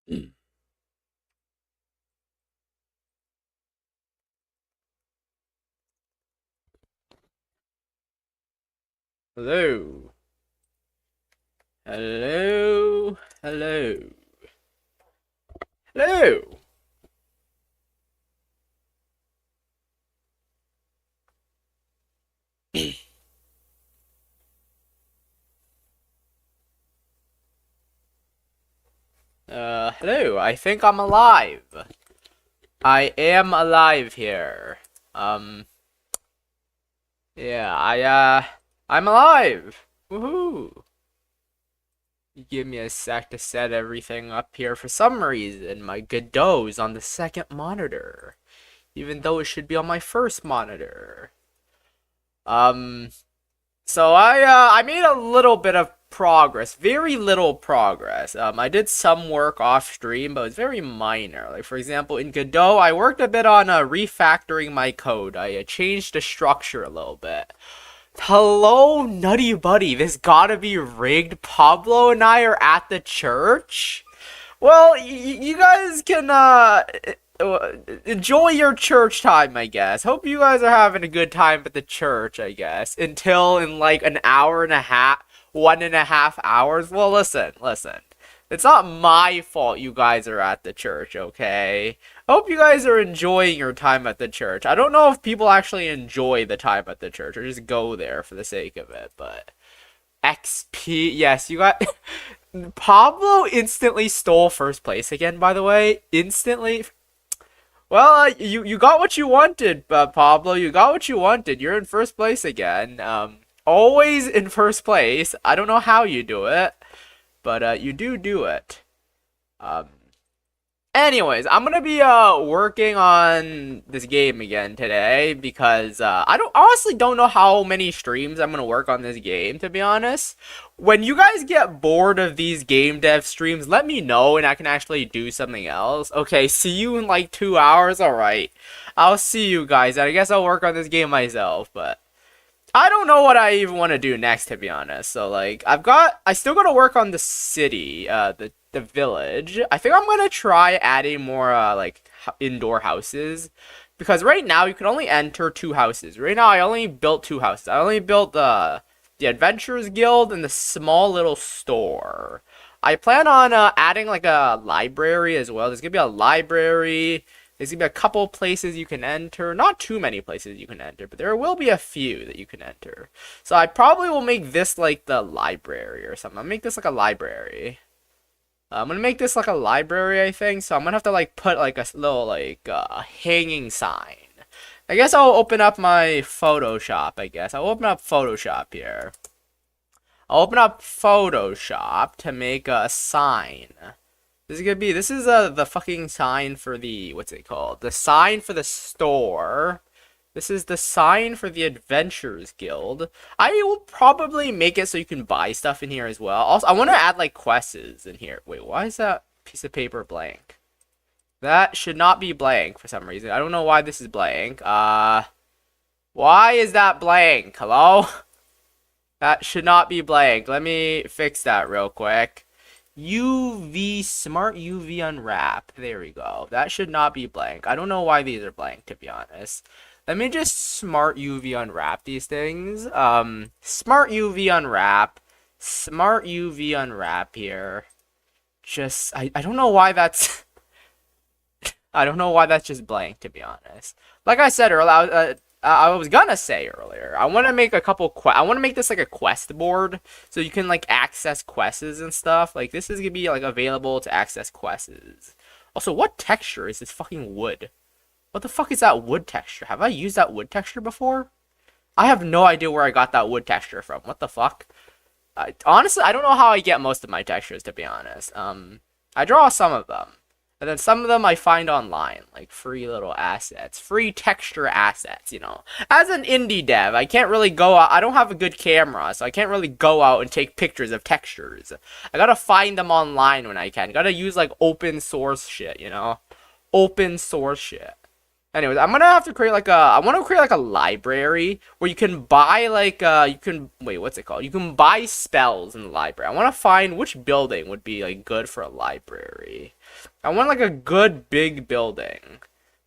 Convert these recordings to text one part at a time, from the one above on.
Hello. Hello. Hello. Hello. Hello. I think I'm alive. I am alive here. Yeah, I'm alive. Woohoo. You give me a sec to set everything up here. For some reason, my Godot's on the second monitor, even though it should be on my first monitor. Um, So I made a little bit of progress, very little progress. I did some work off stream, but it was very minor. Like for example, in Godot, I worked a bit on refactoring my code. I changed the structure a little bit. Hello, Nutty Buddy. This gotta be rigged. Pablo and I are at the church. Well, you guys can enjoy your church time, I guess. Hope you guys are having a good time at the church, I guess. Until in like an hour and a half, 1.5 hours. Well, listen. It's not my fault you guys are at the church, okay? I hope you guys are enjoying your time at the church. I don't know if people actually enjoy the time at the church or just go there for the sake of it, but XP, yes, you got Pablo instantly stole first place again, by the way. Instantly. Well, you got what you wanted, Pablo. You got what you wanted. You're in first place again. Always in first place. I don't know how you do it, but you do it. Um, Anyways, I'm gonna be working on this game again today because I don't honestly don't know how many streams I'm gonna work on this game, to be honest. When you guys get bored of these game dev streams, let me know and I can actually do something else. Okay, see you in like 2 hours. Alright. I'll see you guys. I guess I'll work on this game myself, but I don't know what I even want to do next, to be honest. So like I still gotta work on the city, the village. I think I'm gonna try adding more like indoor houses, because right now you can only enter 2 houses. Right now I only built 2 houses. I only built the Adventurers Guild and the small little store. I plan on adding like a library as well. There's gonna be a library. There's gonna be a couple places you can enter. Not too many places you can enter, but there will be a few that you can enter. So I probably will make this like the library or something. I'll make this like a library. I'm gonna make this like a library, I think. So I'm gonna have to like put like a little like hanging sign. I guess I'll open up my Photoshop. I guess I'll open up Photoshop here. I'll open up Photoshop to make a sign. This is the fucking sign for the, what's it called? The sign for the store. This is the sign for the Adventurers Guild. I will probably make it so you can buy stuff in here as well. Also, I want to add like quests in here. Wait, why is that piece of paper blank? That should not be blank for some reason. I don't know why this is blank. Why is that blank? Hello? That should not be blank. Let me fix that real quick. Smart UV unwrap. There we go. That should not be blank. I don't know why these are blank, to be honest. Let me just smart UV unwrap these things. Smart UV unwrap. Smart UV unwrap here. I don't know why that's I don't know why that's just blank, to be honest. Like I said earlier, I was gonna say earlier, I want to make a couple I want to make this like a quest board so you can like access quests and stuff. Like this is gonna be like available to access quests. Also, what texture is this fucking wood? What the fuck is that wood texture? Have I used that wood texture before? I have no idea where I got that wood texture from. What the fuck? Honestly, I don't know how I get most of my textures, to be honest. I draw some of them. And then some of them I find online, like free little assets, free texture assets, you know. As an indie dev, I can't really go out, I don't have a good camera, so I can't really go out and take pictures of textures. I gotta find them online when I can. Gotta use like open source shit, you know. Open source shit. Anyways, I'm gonna have to create like a. I want to create like a library where you can buy like you can wait. What's it called? You can buy spells in the library. I want to find which building would be like good for a library. I want like a good big building.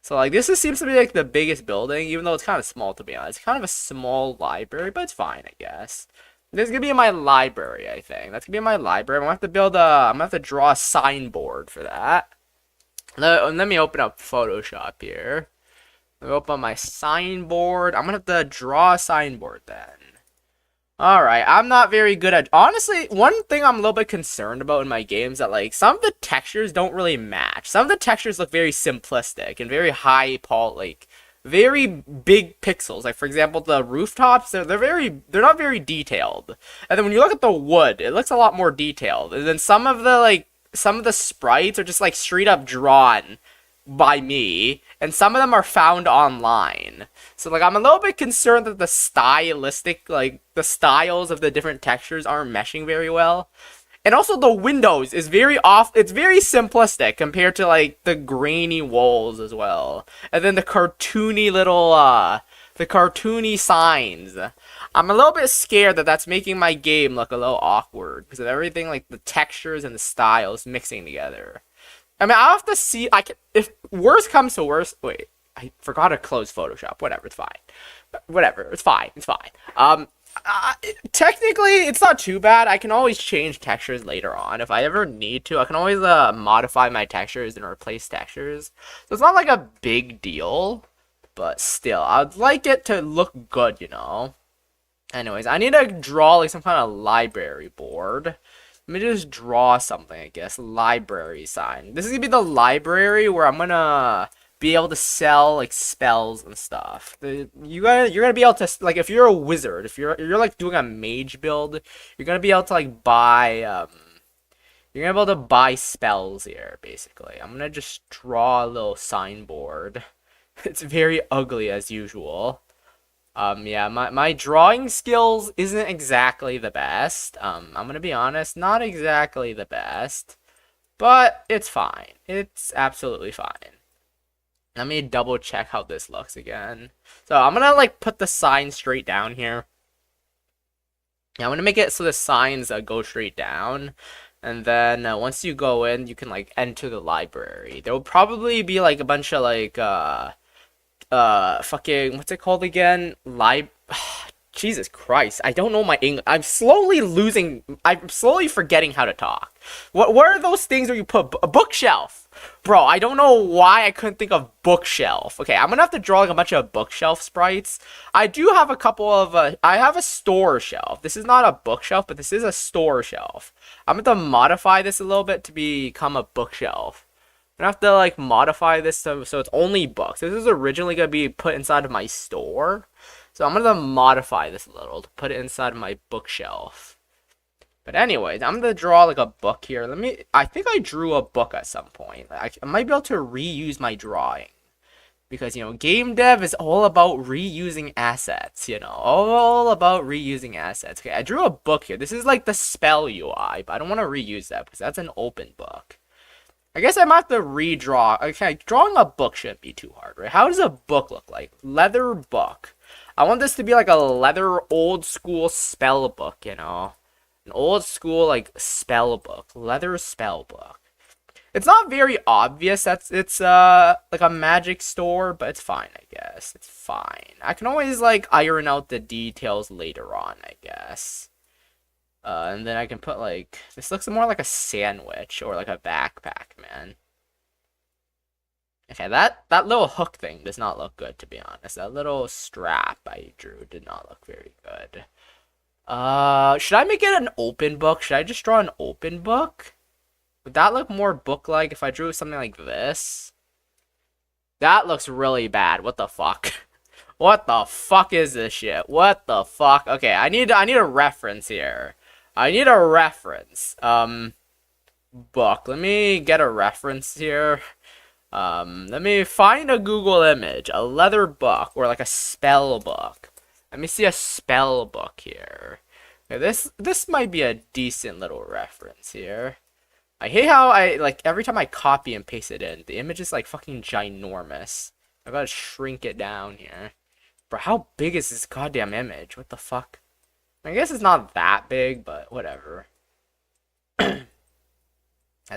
So like seems to be like the biggest building, even though it's kind of small to be honest. It's kind of a small library, but it's fine, I guess. This is gonna be in my library, I think. That's gonna be in my library. I'm gonna have to build a. I'm gonna have to draw a signboard for that. Let me open up Photoshop here. Let me open my signboard. I'm gonna have to draw a signboard then. Alright, I'm not very good at... Honestly, one thing I'm a little bit concerned about in my games that, like, some of the textures don't really match. Some of the textures look very simplistic and very like, very big pixels. Like, for example, the rooftops, they're not very detailed. And then when you look at the wood, it looks a lot more detailed. And then some of the sprites are just, like, straight up drawn by me, and some of them are found online. So like I'm a little bit concerned that the the styles of the different textures aren't meshing very well. And also the windows is it's very simplistic compared to like the grainy walls as well. And then the cartoony the cartoony signs. I'm a little bit scared that that's making my game look a little awkward because of everything like the textures and the styles mixing together. I mean, I'll have to see. If worst comes to worst. Wait, I forgot to close Photoshop. Whatever, it's fine. Whatever, it's fine. It's fine. Technically, it's not too bad. I can always change textures later on if I ever need to. I can always modify my textures and replace textures. So it's not like a big deal, but still, I'd like it to look good, you know. Anyways, I need to draw like some kind of library board. Let me just draw something, I guess. Library sign. This is gonna be the library where I'm gonna be able to sell like spells and stuff. You're gonna be able to like if you're a wizard, if you're like doing a mage build, you're gonna be able to like buy you're gonna be able to buy spells here, basically. I'm gonna just draw a little signboard. It's very ugly as usual. Yeah, my drawing skills isn't exactly the best. I'm gonna be honest, not exactly the best. But it's fine. It's absolutely fine. Let me double check how this looks again. So I'm gonna like put the sign straight down here. Yeah, I'm gonna make it so the signs go straight down. And then once you go in, you can like enter the library. There will probably be like a bunch of like fucking what's it called again? Jesus Christ, I don't know my English. I'm slowly forgetting how to talk. What are those things where you put a bookshelf? Bro, I don't know why I couldn't think of bookshelf. Okay, I'm gonna have to draw like a bunch of bookshelf sprites. I do have a couple of I have a store shelf. This is not a bookshelf, but this is a store shelf. I'm gonna have to modify this a little bit to become a bookshelf. I have to like modify this so it's only books. This is originally gonna be put inside of my store, so I'm gonna modify this a little to put it inside of my bookshelf. But anyways, I'm gonna draw like a book here. I think I drew a book at some point. I might be able to reuse my drawing because you know game dev is all about reusing assets. You know, all about reusing assets. Okay, I drew a book here. This is like the spell UI, but I don't want to reuse that because that's an open book. I guess I might have to redraw. Okay, drawing a book shouldn't be too hard, right? How does a book look like? Leather book. I want this to be like a leather old school spell book, you know? An old school like spell book. Leather spell book. It's not very obvious that it's like a magic store, but it's fine, I guess. It's fine. I can always like iron out the details later on, I guess. And then I can put like this looks more like a sandwich or like a backpack, man. Okay, that little hook thing does not look good, to be honest. That little strap I drew did not look very good. Should I make it an open book? Should I just draw an open book? Would that look more book-like if I drew something like this? That looks really bad. What the fuck? What the fuck is this shit? What the fuck? Okay, I need a reference here. I need a reference. Book. Let me get a reference here. Let me find a Google image. A leather book or like a spell book. Let me see a spell book here. Okay, this might be a decent little reference here. I hate how every time I copy and paste it in, the image is like fucking ginormous. I gotta shrink it down here. Bro, how big is this goddamn image? What the fuck? I guess it's not that big, but whatever.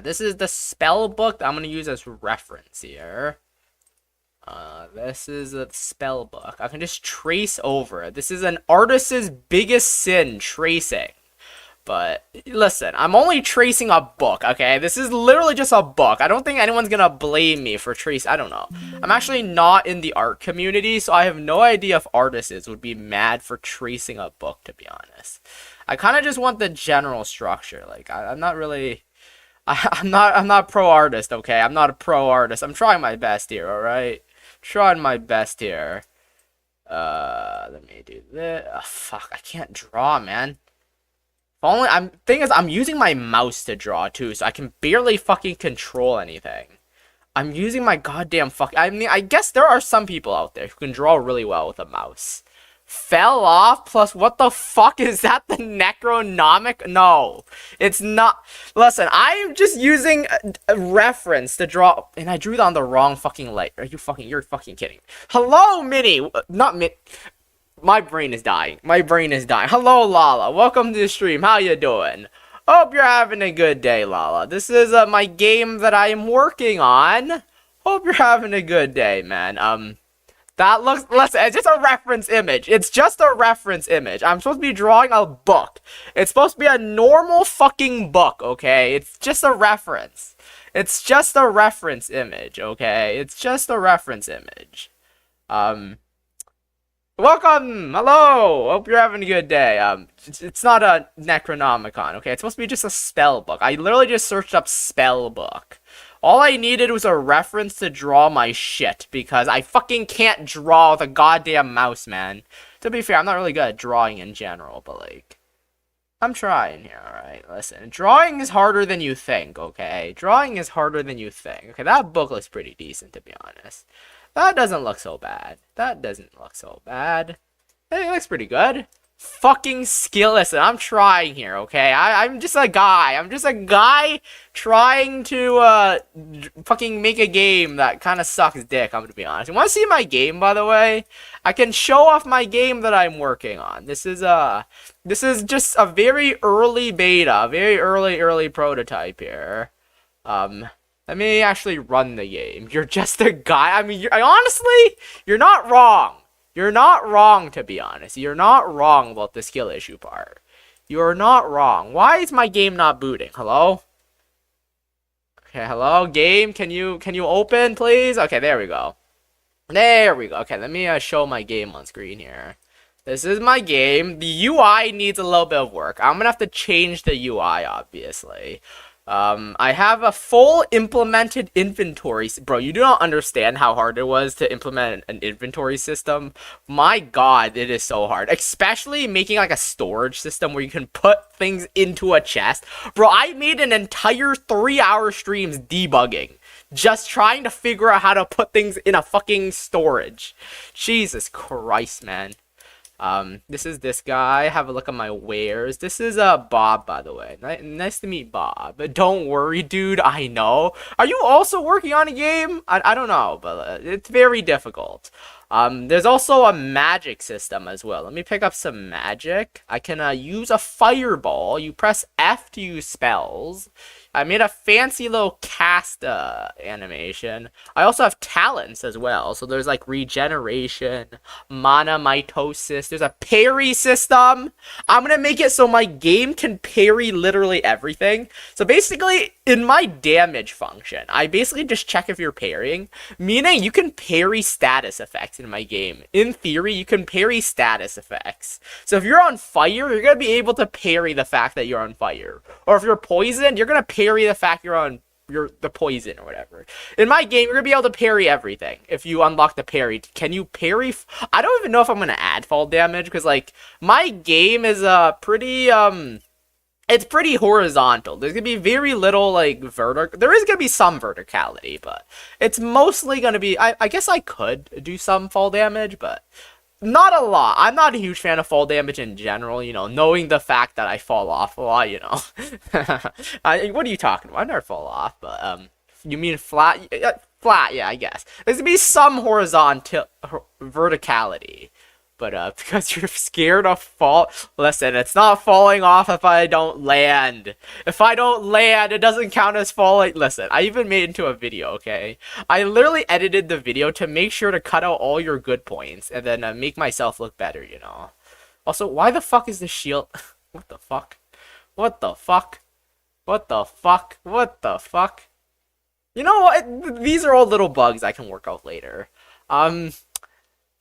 This is the spell book that I'm gonna use as reference here. This is a spell book. I can just trace over it. This is an artist's biggest sin, tracing. But listen, I'm only tracing a book, okay? This is literally just a book. I don't think anyone's gonna blame me for trace. I don't know. I'm actually not in the art community, so I have no idea if artists would be mad for tracing a book, to be honest. I kind of just want the general structure. Like, I'm not really... I'm not pro artist, okay? I'm not a pro artist. I'm trying my best here, alright? Trying my best here. Let me do this. Oh, fuck, I can't draw, man. Thing is, I'm using my mouse to draw too, so I can barely fucking control anything. I'm using my goddamn I mean, I guess there are some people out there who can draw really well with a mouse. Fell off plus what the fuck is that? The necronomic? No, it's not. Listen, I'm just using a reference to draw, and I drew that on the wrong fucking light. You're fucking kidding. Hello, Minnie. Not Minnie. My brain is dying. My brain is dying. Hello, Lala. Welcome to the stream. How you doing? Hope you're having a good day, Lala. This is my game that I am working on. Hope you're having a good day, man. That looks... Listen, it's just a reference image. It's just a reference image. I'm supposed to be drawing a book. It's supposed to be a normal fucking book, okay? It's just a reference. It's just a reference image, okay? It's just a reference image. Welcome! Hello! Hope you're having a good day. It's not a Necronomicon, okay? It's supposed to be just a spell book. I literally just searched up spell book. All I needed was a reference to draw my shit, because I fucking can't draw with a goddamn mouse, man. To be fair, I'm not really good at drawing in general, but, like, I'm trying here, alright? Listen, drawing is harder than you think, okay? Drawing is harder than you think. Okay, that book looks pretty decent, to be honest. That doesn't look so bad. That doesn't look so bad. It looks pretty good. Fucking skill. Listen, I'm trying here, okay? I'm just a guy. I'm just a guy trying to fucking make a game that kind of sucks dick, I'm gonna be honest. You want to see my game, by the way? I can show off my game that I'm working on. This is just a very early beta, very early prototype here. Let me actually run the game. You're just a guy. I mean, honestly, you're not wrong. You're not wrong, to be honest. You're not wrong about the skill issue part. You're not wrong. Why is my game not booting? Hello? Okay, hello? Game, can you open, please? Okay, there we go. There we go. Okay, let me show my game on screen here. This is my game. The UI needs a little bit of work. I'm gonna have to change the UI, obviously. I have a full implemented inventory. Bro, you do not understand how hard it was to implement an inventory system. My god, it is so hard. Especially making like a storage system where you can put things into a chest. Bro, I made an entire 3-hour streams debugging. Just trying to figure out how to put things in a fucking storage. Jesus Christ, man. This is this guy. Have a look at my wares. This is Bob, by the way. Nice to meet Bob. But don't worry, dude. I know. Are you also working on a game? I don't know, but it's very difficult. There's also a magic system as well. Let me pick up some magic. I can use a fireball. You press F to use spells. I made a fancy little cast animation. I also have talents as well. So there's like regeneration, mana mitosis. There's a parry system. I'm going to make it so my game can parry literally everything. So basically, in my damage function, I basically just check if you're parrying. Meaning you can parry status effects in my game. In theory, you can parry status effects. So if you're on fire, you're going to be able to parry the fact that you're on fire. Or if you're poisoned, you're going to parry the fact you're the poison or whatever. In my game, you're gonna be able to parry everything if you unlock the parry. Can you parry? I don't even know if I'm gonna add fall damage because like my game is pretty it's pretty horizontal. There's gonna be very little like vertical. There is gonna be some verticality, but it's mostly gonna be. I guess I could do some fall damage, but not a lot. I'm not a huge fan of fall damage in general, you know, knowing the fact that I fall off a lot, you know. What are you talking about? I never fall off, but, you mean flat? flat, yeah, I guess. There's gonna be some horizontal verticality. But because you're scared of fall, listen, it's not falling off if I don't land. If I don't land, it doesn't count as falling. Listen, I even made it into a video, okay? I literally edited the video to make sure to cut out all your good points and then make myself look better, you know? Also, why the fuck is the shield? What the fuck? What the fuck? What the fuck? What the fuck? You know what? These are all little bugs I can work out later.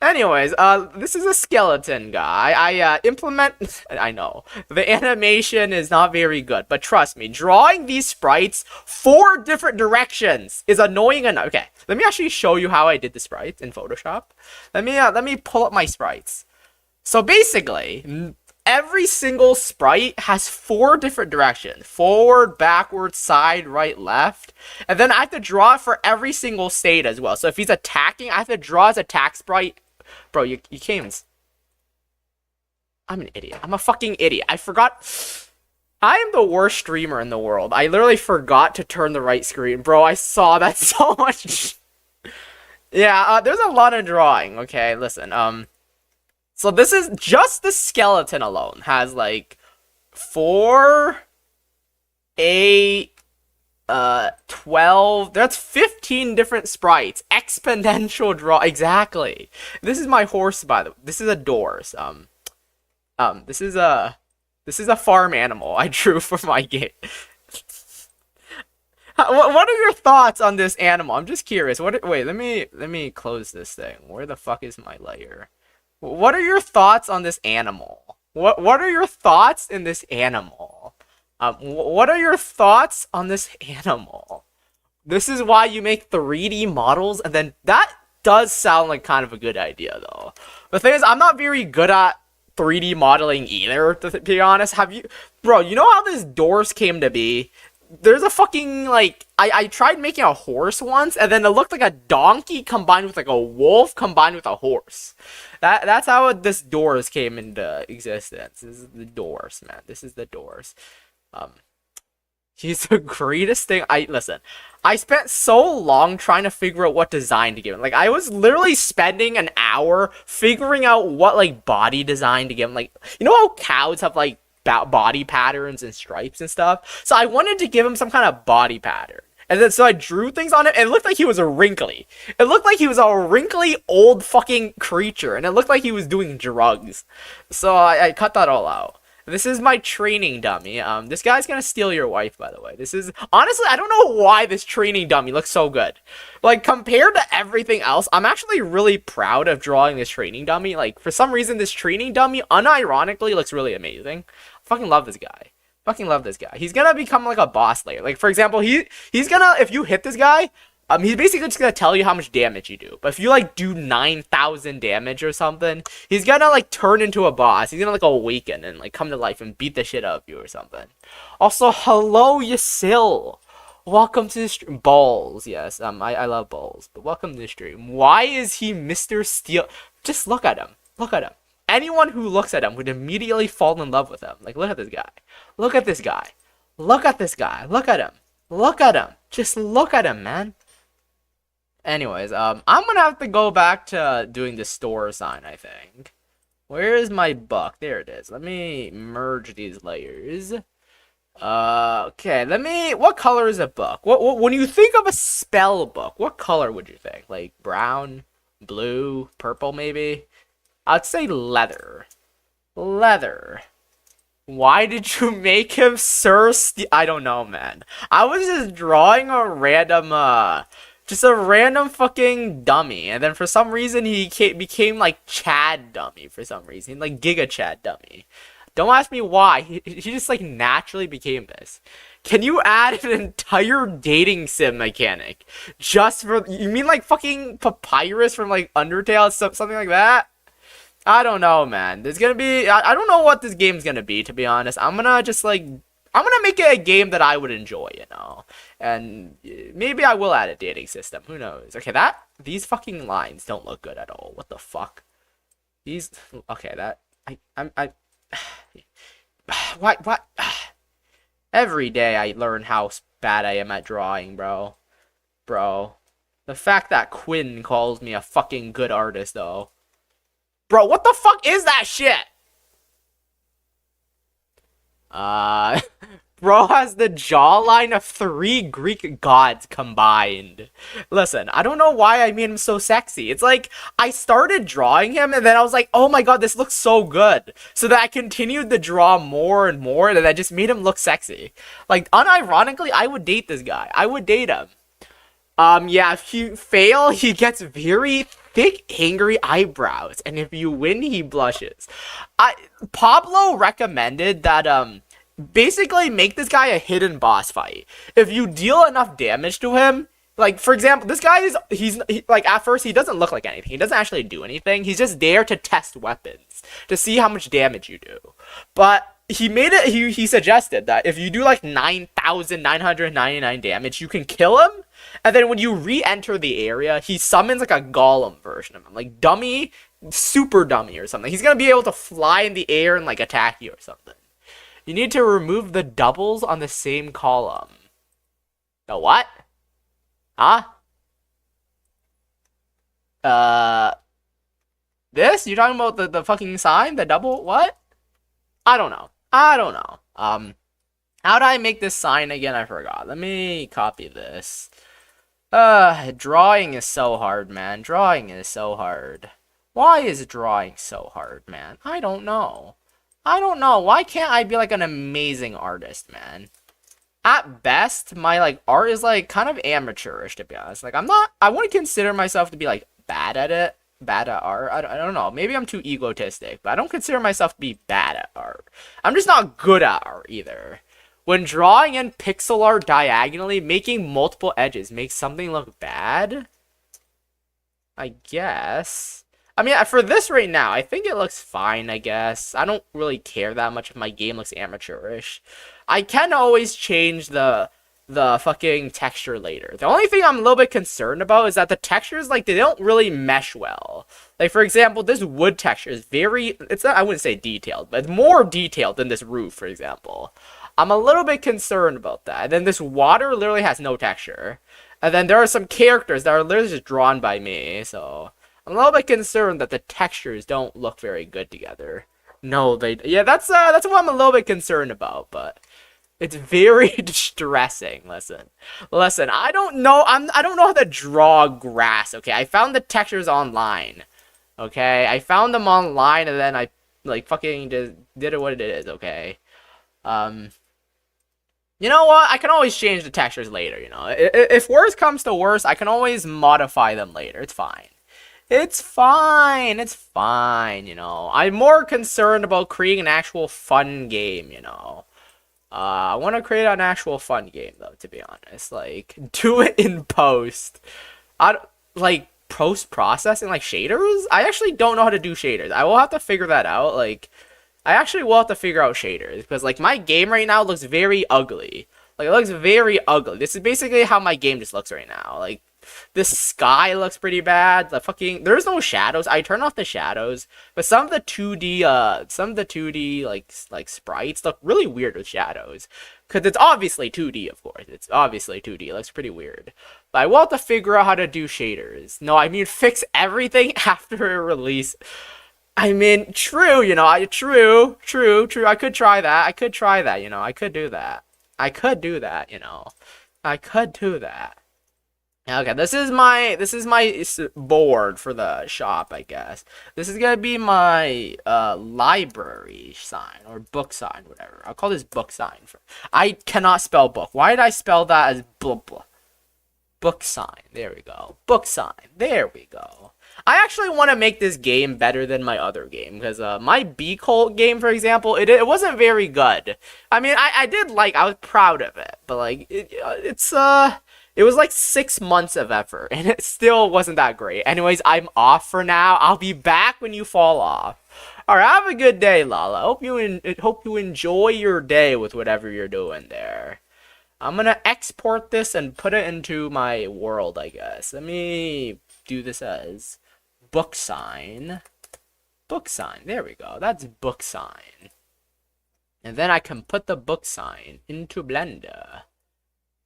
Anyways, this is a skeleton guy. I implement. I know the animation is not very good, but trust me, drawing these sprites 4 different directions is annoying enough. Okay, let me actually show you how I did the sprites in Photoshop. Let me pull up my sprites. So basically, every single sprite has 4 different directions: forward, backward, side, right, left. And then I have to draw it for every single state as well. So if he's attacking, I have to draw his attack sprite. Bro, you can't. I'm an idiot. I'm a fucking idiot. I forgot. I am the worst streamer in the world. I literally forgot to turn the right screen. Bro, I saw that so much. Yeah, there's a lot of drawing. Okay, listen. So this is just the skeleton alone. Has like 4, 8, 12, that's 15 different sprites. Exponential draw, exactly. This is my horse, by the way. This is a doors. This is a farm animal I drew for my game. What are your thoughts on this animal? I'm just curious. Wait, let me close this thing. Where the fuck is my layer? What are your thoughts on this animal? What are your thoughts in this animal? What are your thoughts on this animal? This is why you make 3D models, and then that does sound like kind of a good idea, though. The thing is, I'm not very good at 3D modeling either, to be honest. Bro, you know how this doors came to be? There's a fucking, like, I tried making a horse once, and then it looked like a donkey combined with, like, a wolf combined with a horse. That's how this doors came into existence. This is the doors, man. This is the doors. He's the greatest thing. Listen, I spent so long trying to figure out what design to give him. Like, I was literally spending an hour figuring out what, like, body design to give him. Like, you know how cows have, like, body patterns and stripes and stuff? So I wanted to give him some kind of body pattern. And then so I drew things on it, and it looked like he was a wrinkly. It looked like he was a wrinkly old fucking creature, and it looked like he was doing drugs. So I cut that all out. This is my training dummy. This guy's gonna steal your wife, by the way. This is, honestly, I don't know why this training dummy looks so good. Like, compared to everything else, I'm actually really proud of drawing this training dummy. Like, for some reason, this training dummy, unironically, looks really amazing. I fucking love this guy. Fucking love this guy. He's gonna become, like, a boss layer. Like, for example, he's gonna, if you hit this guy, he's basically just gonna tell you how much damage you do. But if you, like, do 9,000 damage or something, he's gonna, like, turn into a boss. He's gonna, like, awaken and, like, come to life and beat the shit out of you or something. Also, hello, Yasil. Welcome to the stream. Balls, yes. I love balls. But welcome to the stream. Why is he Mr. Steel? Just look at him. Look at him. Anyone who looks at him would immediately fall in love with him. Like, look at this guy. Look at this guy. Look at this guy. Look at him. Look at him. Just look at him, man. Anyways, I'm gonna have to go back to doing the store sign, I think. Where is my book? There it is. Let me merge these layers. Okay, what color is a book? What when you think of a spell book, what color would you think? Like brown, blue, purple, maybe? I'd say leather. Leather. Why did you make him Sir I don't know, man. I was just drawing a random, just a random fucking dummy, and then for some reason he became like Chad dummy for some reason, like Giga Chad dummy. Don't ask me why. He just like naturally became this. Can you add an entire dating sim mechanic just for? You mean like fucking Papyrus from like Undertale, something like that? I don't know, man. There's gonna be. I don't know what this game's gonna be, to be honest. I'm gonna make it a game that I would enjoy, you know. And maybe I will add a dating system. Who knows? Okay, these fucking lines don't look good at all. What the fuck? What? Every day I learn how bad I am at drawing, bro. The fact that Quinn calls me a fucking good artist, though. Bro, what the fuck is that shit? Uh, Bro has the jawline of 3 Greek gods combined. Listen, I don't know why I made him so sexy. It's like, I started drawing him, and then I was like, oh my god, this looks so good. So that I continued to draw more and more, and I just made him look sexy. Like, unironically, I would date this guy. I would date him. Yeah, if you fail, he gets very thick, angry eyebrows, and if you win, he blushes. Pablo recommended that, basically make this guy a hidden boss fight. If you deal enough damage to him, like, for example, this guy like, at first, he doesn't look like anything. He doesn't actually do anything. He's just there to test weapons, to see how much damage you do. But he suggested that if you do, like, 9,999 damage, you can kill him, and then when you re-enter the area, he summons, like, a golem version of him. Like, dummy, super dummy or something. He's gonna be able to fly in the air and, like, attack you or something. You need to remove the doubles on the same column. The what? Huh? This? You're talking about the fucking sign? The double? What? I don't know. How do I make this sign again? I forgot. Let me copy this. Drawing is so hard, man. Drawing is so hard. Why is drawing so hard, man? I don't know. Why can't I be, like, an amazing artist, man? At best, my, like, art is, like, kind of amateurish, to be honest. Like, I wouldn't consider myself to be, like, bad at it. Bad at art. I don't know. Maybe I'm too egotistic, but I don't consider myself to be bad at art. I'm just not good at art, either. When drawing in pixel art diagonally, making multiple edges makes something look bad? I guess. I mean, for this right now, I think it looks fine, I guess. I don't really care that much if my game looks amateurish. I can always change the fucking texture later. The only thing I'm a little bit concerned about is that the textures, like, they don't really mesh well. Like, for example, this wood texture is it's not, I wouldn't say detailed, but it's more detailed than this roof, for example. I'm a little bit concerned about that. And then this water literally has no texture. And then there are some characters that are literally just drawn by me, so I'm a little bit concerned that the textures don't look very good together. No, yeah, that's what I'm a little bit concerned about, but it's very distressing. Listen, I don't know how to draw grass, okay? I found the textures online, okay? I found them online, and then I, like, fucking just did it what it is, okay? You know what? I can always change the textures later, you know? If worse comes to worse, I can always modify them later. It's fine. It's fine, you know. I'm more concerned about creating an actual fun game, you know. I want to create an actual fun game, though, to be honest. Like, do it in post. Like, post-processing, like, shaders? I actually don't know how to do shaders. I will have to figure that out, like, I actually will have to figure out shaders, because, like, my game right now looks very ugly. Like, it looks very ugly. This is basically how my game just looks right now, like, the sky looks pretty bad. There's no shadows. I turn off the shadows, but some of the 2D, like sprites look really weird with shadows. Cause it's obviously 2D, of course. It's obviously 2D. It looks pretty weird. But I will have to figure out how to do shaders. No, I mean fix everything after a release. I mean, true. You know, true. I could try that. You know, I could do that. You know, I could do that. Okay, this is my board for the shop, I guess. This is gonna be my library sign or book sign, whatever. I'll call this book sign. I cannot spell book. Why did I spell that as blah blah? Book sign. There we go. Book sign. There we go. I actually want to make this game better than my other game, because my Bee Cult game, for example, it wasn't very good. I mean, I was proud of it, but like it was like 6 months of effort, and it still wasn't that great. Anyways, I'm off for now. I'll be back when you fall off. Alright, have a good day, Lala. Hope you enjoy your day with whatever you're doing there. I'm gonna export this and put it into my world, I guess. Let me do this as book sign. Book sign. There we go. That's book sign. And then I can put the book sign into Blender.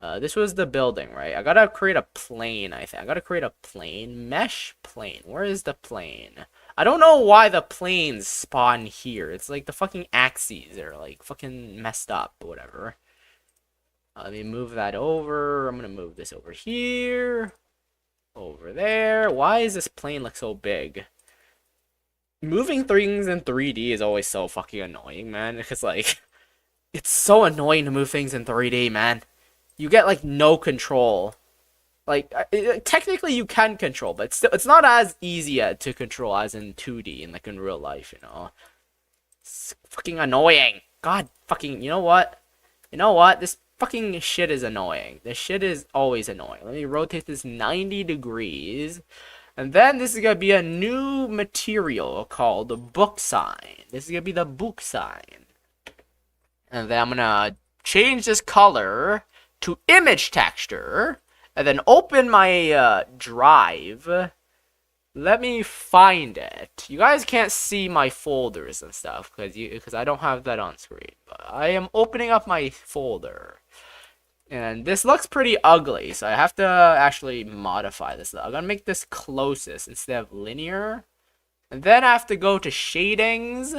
This was the building, right? I gotta create a plane, I think. I gotta create a plane. Mesh plane. Where is the plane? I don't know why the planes spawn here. It's like the fucking axes are like fucking messed up or whatever. Let me move that over. I'm gonna move this over here. Over there. Why does this plane look so big? Moving things in 3D is always so fucking annoying, man. Because, like, it's so annoying to move things in 3D, man. You get, like, no control. Like, technically you can control, but it's not as easy to control as in 2D and, like, in real life, you know? It's fucking annoying. God fucking, you know what? You know what? This fucking shit is annoying. This shit is always annoying. Let me rotate this 90 degrees. And then this is going to be a new material called the book sign. This is going to be the book sign. And then I'm going to change this color to image texture. And then open my drive. Let me find it. You guys can't see my folders and stuff because I don't have that on screen. But I am opening up my folder. And this looks pretty ugly, so I have to actually modify this. I'm gonna make this closest instead of linear. And then I have to go to shadings.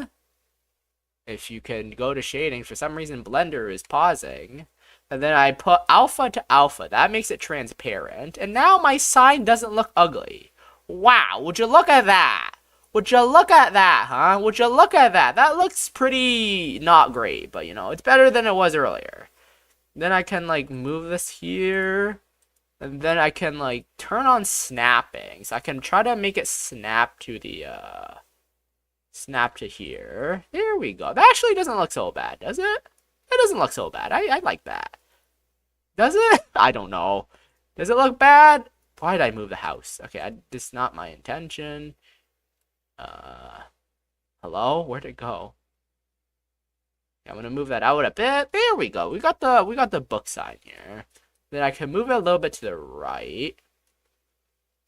If you can go to shadings, for some reason Blender is pausing. And then I put alpha to alpha. That makes it transparent. And now my sign doesn't look ugly. Wow, would you look at that? Would you look at that, huh? Would you look at that? That looks pretty not great, but you know, it's better than it was earlier. Then I can like move this here. And then I can like turn on snapping. So I can try to make it snap to the snap to here. There we go. That actually doesn't look so bad, does it? It doesn't look so bad. I like that. Does it? I don't know. Does it look bad? Why did I move the house? Okay, this is not my intention. Hello? Where'd it go? I'm gonna move that out a bit. There we go. We got the book sign here. Then I can move it a little bit to the right.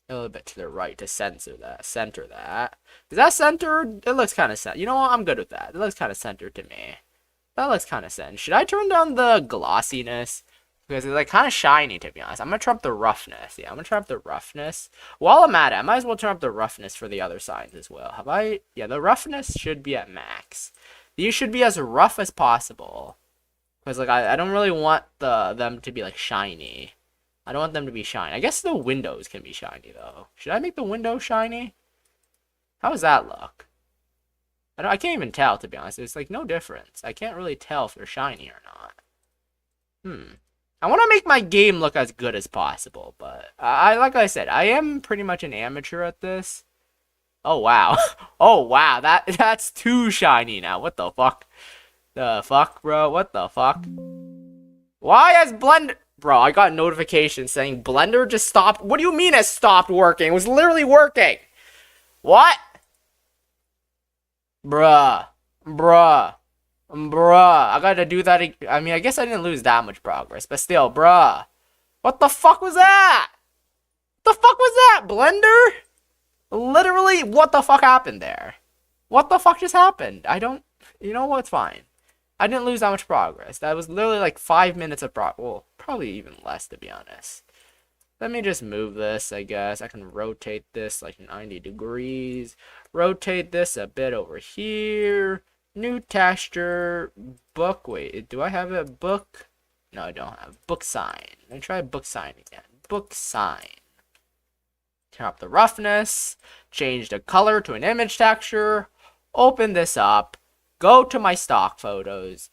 A little bit to the right to center that. Is that centered? It looks kind of centered. You know what? I'm good with that. It looks kind of centered to me. That looks kind of centered. Should I turn down the glossiness? Because it's like kind of shiny, to be honest. I'm gonna turn up the roughness. Yeah, I'm gonna turn up the roughness. While I'm at it, I might as well turn up the roughness for the other signs as well. Have I? Yeah, the roughness should be at max. These should be as rough as possible. Because, like, I don't really want them to be, like, shiny. I don't want them to be shiny. I guess the windows can be shiny, though. Should I make the windows shiny? How does that look? I can't even tell, to be honest. It's, like, no difference. I can't really tell if they're shiny or not. I want to make my game look as good as possible. But, like I said, I am pretty much an amateur at this. Oh, wow. Oh, wow. That's too shiny now. What the fuck? The fuck, bro? What the fuck? Why has Blender... Bro, I got notifications saying Blender just stopped. What do you mean it stopped working? It was literally working. What? Bruh. I gotta do that. I mean, I guess I didn't lose that much progress. But still, bruh. What the fuck was that? What the fuck was that, Blender? Literally, what the fuck happened there? What the fuck just happened? You know what? It's fine. I didn't lose that much progress. That was literally like 5 minutes of well, probably even less, to be honest. Let me just move this, I guess. I can rotate this like 90 degrees. Rotate this a bit over here. New texture. Book. Wait, do I have a book? No, I don't have. Book sign. Let me try book sign again. Book sign. Turn up the roughness, change the color to an image texture, open this up, go to my stock photos,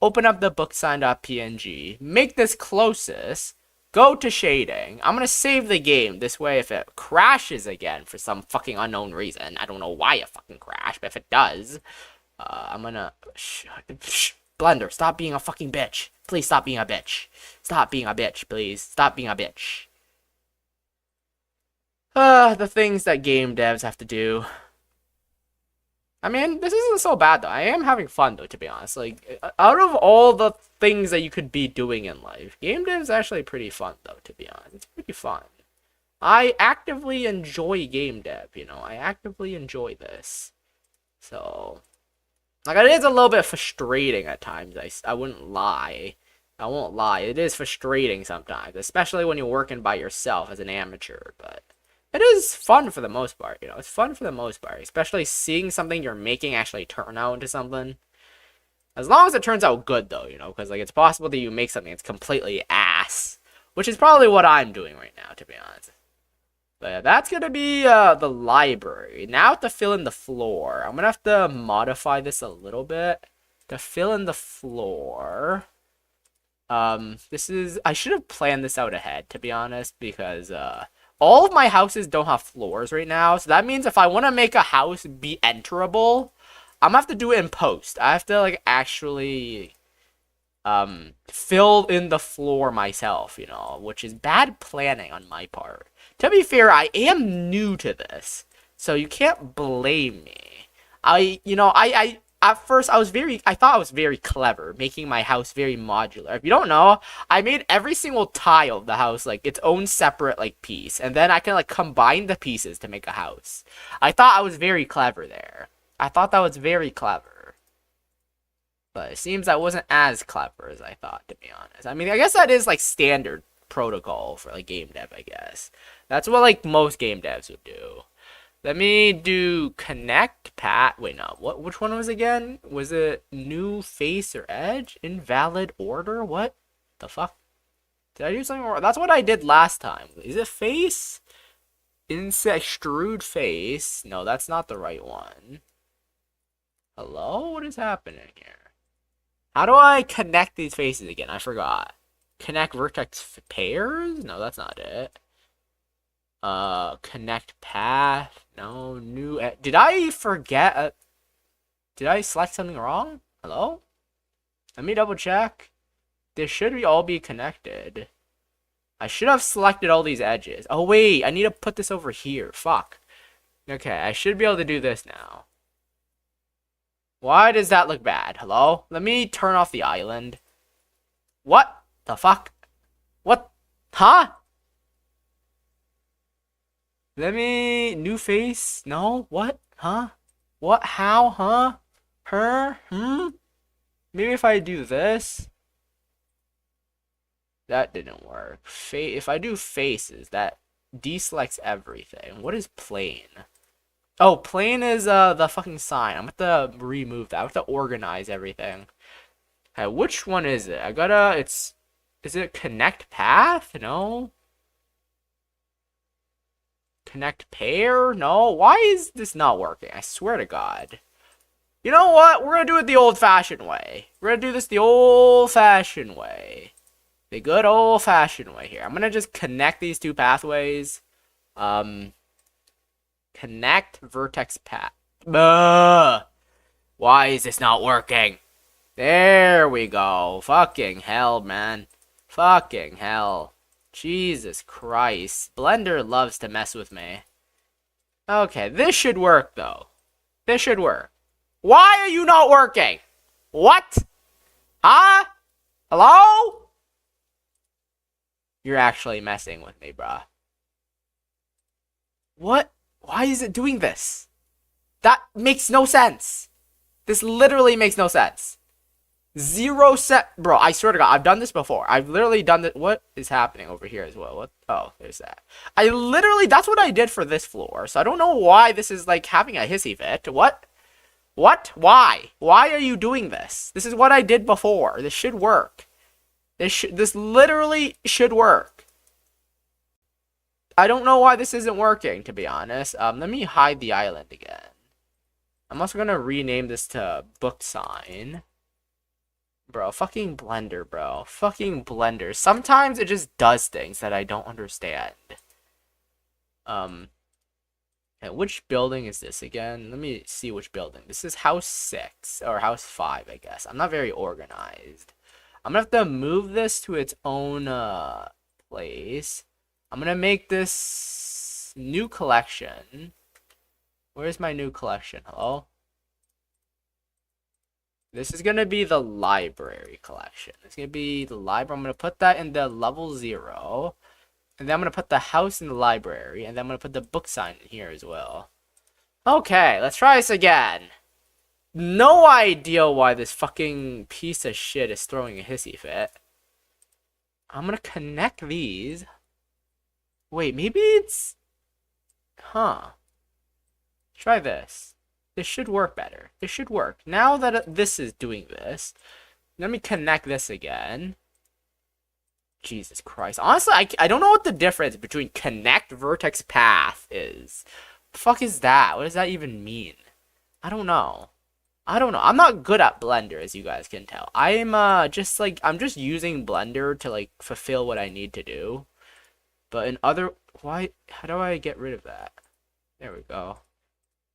open up the booksign.png, make this closest, go to shading. I'm going to save the game. This way, if it crashes again for some fucking unknown reason, I don't know why it fucking crashed, but if it does, I'm going to... Blender, stop being a fucking bitch. Please stop being a bitch. Stop being a bitch, please. Stop being a bitch. The things that game devs have to do. I mean, this isn't so bad, though. I am having fun, though, to be honest. Like, out of all the things that you could be doing in life, game dev is actually pretty fun, though, to be honest. It's pretty fun. I actively enjoy game dev, you know. I actively enjoy this. So, like, it is a little bit frustrating at times. I wouldn't lie. I won't lie, it is frustrating sometimes, especially when you're working by yourself as an amateur, but it is fun for the most part, you know, it's fun for the most part, especially seeing something you're making actually turn out into something. As long as it turns out good, though, you know, because, like, it's possible that you make something that's completely ass, which is probably what I'm doing right now, to be honest. But yeah, that's going to be the library. Now I have to fill in the floor. I'm going to have to modify this a little bit to fill in the floor. I should have planned this out ahead, to be honest, because all of my houses don't have floors right now. So that means if I want to make a house be enterable, I'm gonna have to do it in post. I have to, like, actually fill in the floor myself, you know, which is bad planning on my part. To be fair, I am new to this, so you can't blame me. At first, I thought I was very clever, making my house very modular. If you don't know, I made every single tile of the house, like, its own separate, like, piece. And then I can, like, combine the pieces to make a house. I thought I was very clever there. I thought that was very clever. But it seems I wasn't as clever as I thought, to be honest. I mean, I guess that is, like, standard protocol for, like, game dev, I guess. That's what, like, most game devs would do. Let me do connect pat. Wait, no. Which one was it again? Was it new face or edge? Invalid order? What the fuck? Did I do something wrong? That's what I did last time. Is it face? Extrude face. No, that's not the right one. Hello? What is happening here? How do I connect these faces again? I forgot. Connect vertex pairs? No, that's not it. Connect path. No, new. Did I forget? Did I select something wrong? Hello? Let me double check. This should all be connected. I should have selected all these edges. Oh, wait. I need to put this over here. Fuck. Okay, I should be able to do this now. Why does that look bad? Hello? Let me turn off the island. What the fuck? What? Huh? Let me... New face? No? What? Huh? What? How? Huh? Her? Maybe if I do this? That didn't work. If I do faces, that deselects everything. What is plane? Oh, plane is the fucking sign. I'm gonna have to remove that. I have to organize everything. Okay, which one is it? Is it connect path? No. Connect pair? No. Why is this not working? I swear to God. You know what? We're gonna do it the old-fashioned way. We're gonna do this the old-fashioned way. The good old-fashioned way here. I'm gonna just connect these two pathways. Connect vertex path. Why is this not working? There we go. Fucking hell, man. Fucking hell. Jesus Christ. Blender loves to mess with me. Okay, this should work, though. This should work. Why are you not working? What? Huh? Hello? You're actually messing with me, bruh. What? Why is it doing this? That makes no sense. This literally makes no sense. Zero set. Bro, I swear to God, I've done this before. I've literally done this. What is happening over here as well? What? Oh, there's that. That's what I did for this floor. So I don't know why this is, like, having a hissy fit. What? What? Why? Why are you doing this? This is what I did before. This should work. This literally should work. I don't know why this isn't working, to be honest. Let me hide the island again. I'm also gonna rename this to book sign. Bro, fucking Blender, bro. Fucking Blender. Sometimes it just does things that I don't understand. And which building is this again? Let me see which building. This is house 6, or house 5, I guess. I'm not very organized. I'm gonna have to move this to its own, place. I'm gonna make this new collection. Where's my new collection? Hello? This is gonna be the library collection. It's gonna be the library. I'm gonna put that in the level 0. And then I'm gonna put the house in the library. And then I'm gonna put the book sign in here as well. Okay, let's try this again. No idea why this fucking piece of shit is throwing a hissy fit. I'm gonna connect these. Wait, maybe it's... Huh. Try this. This should work better. This should work. Now that this is doing this, let me connect this again. Jesus Christ. Honestly, I don't know what the difference between connect vertex path is. The fuck is that? What does that even mean? I don't know. I'm not good at Blender, as you guys can tell. I'm just using Blender to like fulfill what I need to do. But in other, how do I get rid of that? There we go.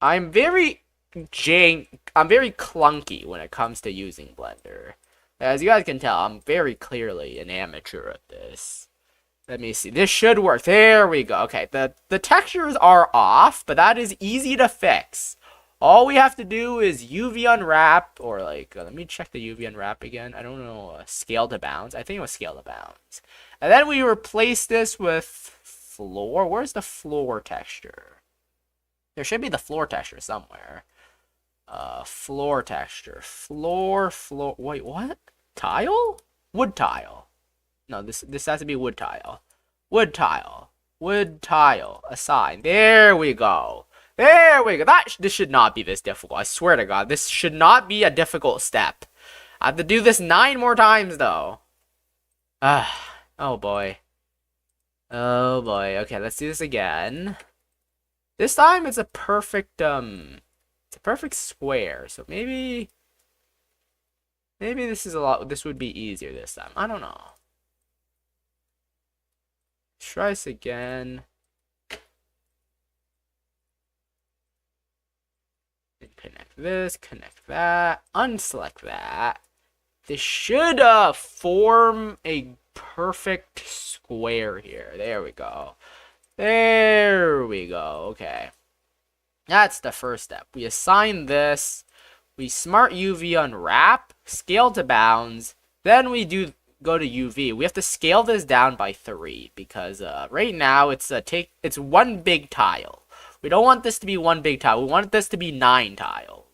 I'm very clunky when it comes to using Blender. As you guys can tell, I'm very clearly an amateur at this. Let me see. This should work. There we go. Okay, the textures are off, but that is easy to fix. All we have to do is UV unwrap, or like, let me check the UV unwrap again. I don't know, scale to bounds. I think it was scale to bounds. And then we replace this with floor. Where's the floor texture? There should be the floor texture somewhere. Floor texture. Floor. Wait, what? Tile? Wood tile. No, this has to be wood tile. Wood tile. Wood tile. Assign. There we go. There we go. This should not be this difficult. I swear to God, this should not be a difficult step. I have to do this 9 more times, though. Oh boy. Oh boy. Okay, let's do this again. This time it's a perfect square. So maybe this would be easier this time. I don't know. Try this again. Connect this, connect that, unselect that. This should form a perfect square here. There we go. There we go. Okay. That's the first step. We assign this. We smart UV unwrap, scale to bounds. Then we go to UV. We have to scale this down by 3 because right now it's one big tile. We don't want this to be one big tile. We want this to be 9 tiles.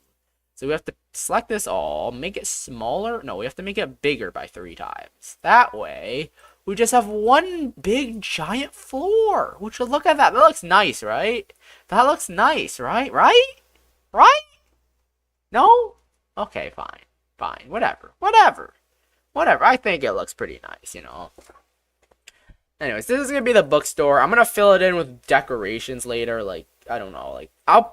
So we have to select this all, make it smaller. No, we have to make it bigger by 3 times. That way, we just have one big giant floor. Which, look at that. That looks nice, right? That looks nice, right? Right? Right? No? Okay, fine. Fine. Whatever. Whatever. Whatever. I think it looks pretty nice, you know. Anyways, this is gonna be the bookstore. I'm gonna fill it in with decorations later. Like, I don't know. Like, I'll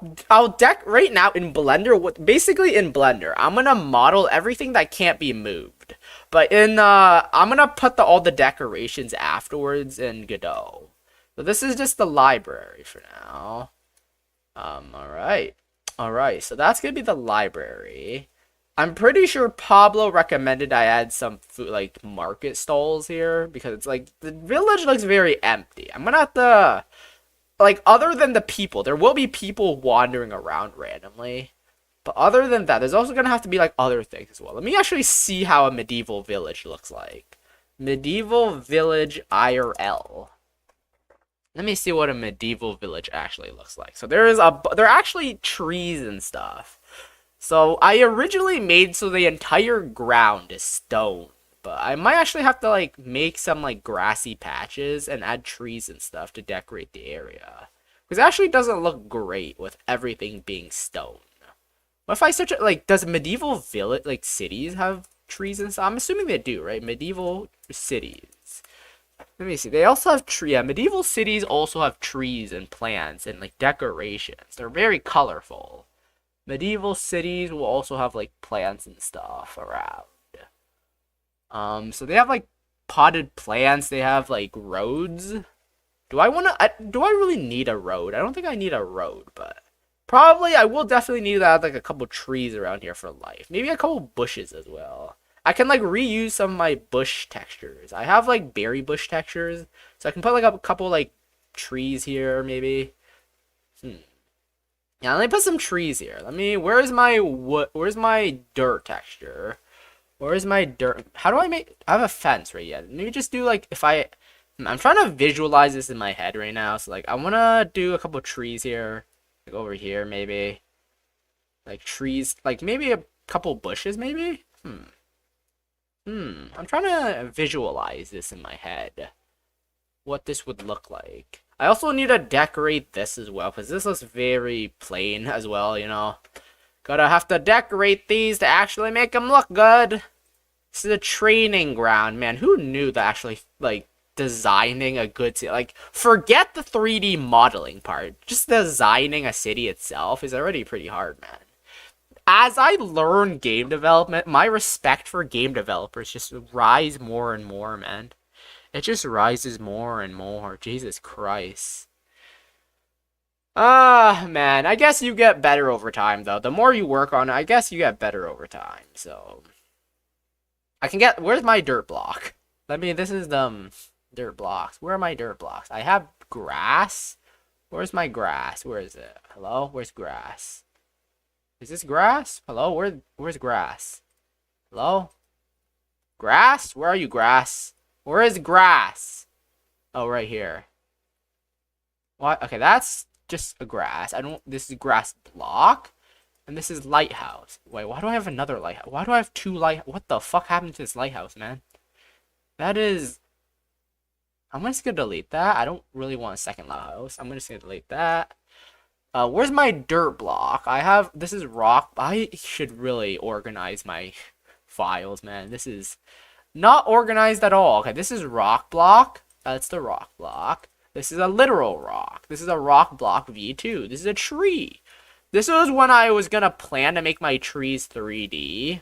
right now in Blender. Basically in Blender, I'm gonna model everything that can't be moved. But I'm gonna put all the decorations afterwards in Godot. So this is just the library for now. All right. So that's gonna be the library. I'm pretty sure Pablo recommended I add some food, like market stalls here, because it's like the village looks very empty. I'm gonna have to, like, other than the people, there will be people wandering around randomly, but other than that, there's also gonna have to be like other things as well. Let me actually see how a medieval village looks like. Medieval village IRL. Let me see what a medieval village actually looks like. So there are actually trees and stuff. So I originally made so the entire ground is stone, but I might actually have to like make some like grassy patches and add trees and stuff to decorate the area. Because it actually doesn't look great with everything being stone. What if I search it, like, does medieval village, like, cities have trees and stuff? I'm assuming they do, right? Medieval cities. Let me see. They also have medieval cities also have trees and plants and like decorations. They're very colorful. Medieval cities will also have like plants and stuff around. So they have like potted plants. They have like roads. Do I really need a road? I don't think I need a road, but probably I will definitely need to add like a couple trees around here for life. Maybe a couple bushes as well. I can like reuse some of my bush textures. I have like berry bush textures, so I can put like a couple like trees here maybe. Yeah, let me put some trees here. Where's my dirt texture? Where's my dirt? How do I have a fence right yet. Let me just do like, I'm trying to visualize this in my head right now. So like, I want to do a couple trees here. Like over here, maybe. Like trees, like maybe a couple bushes, maybe? I'm trying to visualize this in my head. What this would look like. I also need to decorate this as well, because this looks very plain as well, you know. Gotta have to decorate these to actually make them look good. This is a training ground, man. Who knew that actually, like, designing a good city, like, forget the 3D modeling part. Just designing a city itself is already pretty hard, man. As I learn game development, my respect for game developers just rise more and more, man. It just rises more and more. Jesus Christ. Ah, man. I guess you get better over time, though. The more you work on it, I guess you get better over time. So, I can get... Where's my dirt block? This is the dirt blocks. Where are my dirt blocks? I have grass. Where's my grass? Where is it? Hello? Where's grass? Is this grass? Hello? Where's grass? Hello? Grass? Where are you, grass? Where is grass? Oh, right here. What? Okay, that's just a grass. This is grass block. And this is lighthouse. Wait, why do I have another lighthouse? Why do I have two what the fuck happened to this lighthouse, man? That is... I'm just gonna delete that. I don't really want a second lighthouse. I'm just gonna delete that. Where's my dirt block? This is rock. I should really organize my files, man. This is not organized at all. Okay, this is rock block. That's the rock block. This is a literal rock. This is a rock block V2. This is a tree. This was when I was gonna plan to make my trees 3D.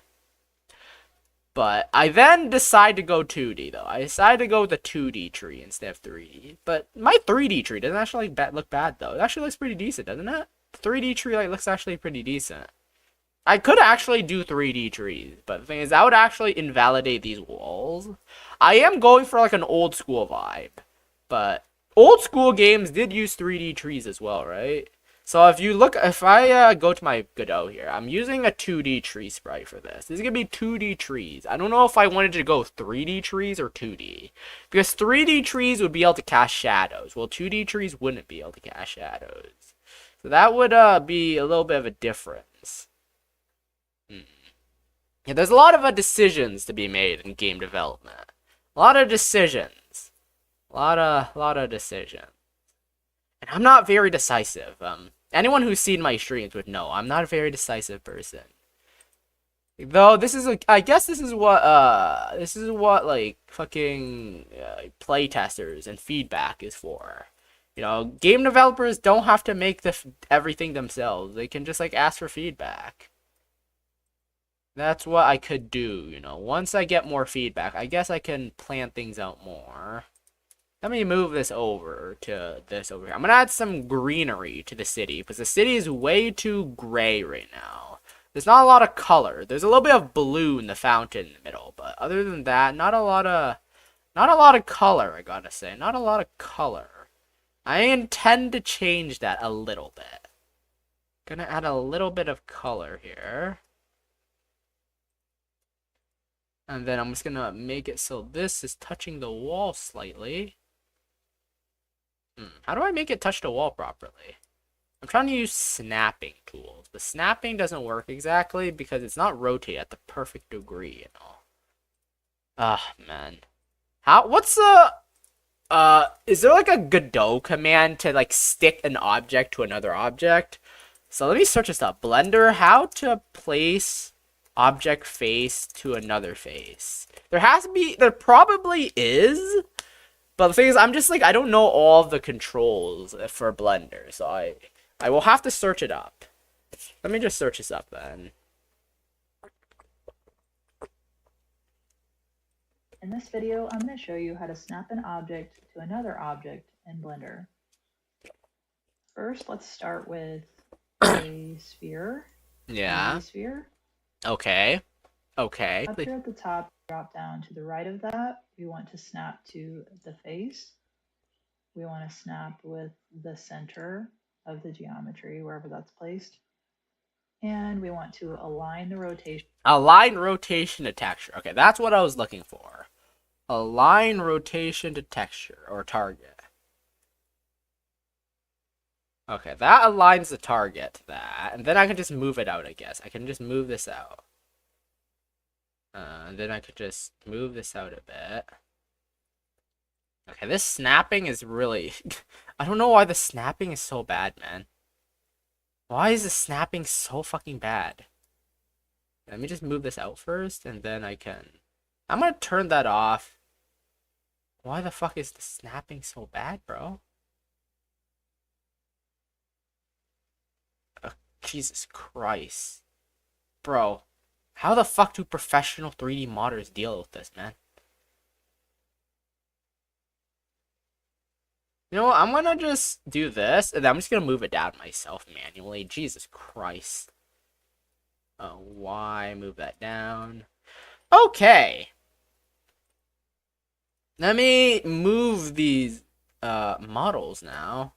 But I then decided to go 2D, though. I decided to go with a 2D tree instead of 3D. But my 3D tree doesn't actually look bad, though. It actually looks pretty decent, doesn't it? The 3D tree looks actually pretty decent. I could actually do 3D trees, but the thing is, that would actually invalidate these walls. I am going for, like, an old school vibe. But old school games did use 3D trees as well, right? So if I go to my Godot here, I'm using a 2D tree sprite for this. This is going to be 2D trees. I don't know if I wanted to go 3D trees or 2D. Because 3D trees would be able to cast shadows. Well, 2D trees wouldn't be able to cast shadows. So that would be a little bit of a difference. Yeah, there's a lot of decisions to be made in game development. A lot of decisions. A lot of decisions. And I'm not very decisive. Anyone who's seen my streams would know I'm not a very decisive person. Though I guess this is what like fucking play testers and feedback is for. You know, game developers don't have to make everything themselves. They can just like ask for feedback. That's what I could do, you know. Once I get more feedback, I guess I can plan things out more. Let me move this over to this over here. I'm going to add some greenery to the city because the city is way too gray right now. There's not a lot of color. There's a little bit of blue in the fountain in the middle, but other than that, not a lot of color, I gotta say. Not a lot of color. I intend to change that a little bit. Gonna add a little bit of color here. And then I'm just gonna make it so this is touching the wall slightly. How do I make it touch the wall properly? I'm trying to use snapping tools, but snapping doesn't work exactly because it's not rotate at the perfect degree, you know. Ah, man. Is there like a Godot command to like stick an object to another object? So let me search this up. Blender, how to place object face to another face. There probably is. But the thing is, I'm just like, I don't know all of the controls for Blender, so I will have to search it up. Let me just search this up then. In this video, I'm going to show you how to snap an object to another object in Blender. First, let's start with a sphere. Yeah. A sphere. Okay. Okay. Up here at the top, drop down to the right of that. We want to snap to the face. We want to snap with the center of the geometry, wherever that's placed. And we want to align the rotation. Align rotation to texture. Okay, that's what I was looking for. Align rotation to texture or target. Okay, that aligns the target to that. And then I can just move it out, I guess. I can just move this out. Then I could just move this out a bit. Okay, this snapping is really... I don't know why the snapping is so bad, man. Why is the snapping so fucking bad? Let me just move this out first, and then I can... I'm gonna turn that off. Why the fuck is the snapping so bad, bro? Jesus Christ. Bro, how the fuck do professional 3D modders deal with this, man? You know what? I'm gonna just do this, and then I'm just gonna move it down myself manually. Jesus Christ. Why move that down? Okay. Let me move these models now.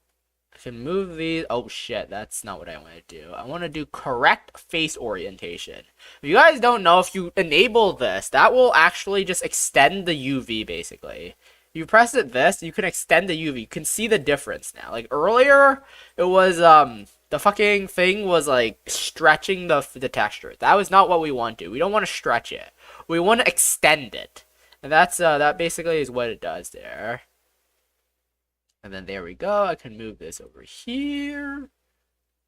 I can move these. Oh shit, that's not what I want to do. I want to do correct face orientation. If you guys don't know, if you enable this, that will actually just extend the UV basically. You press it this, you can extend the UV. You can see the difference now. Like earlier, it was the fucking thing was like stretching the texture. That was not what we want to do. We don't want to stretch it. We want to extend it. And that's that basically is what it does there. And then there we go. I can move this over here.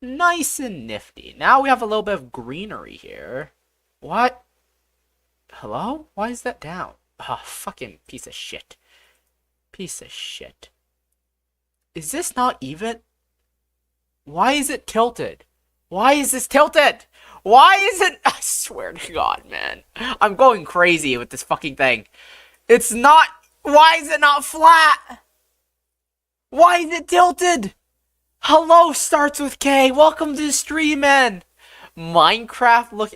Nice and nifty. Now we have a little bit of greenery here. What? Hello? Why is that down? Oh, fucking piece of shit. Piece of shit. Is this not even? Why is it tilted? Why is this tilted? Why is it? I swear to God, man. I'm going crazy with this fucking thing. It's not. Why is it not flat? Why is it tilted? Hello starts with K. Welcome to the stream, man. Minecraft, look,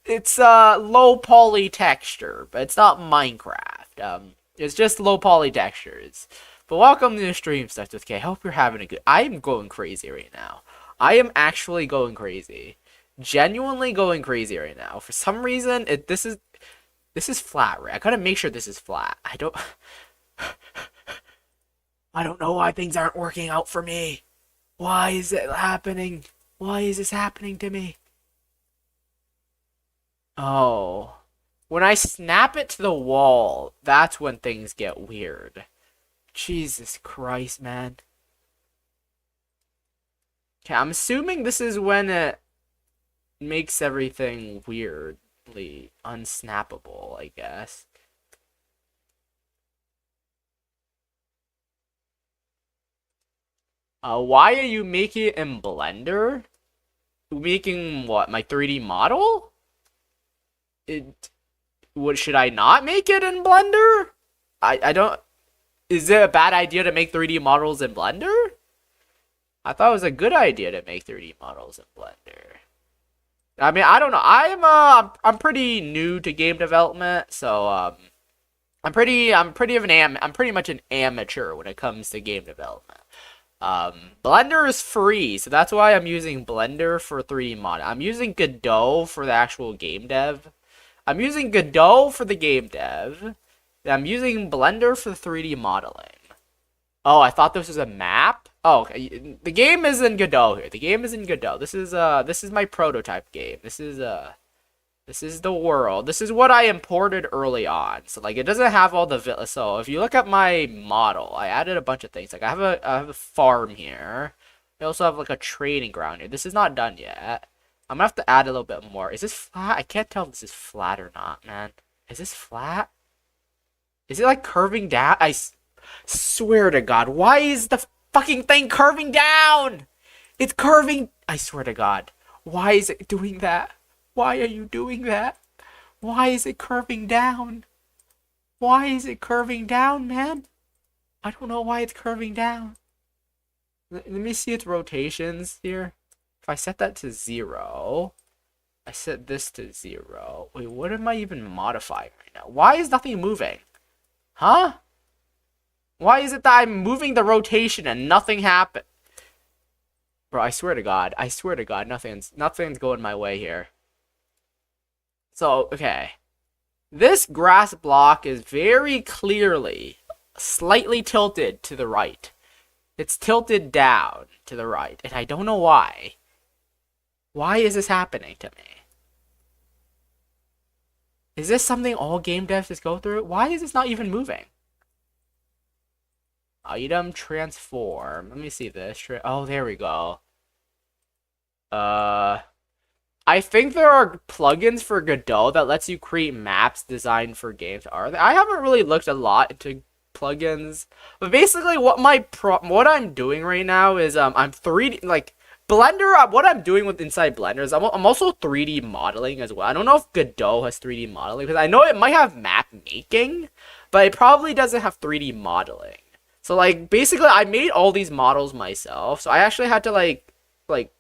it's low poly texture, but it's not Minecraft. It's just low poly textures. But welcome to the stream starts with K. Hope you're having a good. I am going crazy right now. I am actually going crazy. Genuinely going crazy right now. For some reason, this is flat, right? I gotta make sure this is flat. I don't know why things aren't working out for me. Why is it happening? Why is this happening to me? Oh. When I snap it to the wall, that's when things get weird. Jesus Christ, man. Okay, I'm assuming this is when it makes everything weirdly unsnappable, I guess. Why are you making it in Blender? Making what? My 3D model? What, should I not make it in Blender? I don't... Is it a bad idea to make 3D models in Blender? I thought it was a good idea to make 3D models in Blender. I mean, I don't know. I'm pretty new to game development, so I'm pretty much an amateur when it comes to game development. Blender is free, so that's why I'm using Blender for 3D mod. I'm using Godot for the actual game dev. I'm using Godot for the game dev. I'm using Blender for the 3D modeling. Oh, I thought this was a map. Oh, okay. The game is in Godot here. The game is in Godot. This is my prototype game. This is the world. This is what I imported early on. So like it doesn't have all the so if you look at my model, I added a bunch of things. Like I have a farm here. I also have like a training ground here. This is not done yet. I'm gonna have to add a little bit more. Is this flat? I can't tell if this is flat or not, man. Is this flat? Is it like curving down? I swear to God, why is the fucking thing curving down? It's curving. I swear to God. Why is it doing that? Why are you doing that? Why is it curving down? Why is it curving down, man? I don't know why it's curving down. Let me see its rotations here. If I set that to 0, I set this to 0. Wait, what am I even modifying right now? Why is nothing moving? Huh? Why is it that I'm moving the rotation and nothing happened? Bro, I swear to God, nothing's going my way here. So, okay. This grass block is very clearly slightly tilted to the right. It's tilted down to the right, and I don't know why. Why is this happening to me? Is this something all game devs just go through? Why is this not even moving? Item transform. Let me see this. Oh, there we go. I think there are plugins for Godot that lets you create maps designed for games. Are there? I haven't really looked a lot into plugins, but basically, what I'm doing right now is I'm 3D like Blender. What I'm doing with inside Blender is I'm also 3D modeling as well. I don't know if Godot has 3D modeling because I know it might have map making, but it probably doesn't have 3D modeling. So like basically, I made all these models myself. So I actually had to like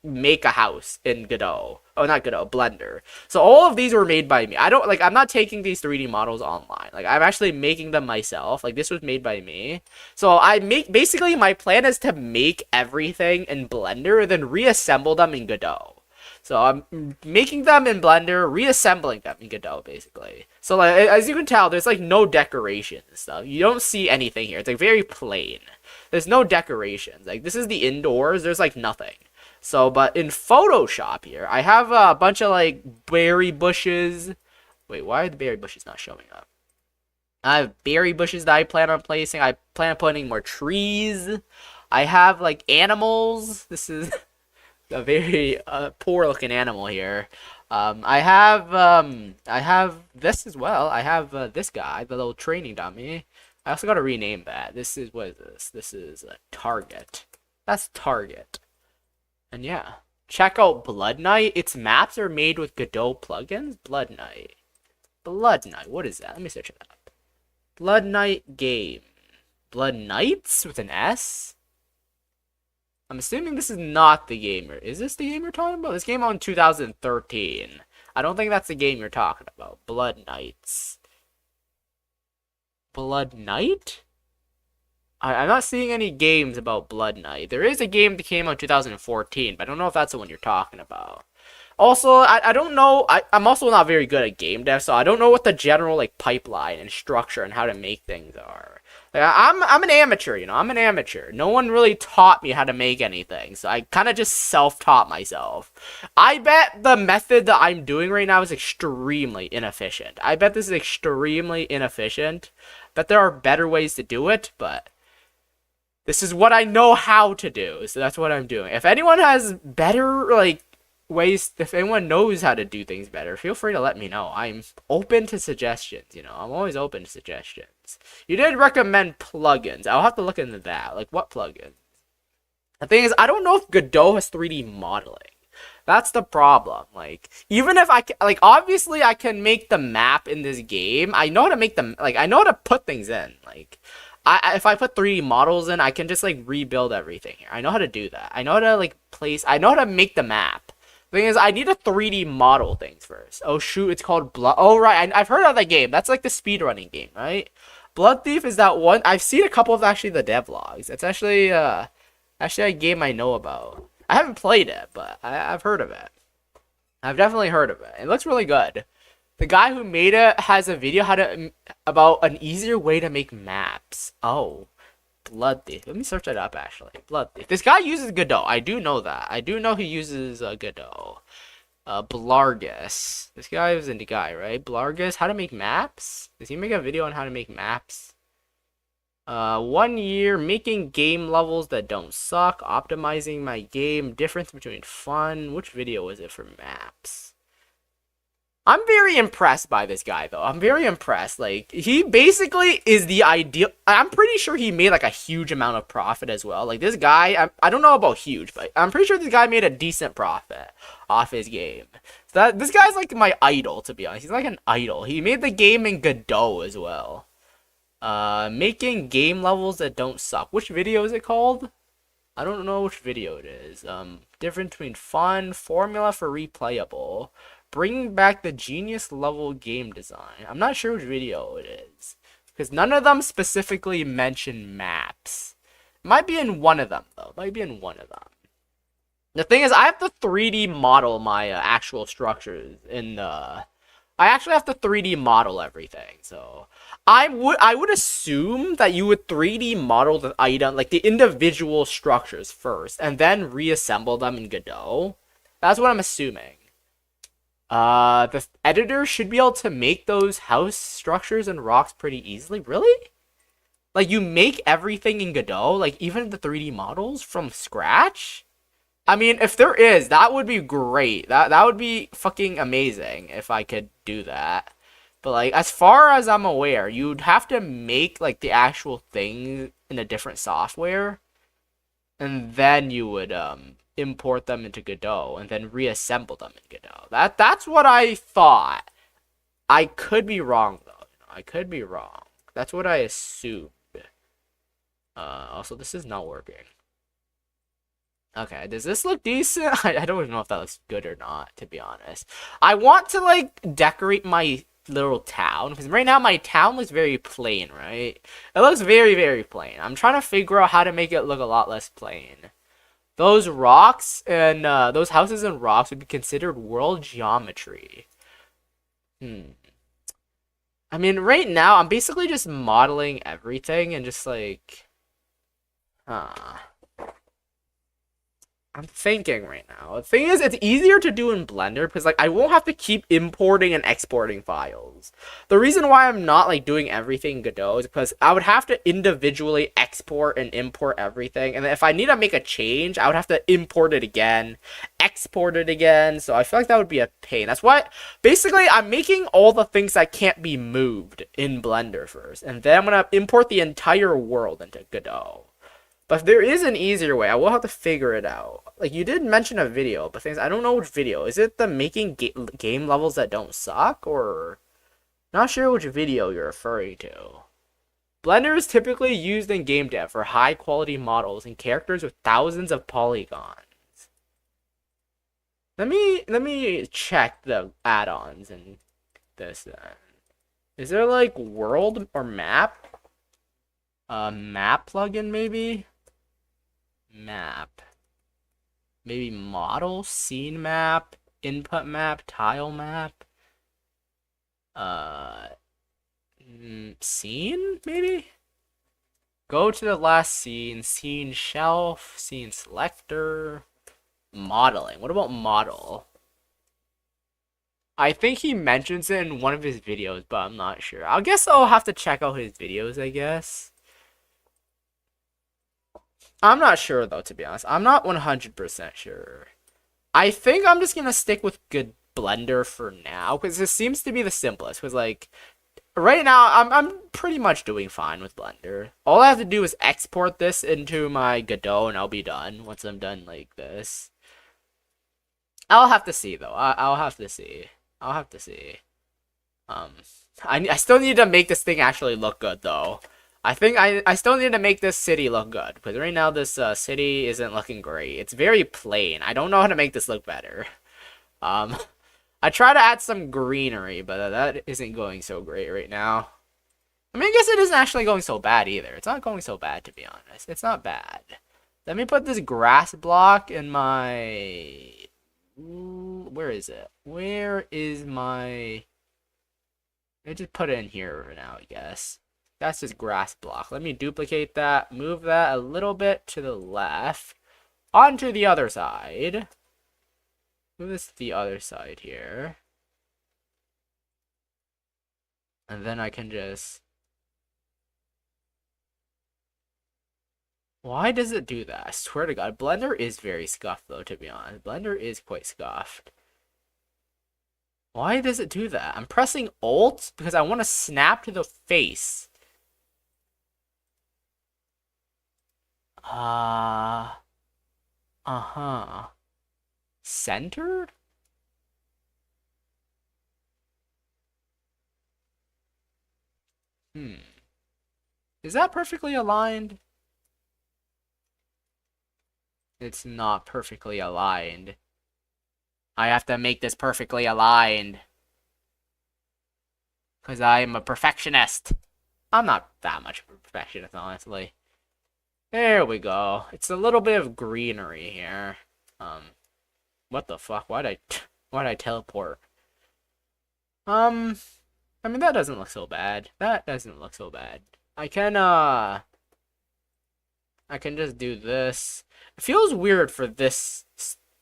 make a house in Godot. Oh, not Godot, Blender. So all of these were made by me. I'm not taking these 3D models online. Like I'm actually making them myself. Like this was made by me. So basically my plan is to make everything in Blender and then reassemble them in Godot. So I'm making them in Blender, reassembling them in Godot, basically. So like, as you can tell, there's like no decorations and stuff. You don't see anything here. It's like very plain. There's no decorations. Like this is the indoors. There's like nothing. So, but in Photoshop here, I have a bunch of like berry bushes. Wait, why are the berry bushes not showing up? I have berry bushes that I plan on placing. I plan on putting more trees. I have like animals. This is a very poor looking animal here. I have this as well. I have this guy, the little training dummy. I also got to rename that. What is this? This is a Target. That's Target. And yeah, check out Blood Knight. Its maps are made with Godot plugins. Blood Knight. Blood Knight. What is that? Let me search it up. Blood Knight game. Blood Knights with an S? I'm assuming this is not the game. Is this the game you're talking about? This came out in 2013. I don't think that's the game you're talking about. Blood Knights. Blood Knight? I'm not seeing any games about Blood Knight. There is a game that came out in 2014, but I don't know if that's the one you're talking about. Also, I don't know. I'm also not very good at game dev, so I don't know what the general like pipeline and structure and how to make things are. Like, I'm an amateur, you know. I'm an amateur. No one really taught me how to make anything, so I kind of just self-taught myself. I bet the method that I'm doing right now is extremely inefficient. I bet this is extremely inefficient. Bet there are better ways to do it, but this is what I know how to do, so that's what I'm doing. If anyone has better, like, ways, if anyone knows how to do things better, feel free to let me know. I'm open to suggestions, you know. I'm always open to suggestions. You did recommend plugins. I'll have to look into that. Like, what plugins? The thing is, I don't know if Godot has 3D modeling. That's the problem. Like, even if I can, like, obviously I can make the map in this game. I know how to make them, like, I know how to put things in. Like, if I put 3D models in, I can just, like, rebuild everything here. I know how to do that. I know how to, like, I know how to make the map. The thing is, I need to 3D model things first. Oh, shoot, it's called Blood. Oh, right, I've heard of that game. That's, like, the speedrunning game, right? Blood Thief is that one. I've seen a couple of, actually, the devlogs. It's actually a game I know about. I haven't played it, but I've heard of it. I've definitely heard of it. It looks really good. The guy who made it has a video about an easier way to make maps. Oh, Blood Thief. Let me search it up, actually. Blood Thief. This guy uses Godot. I do know that. I do know he uses Godot. Blargus. This guy is the guy, right? Blargus. How to make maps? Does he make a video on how to make maps? 1 year, making game levels that don't suck, optimizing my game, difference between fun. Which video is it for maps? I'm very impressed by this guy, though. I'm very impressed. Like, he basically is the ideal. I'm pretty sure he made, like, a huge amount of profit as well. Like, this guy, I don't know about huge, but I'm pretty sure this guy made a decent profit off his game. So this guy's, like, my idol, to be honest. He's like an idol. He made the game in Godot as well. Making game levels that don't suck. Which video is it called? I don't know which video it is. Difference between fun, formula for replayable. Bringing back the genius level game design. I'm not sure which video it is, because none of them specifically mention maps. It might be in one of them, though. It might be in one of them. The thing is, I have to 3D model my actual structures in the... I actually have to 3D model everything, so... I would assume that you would 3D model the item, like the individual structures first, and then reassemble them in Godot. That's what I'm assuming. The editor should be able to make those house structures and rocks pretty easily. Really? Like, you make everything in Godot, like even the 3D models from scratch? I mean, if there is, that would be great. That would be fucking amazing if I could do that. But like, as far as I'm aware, you'd have to make like the actual thing in a different software, and then you would import them into Godot and then reassemble them in Godot. That's what I thought. I could be wrong though. I could be wrong. That's what I assumed. Also, this is not working. Okay, does this look decent? I don't even know if that looks good or not, to be honest. I want to, like, decorate my little town, because right now my town looks very plain, right? It looks very, very plain. I'm trying to figure out how to make it look a lot less plain. Those rocks and, those houses and rocks would be considered world geometry. I mean, right now, I'm basically just modeling everything and just, like... Huh. I'm thinking right now. The thing is, it's easier to do in Blender because, like, I won't have to keep importing and exporting files. The reason why I'm not, like, doing everything in Godot is because I would have to individually export and import everything. And if I need to make a change, I would have to import it again, export it again. So I feel like that would be a pain. That's why, basically, I'm making all the things that can't be moved in Blender first. And then I'm going to import the entire world into Godot. But if there is an easier way, I will have to figure it out. Like, you did mention a video, but things I don't know which video. Is it the making game levels that don't suck, or not sure which video you're referring to? Blender is typically used in game dev for high quality models and characters with thousands of polygons. Let me check the add-ons and this then. Is there like world or map? Map plugin maybe? Map. Maybe model, scene map, input map, tile map. Scene maybe? Go to the last scene, scene shelf, scene selector, modeling. What about model? I think he mentions it in one of his videos, but I'm not sure. I guess I'll have to check out his videos, I guess. I'm not sure, though, to be honest. I'm not 100% sure. I think I'm just going to stick with good Blender for now, because this seems to be the simplest. Because, like, right now, I'm pretty much doing fine with Blender. All I have to do is export this into my Godot, and I'll be done once I'm done like this. I'll have to see, though. I'll have to see. I'll have to see. I still need to make this thing actually look good, though. I think I still need to make this city look good, because right now this city isn't looking great. It's very plain. I don't know how to make this look better. I try to add some greenery, but that isn't going so great right now. I mean, I guess it isn't actually going so bad either. It's not going so bad, to be honest. It's not bad. Let me put this grass block in my... Where is it? Where is my... Let me just put it in here for now, I guess. That's just grass block. Let me duplicate that, move that a little bit to the left, onto the other side. Move this to the other side here. And then I can just... Why does it do that? I swear to God, Blender is very scuffed though, to be honest. Blender is quite scuffed. Why does it do that? I'm pressing Alt because I want to snap to the face. Uh-huh. Centered? Is that perfectly aligned? It's not perfectly aligned. I have to make this perfectly aligned. Because I am a perfectionist. I'm not that much of a perfectionist, honestly. There we go. It's a little bit of greenery here. What the fuck? Why'd I teleport? I mean, that doesn't look so bad. That doesn't look so bad. I can just do this. It feels weird for this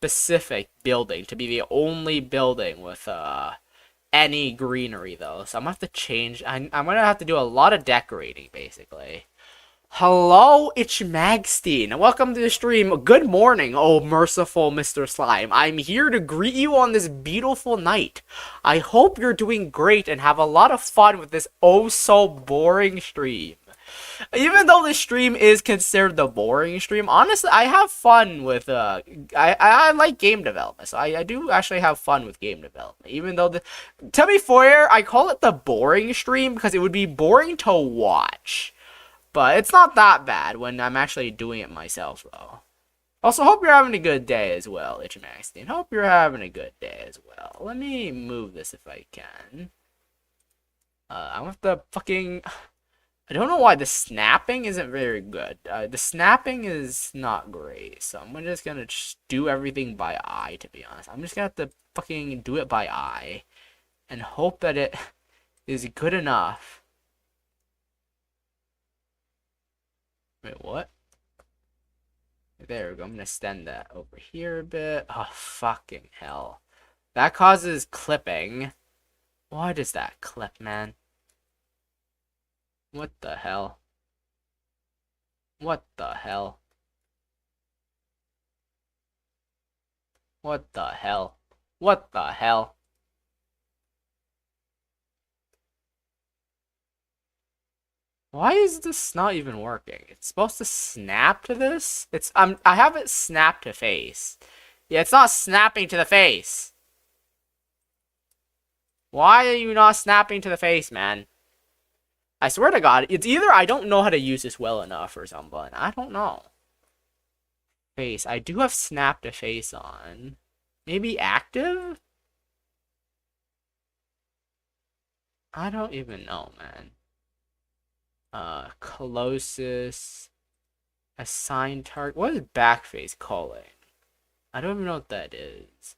specific building to be the only building with any greenery though. So I'm gonna have to change. I'm gonna have to do a lot of decorating basically. Hello, it's Magstein. Welcome to the stream. Good morning, oh merciful Mr. Slime. I'm here to greet you on this beautiful night. I hope you're doing great and have a lot of fun with this oh so boring stream. Even though this stream is considered the boring stream, honestly, I have fun with, I like game development, so I do actually have fun with game development, even though, to be fair, I call it the boring stream because it would be boring to watch, but it's not that bad when I'm actually doing it myself, though. Also, hope you're having a good day as well, Ichimaxstein. Hope you're having a good day as well. Let me move this if I can. I want the fucking... I don't know why the snapping isn't very good. The snapping is not great, so I'm just gonna do everything by eye, to be honest. I'm just gonna have to fucking do it by eye and hope that it is good enough. Wait, what? There we go. I'm gonna extend that over here a bit. Oh, fucking hell. That causes clipping. Why does that clip, man? What the hell? What the hell? What the hell? What the hell? Why is this not even working? It's supposed to snap to this? I have it snapped to face. Yeah, it's not snapping to the face. Why are you not snapping to the face, man? I swear to God, it's either I don't know how to use this well enough or something. I don't know. Face. I do have snap to face on. Maybe active? I don't even know, man. Closest. Assign target. What is backface calling? I don't even know what that is.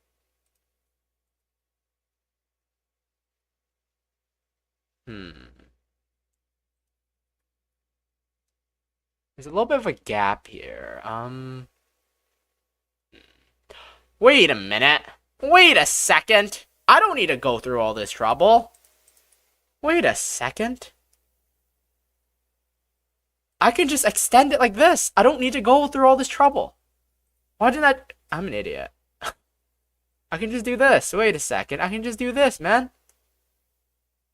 There's a little bit of a gap here. Wait a minute. Wait a second. I don't need to go through all this trouble. Wait a second. I can just extend it like this. I don't need to go through all this trouble. Why didn't I... I'm an idiot. I can just do this. Wait a second. I can just do this, man.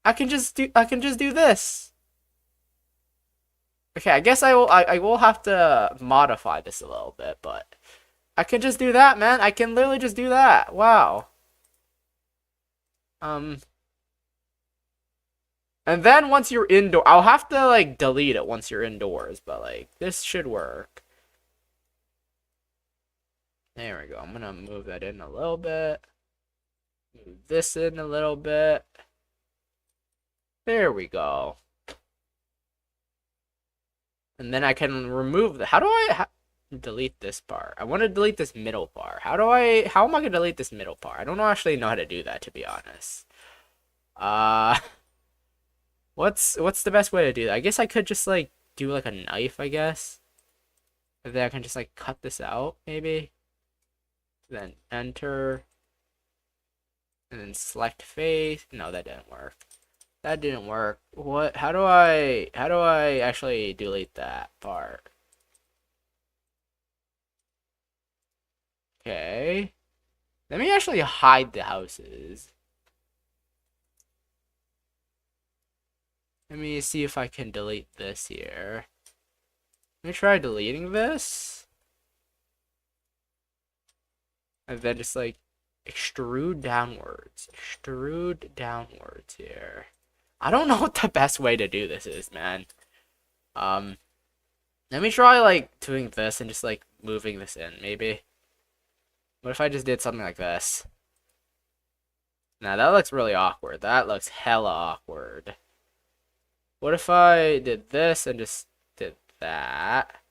I can just do this. Okay, I guess I will have to modify this a little bit, but I can just do that, man. I can literally just do that. Wow. And then once you're indoor, I'll have to like delete it once you're indoors, but like this should work. There we go. I'm gonna move that in a little bit. Move this in a little bit. There we go. And then I can remove the... How do I delete this part? I want to delete this middle part. How am I going to delete this middle part? I don't actually know how to do that, to be honest. What's the best way to do that? I guess I could just, like, do, like, a knife, I guess. And then I can just, like, cut this out, maybe. Then enter. And then select face. No, that didn't work. That didn't work. What? How do I actually delete that part? Okay. Let me actually hide the houses. Let me see if I can delete this here. Let me try deleting this. And then just like extrude downwards. Extrude downwards here. I don't know what the best way to do this is, man. Let me try, like, doing this and just, like, moving this in, maybe. What if I just did something like this? Nah, that looks really awkward. That looks hella awkward. What if I did this and just did that?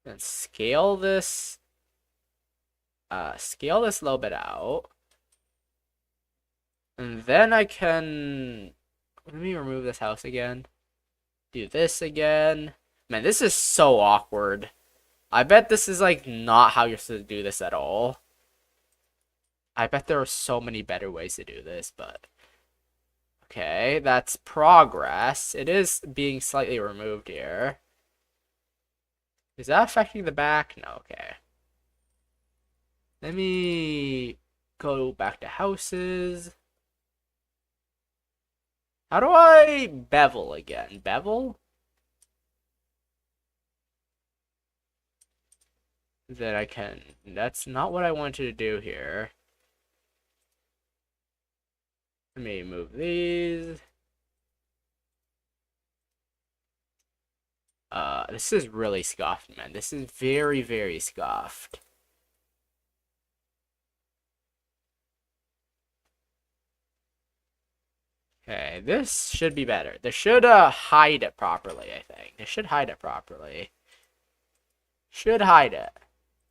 And scale this a little bit out. And then I can... Let me remove this house again. Do this again. Man, this is so awkward. I bet this is like not how you're supposed to do this at all. I bet there are so many better ways to do this, but okay, that's progress. It is being slightly removed here. Is that affecting the back? No, okay. Let me go back to houses. How do I bevel again? Bevel? That I can. That's not what I wanted to do here. Let me move these. This is really scuffed, man. This is very, very scuffed. Okay, this should be better. This should hide it properly, I think. This should hide it properly. Should hide it.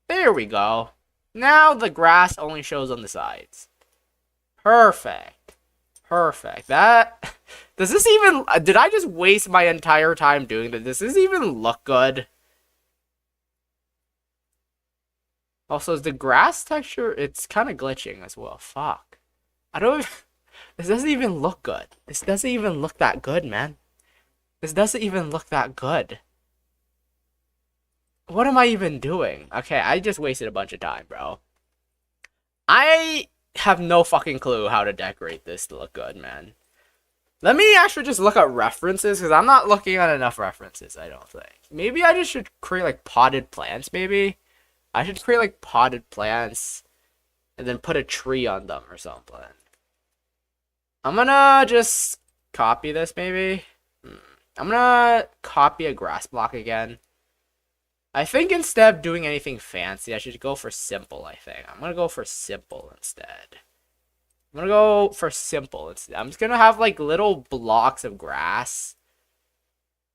There we go. Now the grass only shows on the sides. Perfect. Perfect. That... Does this even... Did I just waste my entire time doing this? Does this even look good? Also, is the grass texture... It's kind of glitching as well. Fuck. I don't... This doesn't even look good. This doesn't even look that good, man. This doesn't even look that good. What am I even doing? Okay, I just wasted a bunch of time, bro. I have no fucking clue how to decorate this to look good, man. Let me actually just look at references, because I'm not looking at enough references, I don't think. Maybe I just should create, like, potted plants, maybe? I should create, like, potted plants, and then put a tree on them or something. I'm gonna just copy this, maybe? I'm gonna copy a grass block again. I think instead of doing anything fancy, I should go for simple, I think. I'm gonna go for simple instead. I'm gonna go for simple instead. I'm just gonna have, like, little blocks of grass.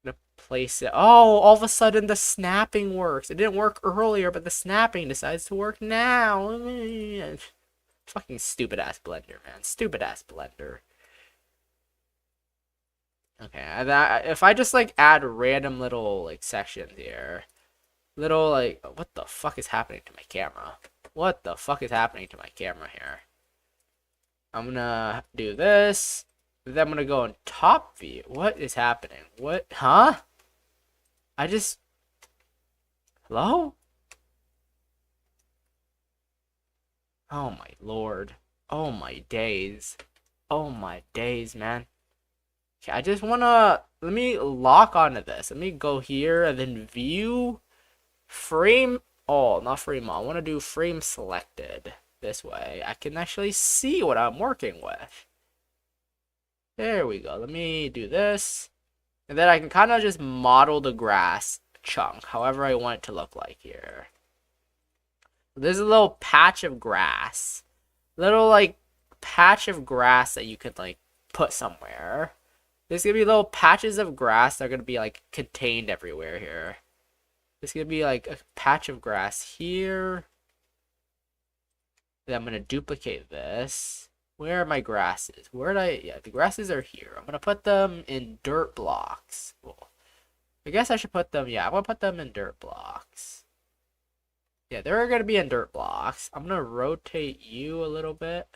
I'm gonna place it. Oh, all of a sudden the snapping works. It didn't work earlier, but the snapping decides to work now. Fucking stupid-ass Blender, man. Stupid-ass Blender. Okay, if I just, like, add random little, like, sections here. Little, like, what the fuck is happening to my camera? What the fuck is happening to my camera here? I'm gonna do this. Then I'm gonna go in top view. What is happening? What? Huh? I just... Hello? Oh my lord. Oh my days. Oh my days, man. Okay, I just wanna... Let me lock onto this. Let me go here and then view... Frame all, not frame all. I want to do frame selected. This way, I can actually see what I'm working with. There we go. Let me do this. And then I can kind of just model the grass chunk, however I want it to look like here. There's a little patch of grass. Little, like, patch of grass that you could, like, put somewhere. There's going to be little patches of grass that are going to be, like, contained everywhere here. There's going to be, like, a patch of grass here. Then I'm going to duplicate this. Where are my grasses? Where did I... Yeah, the grasses are here. I'm going to put them in dirt blocks. Cool. I guess I should put them... Yeah, I'm going to put them in dirt blocks. Yeah, they're going to be in dirt blocks. I'm going to rotate you a little bit.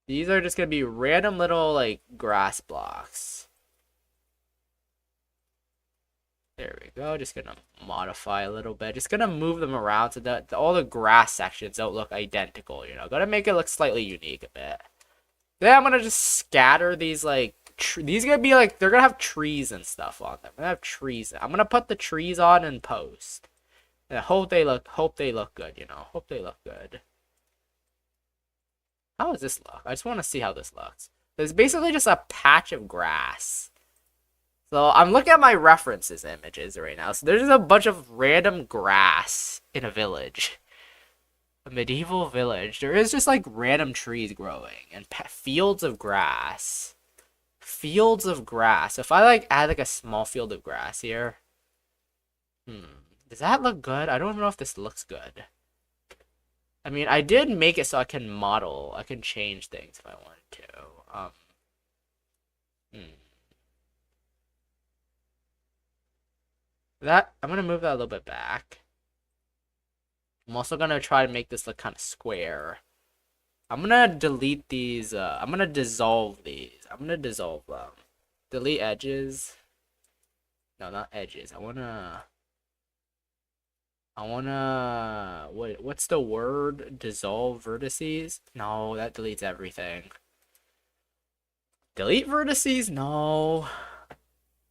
These are just going to be random little, like, grass blocks. There we go. Just gonna modify a little bit. Just gonna move them around so that all the grass sections don't look identical, you know. Gotta make it look slightly unique a bit. Then I'm gonna just scatter these, like, these gonna be, like, they're gonna have trees and stuff on them. I'm gonna have trees. I'm gonna put the trees on in post. And I hope they look good, you know. Hope they look good. How does this look? I just want to see how this looks. There's basically just a patch of grass. So I'm looking at my references images right now. So there's a bunch of random grass in a village. A medieval village. There is just, like, random trees growing and fields of grass. Fields of grass. If I, like, add, like, a small field of grass here. Does that look good? I don't know if this looks good. I mean, I did make it so I can model. I can change things if I wanted to. That I'm gonna move that a little bit back. I'm also gonna try to make this look kind of square. I'm gonna delete these. I'm gonna dissolve these. I'm gonna dissolve them. Delete edges. No, not edges. What's the word? Dissolve vertices? No, that deletes everything. Delete vertices? No.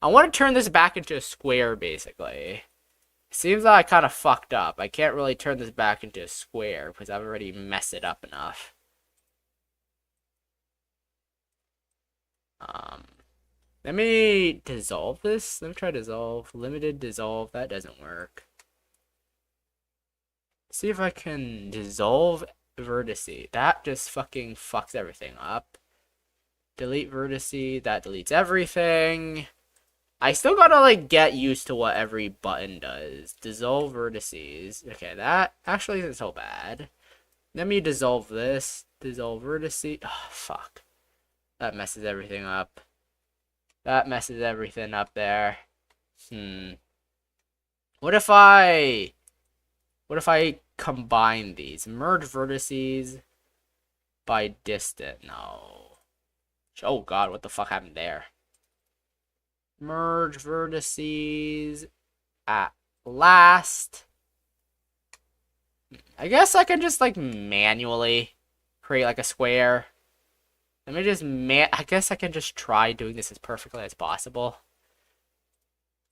I want to turn this back into a square, basically. Seems like I kind of fucked up. I can't really turn this back into a square because I've already messed it up enough. Let me dissolve this. Let me try dissolve. Limited dissolve. That doesn't work. See if I can dissolve vertice. That just fucking fucks everything up. Delete vertice. That deletes everything. I still gotta, like, get used to what every button does. Dissolve vertices. Okay, that actually isn't so bad. Let me dissolve this. Dissolve vertice. Oh, fuck. That messes everything up. That messes everything up there. What if I combine these? Merge vertices by distant. No. Oh god, what the fuck happened there? Merge vertices at last. I guess I can just, like, manually create, like, a square. Let me just I guess I can just try doing this as perfectly as possible.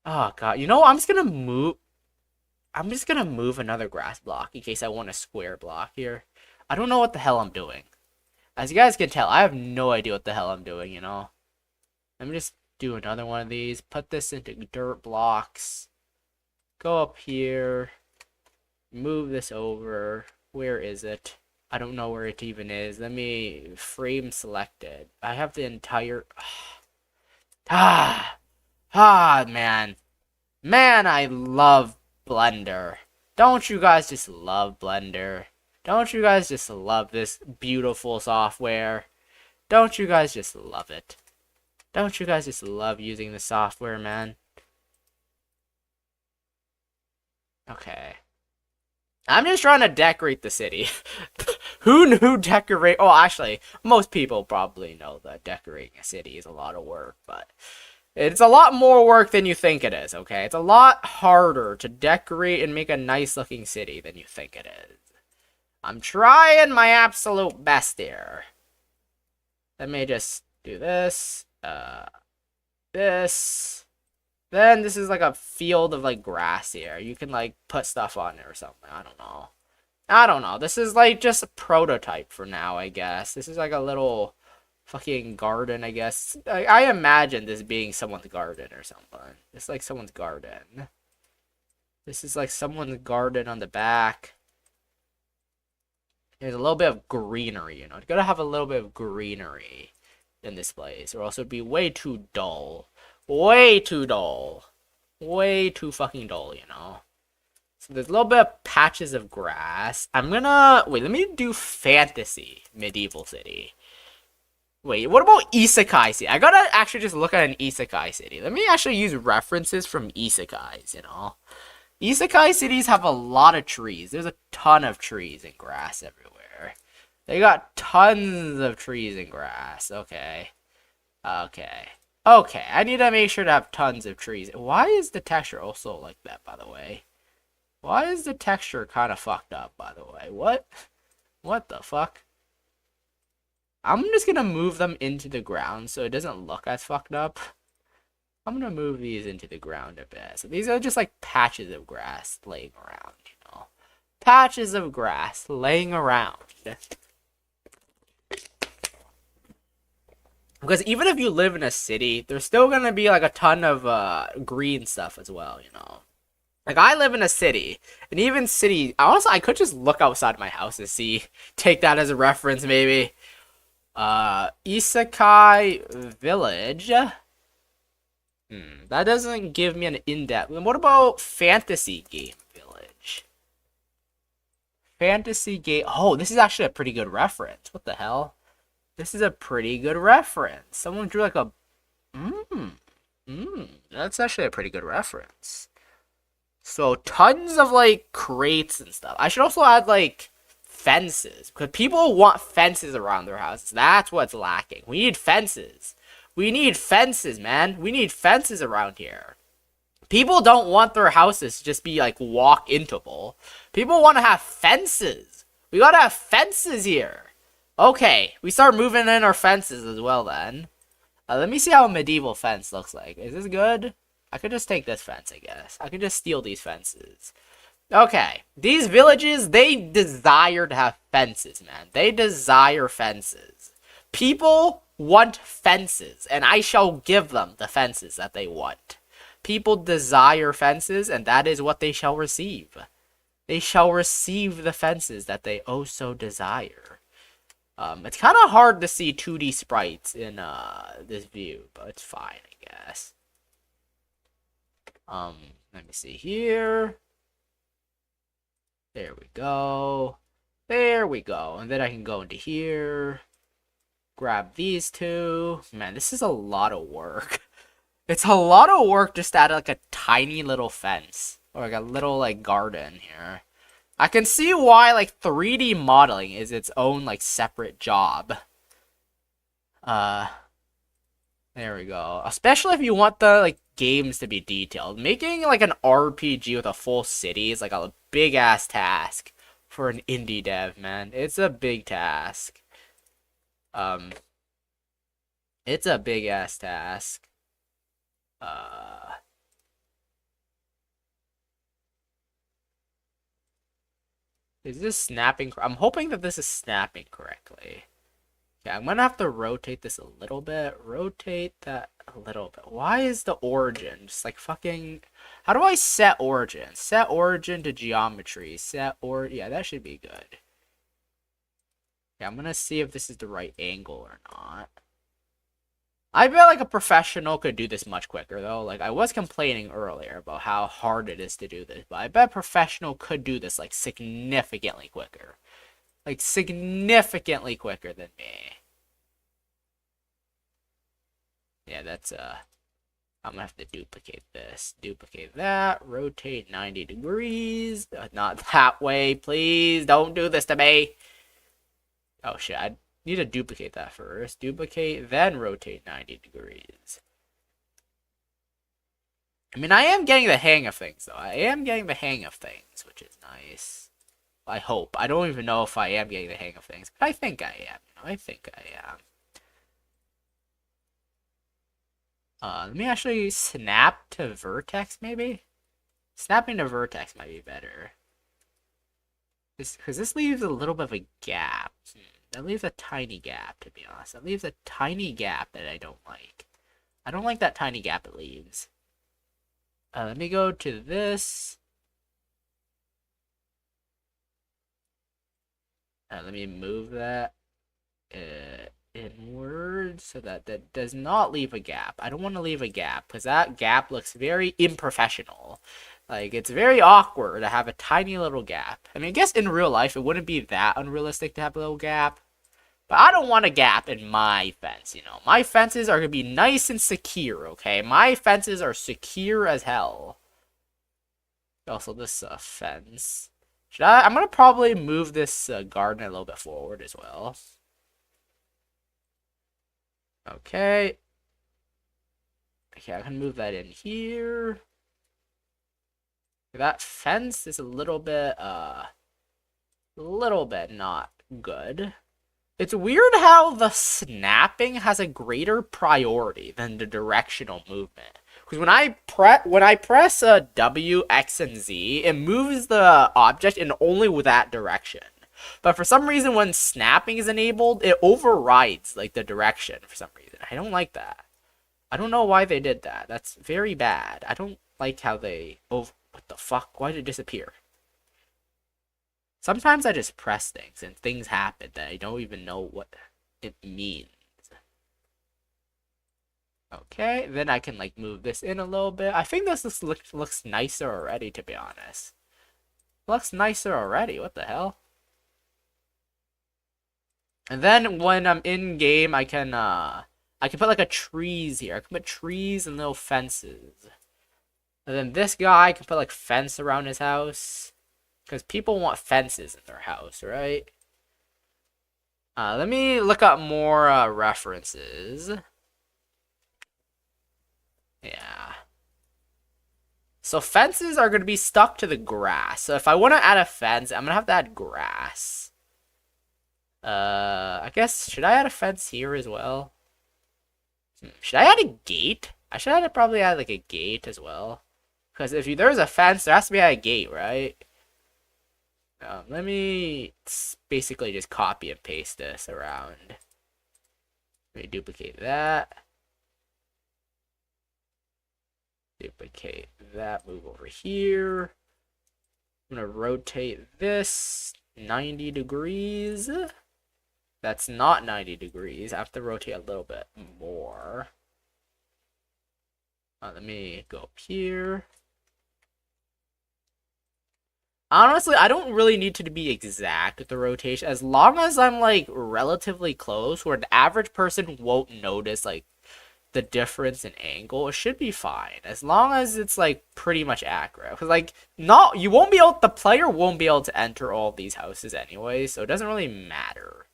Oh god, you know what? I'm just gonna move another grass block in case I want a square block here. I don't know what the hell I'm doing. As you guys can tell, I have no idea what the hell I'm doing, you know? Let me just do another one of these. Put this into dirt blocks. Go up here. Move this over. Where is it? I don't know where it even is. Let me frame selected. I have the entire... man. Man, I love Blender. Don't you guys just love Blender? Don't you guys just love this beautiful software? Don't you guys just love it? Don't you guys just love using the software, man? Okay. I'm just trying to decorate the city. Who knew decorate? Oh, actually, most people probably know that decorating a city is a lot of work, but it's a lot more work than you think it is, okay? It's a lot harder to decorate and make a nice looking city than you think it is. I'm trying my absolute best here. Let me just do this. This. Then this is like a field of, like, grass here. You can, like, put stuff on it or something. I don't know. This is, like, just a prototype for now, I guess. This is like a little fucking garden, I guess. I imagine this being someone's garden or something. It's like someone's garden. This is like someone's garden on the back. There's a little bit of greenery, you know. You gotta have a little bit of greenery in this place, or else it'd be way too dull. Way too dull. Way too fucking dull, you know. So there's a little bit of patches of grass. I'm gonna... Wait, let me do fantasy medieval city. Wait, what about isekai city? I gotta actually just look at an isekai city. Let me actually use references from isekais, you know. Isekai cities have a lot of trees. There's a ton of trees and grass everywhere. They got tons of trees and grass. Okay. Okay, I need to make sure to have tons of trees. Why is the texture also like that, by the way? Why is the texture kind of fucked up, by the way? What? What the fuck? I'm just gonna move them into the ground so it doesn't look as fucked up. I'm gonna move these into the ground a bit. So these are just like patches of grass laying around, you know? Patches of grass laying around. Because even if you live in a city, there's still gonna be like a ton of green stuff as well, you know? Like, I live in a city, and even city, honestly, I could just look outside my house and see, take that as a reference, maybe. Isekai Village. That doesn't give me an in-depth. What about Fantasy Game Village? Fantasy Game. Oh, this is actually a pretty good reference. What the hell? This is a pretty good reference. Someone drew like a. That's actually a pretty good reference. So tons of like crates and stuff. I should also add like fences because people want fences around their houses. That's what's lacking. We need fences. We need fences, man. We need fences around here. People don't want their houses to just be like walk-intable. People want to have fences. We gotta have fences here. Okay, we start moving in our fences as well then. Let me see how a medieval fence looks like. Is this good? I could just take this fence, I guess. I could just steal these fences. Okay, these villages, they desire to have fences, man. They desire fences. People want fences, and I shall give them the fences that they want. People desire fences, and that is what they shall receive. They shall receive the fences that they oh so desire. It's kind of hard to see 2D sprites in this view, but it's fine, I guess. Let me see here. There we go. There we go. And then I can go into here. Grab these two. Man, this is a lot of work. It's a lot of work just to add like a tiny little fence. Or like a little like garden here. I can see why like 3D modeling is its own like separate job. There we go. Especially if you want the like games to be detailed. Making like an RPG with a full city is like a big ass task for an indie dev, man. It's a big task. It's a big ass task. Is this snapping? I'm hoping that this is snapping correctly. Yeah, I'm gonna have to rotate this a little bit. Rotate that a little bit. Why is the origin just like fucking... How do I set origin? Set origin to geometry. Yeah, that should be good. Yeah, I'm gonna see if this is the right angle or not. I bet like a professional could do this much quicker though. Like I was complaining earlier about how hard it is to do this, but I bet a professional could do this like significantly quicker. Like significantly quicker than me. Yeah, that's I'm gonna have to duplicate this. Duplicate that. Rotate 90 degrees. Not that way, please. Don't do this to me. Oh shit, I need to duplicate that first. Duplicate, then rotate 90 degrees. I mean, I am getting the hang of things, though. I am getting the hang of things, which is nice. I hope. I don't even know if I am getting the hang of things, but I think I am. I think I am. Let me actually snap to vertex, maybe? Snapping to vertex might be better. Because this leaves a little bit of a gap. That leaves a tiny gap, to be honest. That leaves a tiny gap that I don't like. I don't like that tiny gap it leaves. Let me go to this. Let me move that inward so that that does not leave a gap. I don't want to leave a gap because that gap looks very unprofessional. Like, it's very awkward to have a tiny little gap. I mean, I guess in real life, it wouldn't be that unrealistic to have a little gap. But I don't want a gap in my fence, you know. My fences are going to be nice and secure, okay? My fences are secure as hell. Also, this fence. I'm going to probably move this garden a little bit forward as well. Okay. Okay, I can move that in here. That fence is a little bit not good. It's weird how the snapping has a greater priority than the directional movement. Because when I press W, X, and Z, it moves the object in only with that direction. But for some reason, when snapping is enabled, it overrides like the direction for some reason. I don't like that. I don't know why they did that. That's very bad. I don't like how they... what the fuck? Why did it disappear? Sometimes I just press things and things happen that I don't even know what it means. Okay, then I can like move this in a little bit. I think this looks nicer already, to be honest. Looks nicer already, what the hell? And then when I'm in game, I can put like a trees here. I can put trees and little fences. And then this guy can put like fence around his house. Because people want fences in their house, right? Let me look up more references. Yeah. So fences are going to be stuck to the grass. So if I want to add a fence, I'm going to have to add grass. I guess, should I add a fence here as well? Should I add a gate? I should probably add like a gate as well. Because if there's a fence, there has to be a gate, right? Let me basically just copy and paste this around. Let me duplicate that. Duplicate that, move over here. I'm gonna rotate this 90 degrees. That's not 90 degrees. I have to rotate a little bit more. Let me go up here. Honestly, I don't really need to be exact with the rotation. As long as I'm, like, relatively close, where the average person won't notice, like, the difference in angle, it should be fine. As long as it's, like, pretty much accurate. Because, like, you won't be able, the player won't be able to enter all of these houses anyway, so it doesn't really matter.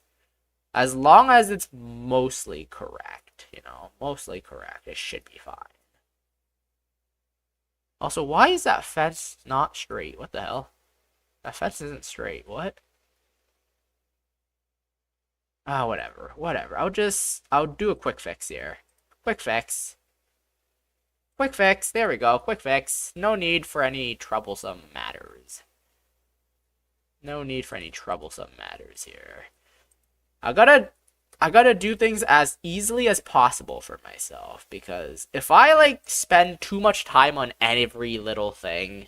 As long as it's mostly correct, you know, mostly correct, it should be fine. Also, why is that fence not straight? What the hell? That fence isn't straight. What? Whatever. Whatever. I'll do a quick fix here. Quick fix. Quick fix. There we go. Quick fix. No need for any troublesome matters. No need for any troublesome matters here. I gotta do things as easily as possible for myself, because if I, like, spend too much time on every little thing,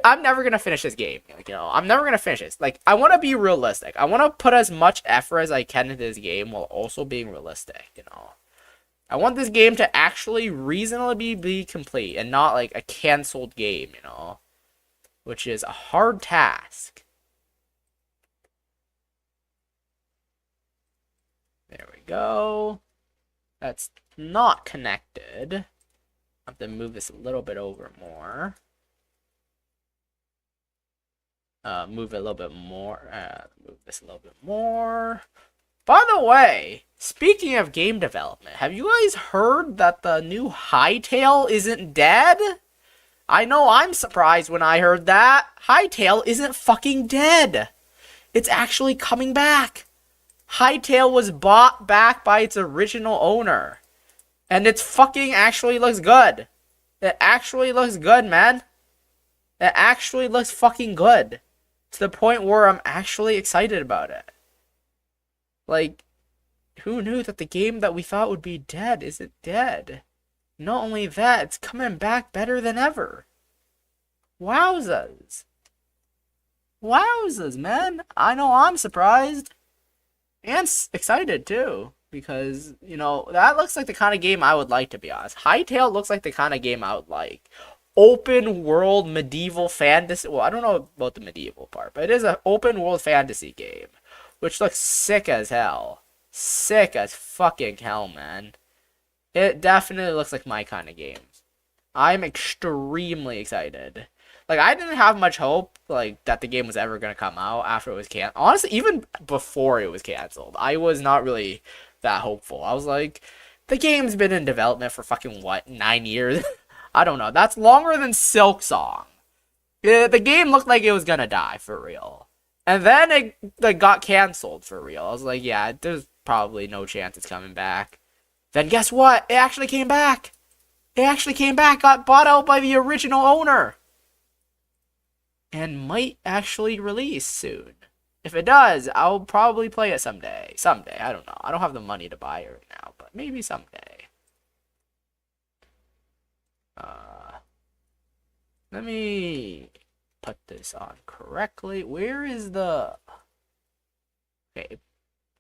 I'm never gonna finish this game. Like, you know, I'm never gonna finish this. Like, I want to be realistic. I want to put as much effort as I can into this game while also being realistic. You know, I want this game to actually reasonably be complete and not like a canceled game. You know, which is a hard task. There we go. That's not connected. I have to move this a little bit over more. Move it a little bit more. Move this a little bit more. By the way, speaking of game development, have you guys heard that the new Hytale isn't dead? I know I'm surprised when I heard that. Hytale isn't fucking dead. It's actually coming back. Hytale was bought back by its original owner. And it's fucking actually looks good. It actually looks good, man. It actually looks fucking good. To the point where I'm actually excited about it. Like, who knew that the game that we thought would be dead isn't dead? Not only that, it's coming back better than ever. Wowzers. Wowzers, man. I know I'm surprised. And excited, too. Because, you know, that looks like the kind of game I would like, to be honest. Hytale looks like the kind of game I would like. Open world medieval fantasy. Well, I don't know about the medieval part, but it is an open world fantasy game, which looks sick as hell. Sick as fucking hell, man. It definitely looks like my kind of game. I'm extremely excited. Like, I didn't have much hope, like, that the game was ever going to come out after it was canceled. Honestly, even before it was canceled, I was not really that hopeful. I was like, the game's been in development for fucking, what, 9 years? I don't know. That's longer than Silksong. The game looked like it was going to die, for real. And then it got canceled, for real. I was like, yeah, there's probably no chance it's coming back. Then guess what? It actually came back. It actually came back, got bought out by the original owner. And might actually release soon. If it does, I'll probably play it someday. Someday, I don't know. I don't have the money to buy it right now, but maybe someday. Let me put this on correctly. Where is the... Okay,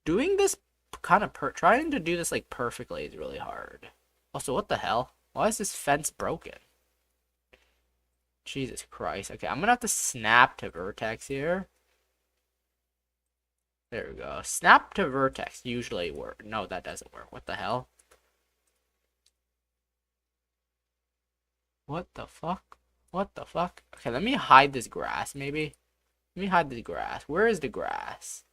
doing this kind of trying to do this like perfectly is really hard. Also, what the hell? Why is this fence broken? Jesus Christ. Okay, I'm gonna have to snap to vertex here. There we go. Snap to vertex usually work. No, that doesn't work. What the hell? What the fuck? What the fuck? Okay, let me hide this grass, maybe. Let me hide this grass. Where is the grass?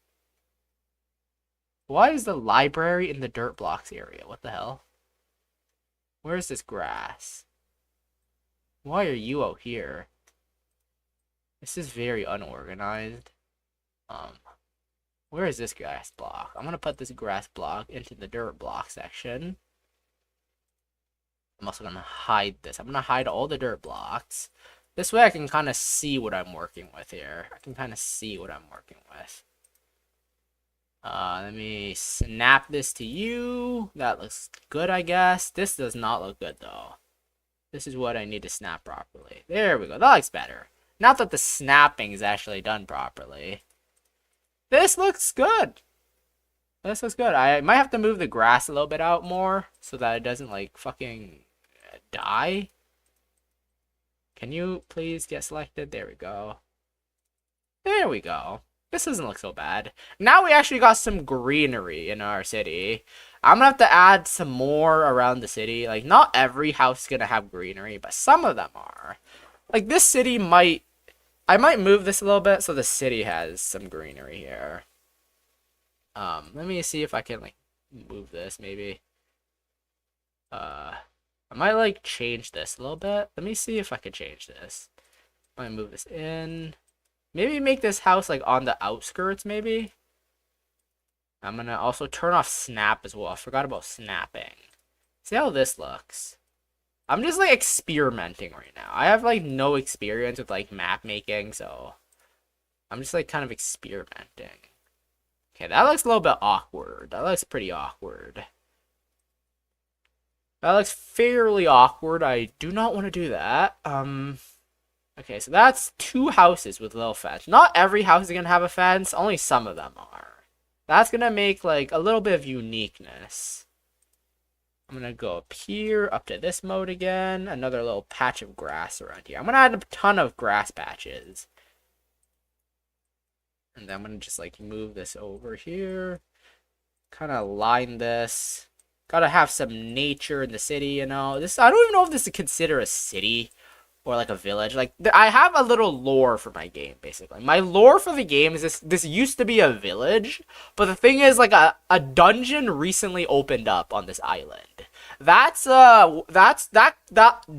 Why is the library in the dirt blocks area? What the hell? Where is this grass? Why are you out here? This is very unorganized. Um, where is this grass block? I'm gonna put this grass block into the dirt block section. I'm also gonna hide this. I'm gonna hide all the dirt blocks. This way I can kind of see what I'm working with here. I can kind of see what I'm working with. Let me snap this to you. That looks good, I guess. This does not look good, though. This is what I need to snap properly. There we go. That looks better. Not that the snapping is actually done properly. This looks good. This looks good. I might have to move the grass a little bit out more so that it doesn't, like, fucking die. Can you please get selected? There we go. There we go. This doesn't look so bad. Now we actually got some greenery in our city. I'm gonna have to add some more around the city. Like, not every house is gonna have greenery, but some of them are. Like, this city might... I might move this a little bit so the city has some greenery here. Let me see if I can, like, move this, maybe. I might, like, change this a little bit. Let me see if I can change this. I might move this in. Maybe make this house, like, on the outskirts, maybe. I'm gonna also turn off snap as well. I forgot about snapping. See how this looks. I'm just, like, experimenting right now. I have, like, no experience with, like, map making, so I'm just, like, kind of experimenting. Okay, that looks a little bit awkward. That looks pretty awkward. That looks fairly awkward. I do not want to do that. Okay, so that's 2 houses with little fence. Not every house is going to have a fence. Only some of them are. That's going to make, like, a little bit of uniqueness. I'm going to go up here, up to this mode again. Another little patch of grass around here. I'm going to add a ton of grass patches. And then I'm going to just, like, move this over here. Kind of line this. Gotta have some nature in the city, you know. This, I don't even know if this is considered a city or like a village. Like, I have a little lore for my game, basically. My lore for the game is this used to be a village, but the thing is, like, a dungeon recently opened up on this island. That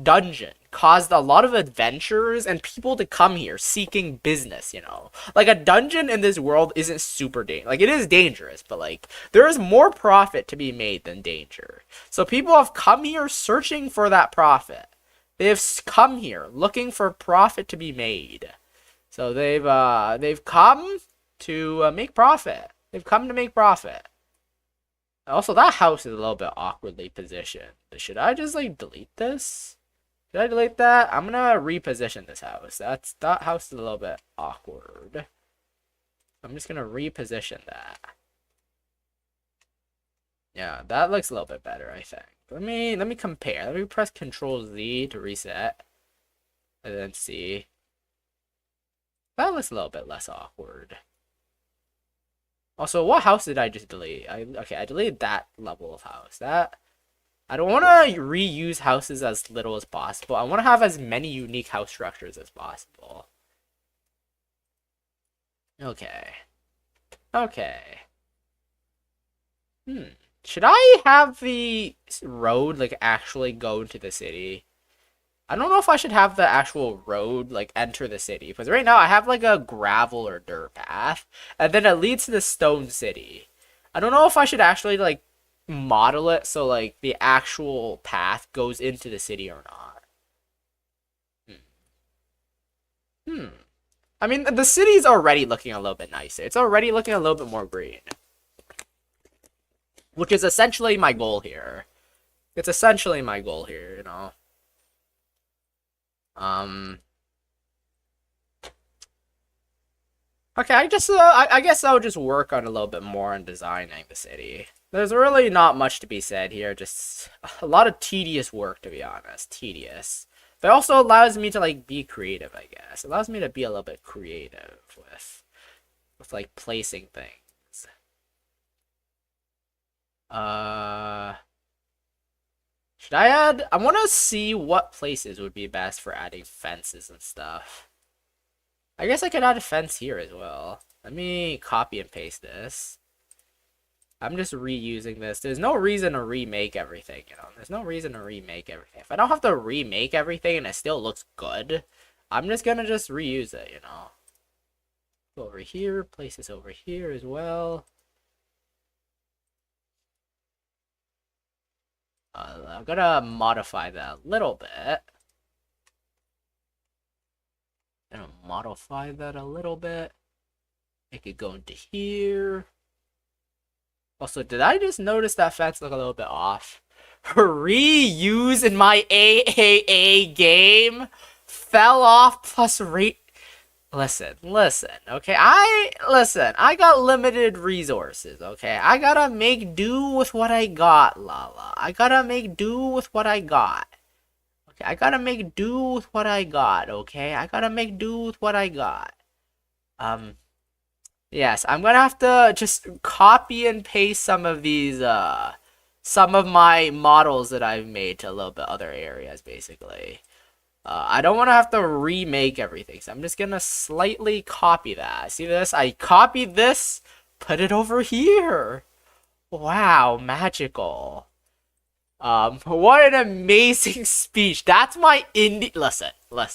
dungeon caused a lot of adventurers and people to come here seeking business, you know. Like, a dungeon in this world isn't super dangerous. Like, it is dangerous, but, like, there is more profit to be made than danger. So people have come here searching for that profit. They've come here looking for profit to be made. So they've come to make profit. They've come to make profit. Also, that house is a little bit awkwardly positioned. Should I just, like, delete this? Should I delete that? I'm gonna reposition this house. That house is a little bit awkward. I'm just gonna reposition that. Yeah, that looks a little bit better, I think. Let me compare. Let me press Control Z to reset. And then see. That looks a little bit less awkward. Also, what house did I just delete? Okay, I deleted that level of house. I don't want to reuse houses as little as possible. I want to have as many unique house structures as possible. Okay. Okay. Should I have the road, like, actually go into the city? I don't know if I should have the actual road, like, enter the city. Because right now I have, like, a gravel or dirt path. And then it leads to the stone city. I don't know if I should actually, like, model it so, like, the actual path goes into the city or not. I mean, the city's already looking a little bit nicer. It's already looking a little bit more green. Which is essentially my goal here. It's essentially my goal here, you know. Okay, I guess I'll just work on a little bit more on designing the city. There's really not much to be said here, just a lot of tedious work, to be honest. Tedious. But it also allows me to, like, be creative, I guess. It allows me to be a little bit creative with like, placing things. Should I add? I want to see what places would be best for adding fences and stuff. I guess I could add a fence here as well. Let me copy and paste this. I'm just reusing this. There's no reason to remake everything, you know. There's no reason to remake everything. If I don't have to remake everything and it still looks good, I'm just gonna just reuse it, you know. Go over here, place this over here as well. I'm gonna modify that a little bit. It could go into here. Also, did I just notice that fence look a little bit off? Reuse in my AAA game fell off plus rate. Listen, okay? I got limited resources, okay? I gotta make do with what I got, Lala. I gotta make do with what I got. Okay, I gotta make do with what I got, okay? I gotta make do with what I got. Yes, I'm gonna have to just copy and paste some of these, some of my models that I've made to a little bit other areas, basically. I don't want to have to remake everything, so I'm just gonna slightly copy that. See this? I copied this, put it over here. Wow, magical. What an amazing speech. That's my indie. Listen,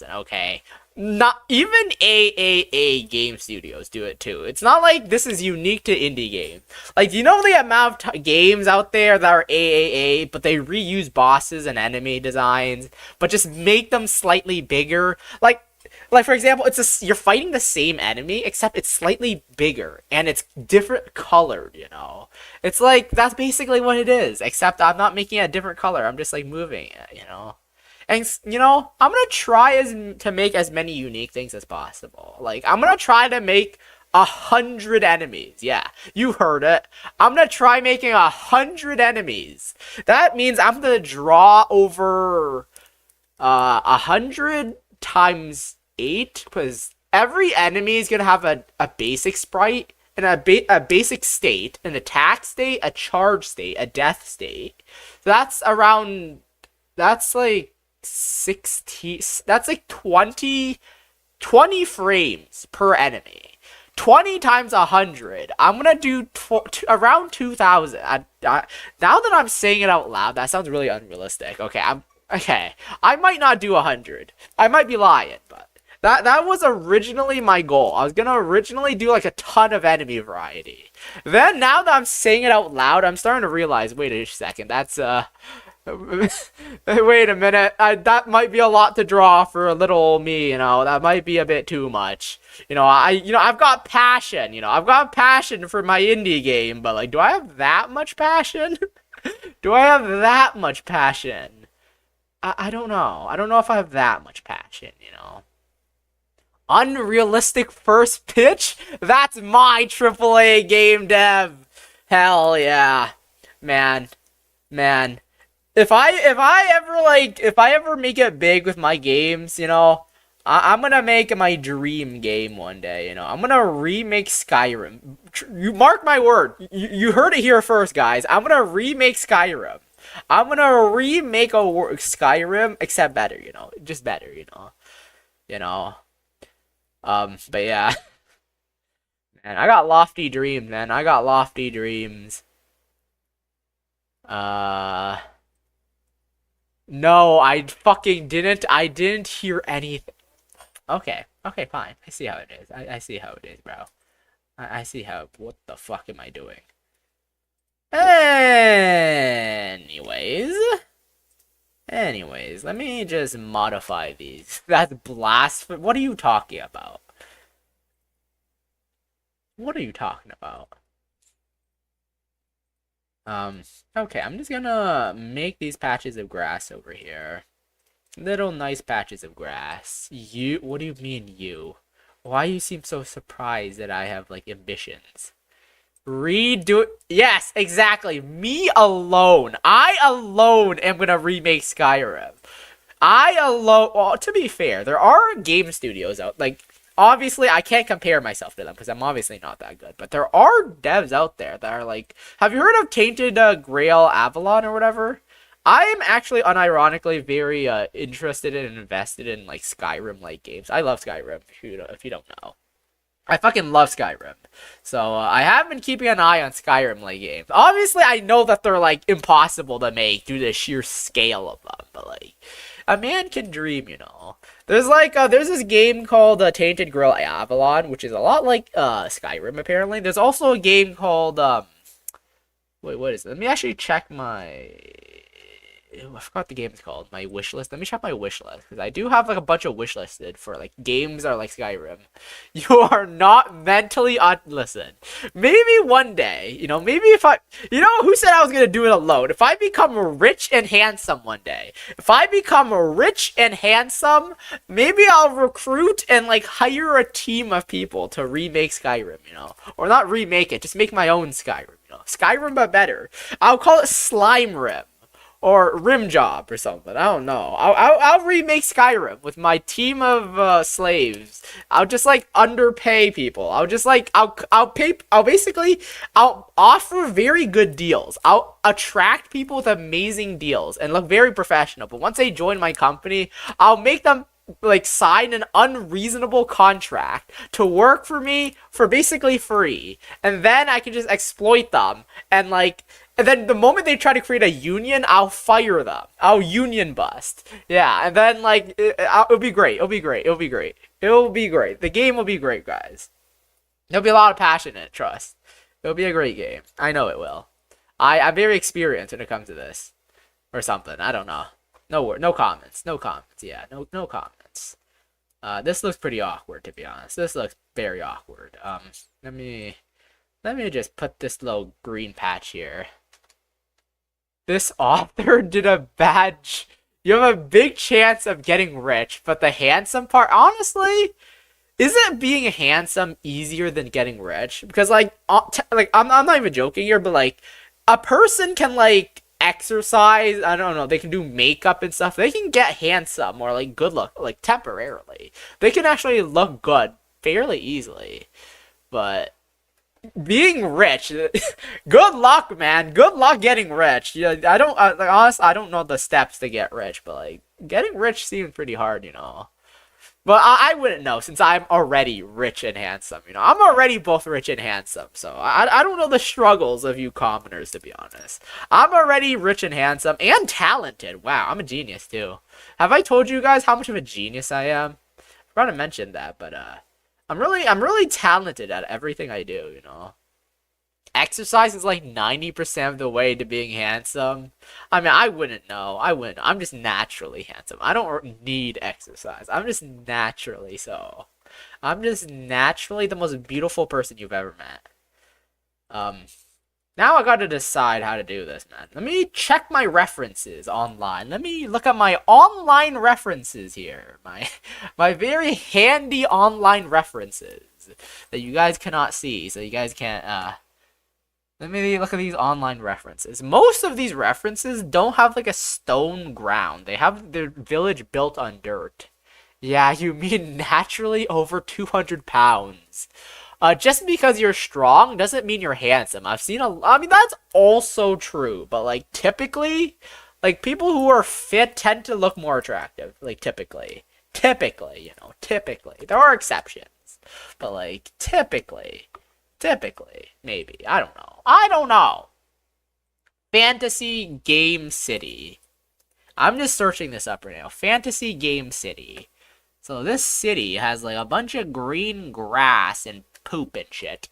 okay. Not even AAA game studios do it too. It's not like this is unique to indie games. Like, do you know the amount of games out there that are AAA, but they reuse bosses and enemy designs, but just make them slightly bigger? Like for example, you're fighting the same enemy, except it's slightly bigger and it's different colored. You know, it's like that's basically what it is. Except I'm not making it a different color. I'm just like moving it. You know. And, you know, I'm gonna try to make as many unique things as possible. Like, I'm gonna try to make 100 enemies. Yeah, you heard it. I'm gonna try making 100 enemies. That means I'm gonna draw over 100 times 8, because every enemy is gonna have a basic sprite and a basic state, an attack state, a charge state, a death state. So that's like 60, that's like 20 frames per enemy. 20 times 100, I'm gonna do around 2,000. Now that I'm saying it out loud, that sounds really unrealistic. Okay, I might not do 100. I might be lying, but that was originally my goal. I was gonna originally do like a ton of enemy variety. Then now that I'm saying it out loud, I'm starting to realize, wait a second, that's wait a minute, that might be a lot to draw for a little me, you know. That might be a bit too much. I've got passion, I've got passion for my indie game, but like, do I have that much passion? Do I have that much passion? I don't know. I don't know if I have that much passion, Unrealistic first pitch? That's my AAA game dev. Hell yeah. Man. If I ever make it big with my games, I'm gonna make my dream game one day, I'm gonna remake Skyrim. You mark my word. You heard it here first, guys. I'm gonna remake Skyrim. I'm gonna remake Skyrim, except better, just better, But yeah, man, I got lofty dreams, man. I got lofty dreams. No, I fucking didn't. I didn't hear anything. Okay, fine. I see how it is. I see how it is, bro. I see how. What the fuck am I doing? Anyways, let me just modify these. That's blasphemy. What are you talking about? What are you talking about? Okay, I'm just gonna make these patches of grass over here. Little nice patches of grass. What do you mean you? Why you seem so surprised that I have, like, ambitions? Yes, exactly. Me alone. I alone am gonna remake Skyrim. Well, to be fair, there are game studios out, like, obviously, I can't compare myself to them because I'm obviously not that good. But there are devs out there that are like, have you heard of Tainted Grail Avalon or whatever? I am actually unironically very interested and invested in like Skyrim like games. I love Skyrim. If you don't know, I fucking love Skyrim. So I have been keeping an eye on Skyrim like games. Obviously, I know that they're like impossible to make due to the sheer scale of them, but like a man can dream, you know. There's this game called Tainted Grail Avalon, which is a lot like Skyrim apparently. There's also a game called wait, what is it? Let me actually check my. Ew, I forgot the game's called. My wish list. Let me check my wish list because I do have like a bunch of wish listed for like games that are like Skyrim. You are not mentally on. Listen, maybe one day, you know, maybe if I, you know, who said I was gonna do it alone? If I become rich and handsome one day, if I become rich and handsome, maybe I'll recruit and like hire a team of people to remake Skyrim, you know, or not remake it, just make my own Skyrim, you know, Skyrim but better. I'll call it Slime Rim or Rim Job or something. I don't know. I'll remake Skyrim with my team of slaves. I'll just like underpay people. I'll just like I'll offer very good deals. I'll attract people with amazing deals and look very professional. But once they join my company, I'll make them like sign an unreasonable contract to work for me for basically free, and then I can just exploit them and then the moment they try to create a union, I'll fire them. I'll union bust. Yeah, and then like it'll be great. It'll be great. It'll be great. It'll be great. The game will be great, guys. There'll be a lot of passion in it. Trust. It'll be a great game. I know it will. I'm very experienced when it comes to this, or something. I don't know. No comments. No comments. Yeah, no comments. This looks pretty awkward, to be honest. This looks very awkward. Let me just put this little green patch here. This author did a bad. You have a big chance of getting rich, but the handsome part, honestly, isn't being handsome easier than getting rich? Because like I'm not even joking here, but like a person can like exercise. I don't know. They can do makeup and stuff. They can get handsome or like good look like temporarily. They can actually look good fairly easily, but being rich, good luck, man. Good luck getting rich. Yeah, I don't. Like, honestly, I don't know the steps to get rich, but like getting rich seems pretty hard, you know. But I wouldn't know since I'm already rich and handsome. You know, I'm already both rich and handsome, so I don't know the struggles of you commoners, to be honest. I'm already rich and handsome and talented. Wow, I'm a genius too. Have I told you guys how much of a genius I am? I forgot to mention that, but I'm really talented at everything I do, you know. Exercise is like 90% of the way to being handsome. I mean, I wouldn't know. I wouldn't. I'm just naturally handsome. I don't need exercise. I'm just naturally so. I'm just naturally the most beautiful person you've ever met. Now I gotta decide how to do this, man. Let me check my references online. Let me look at my online references here. My very handy online references that you guys cannot see, so you guys can't, let me look at these online references. Most of these references don't have like a stone ground. They have their village built on dirt. Yeah, you mean naturally over 200 pounds. Just because you're strong doesn't mean you're handsome. I mean, that's also true, but like typically, like people who are fit tend to look more attractive. Like typically, you know, typically. There are exceptions, but like typically, maybe. I don't know. Fantasy Game City. I'm just searching this up right now. Fantasy Game City. So this city has like a bunch of green grass and poop and shit.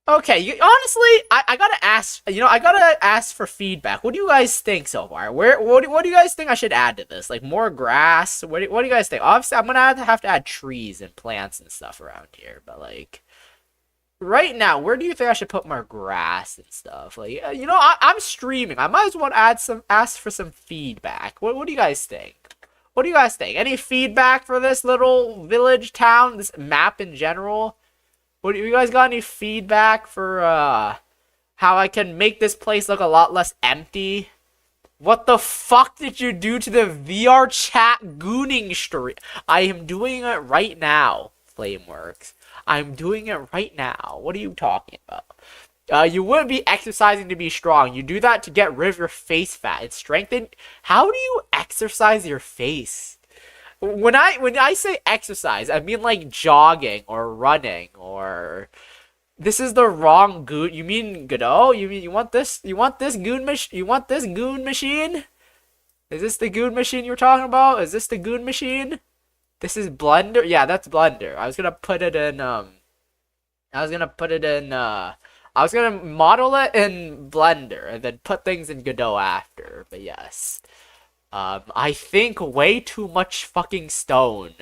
Okay, honestly, I gotta ask, you know, I gotta ask for feedback. What do you guys think so far? What do you guys think I should add to this? Like more grass? What do you guys think? Obviously, I'm gonna have to add trees and plants and stuff around here, but like right now, where do you think I should put more grass and stuff? Like, you know, I'm streaming. I might as well ask for some feedback. What do you guys think? What do you guys think? Any feedback for this little village town, this map in general? What do you guys got? Any feedback for how I can make this place look a lot less empty? What the fuck did you do to the VR chat gooning stream? I am doing it right now, Flameworks. I'm doing it right now. What are you talking about? You wouldn't be exercising to be strong. You do that to get rid of your face fat. It's strengthened. How do you exercise your face? When I say exercise, I mean like jogging or running or this is the wrong goon. You mean Godot? You mean you want this? You want this goon You want this goon machine? Is this the goon machine you're talking about? Is this the goon machine? This is Blender? Yeah, that's Blender. I was gonna put it in I was gonna put it in I was gonna model it in Blender and then put things in Godot after, but yes. I think way too much fucking stone.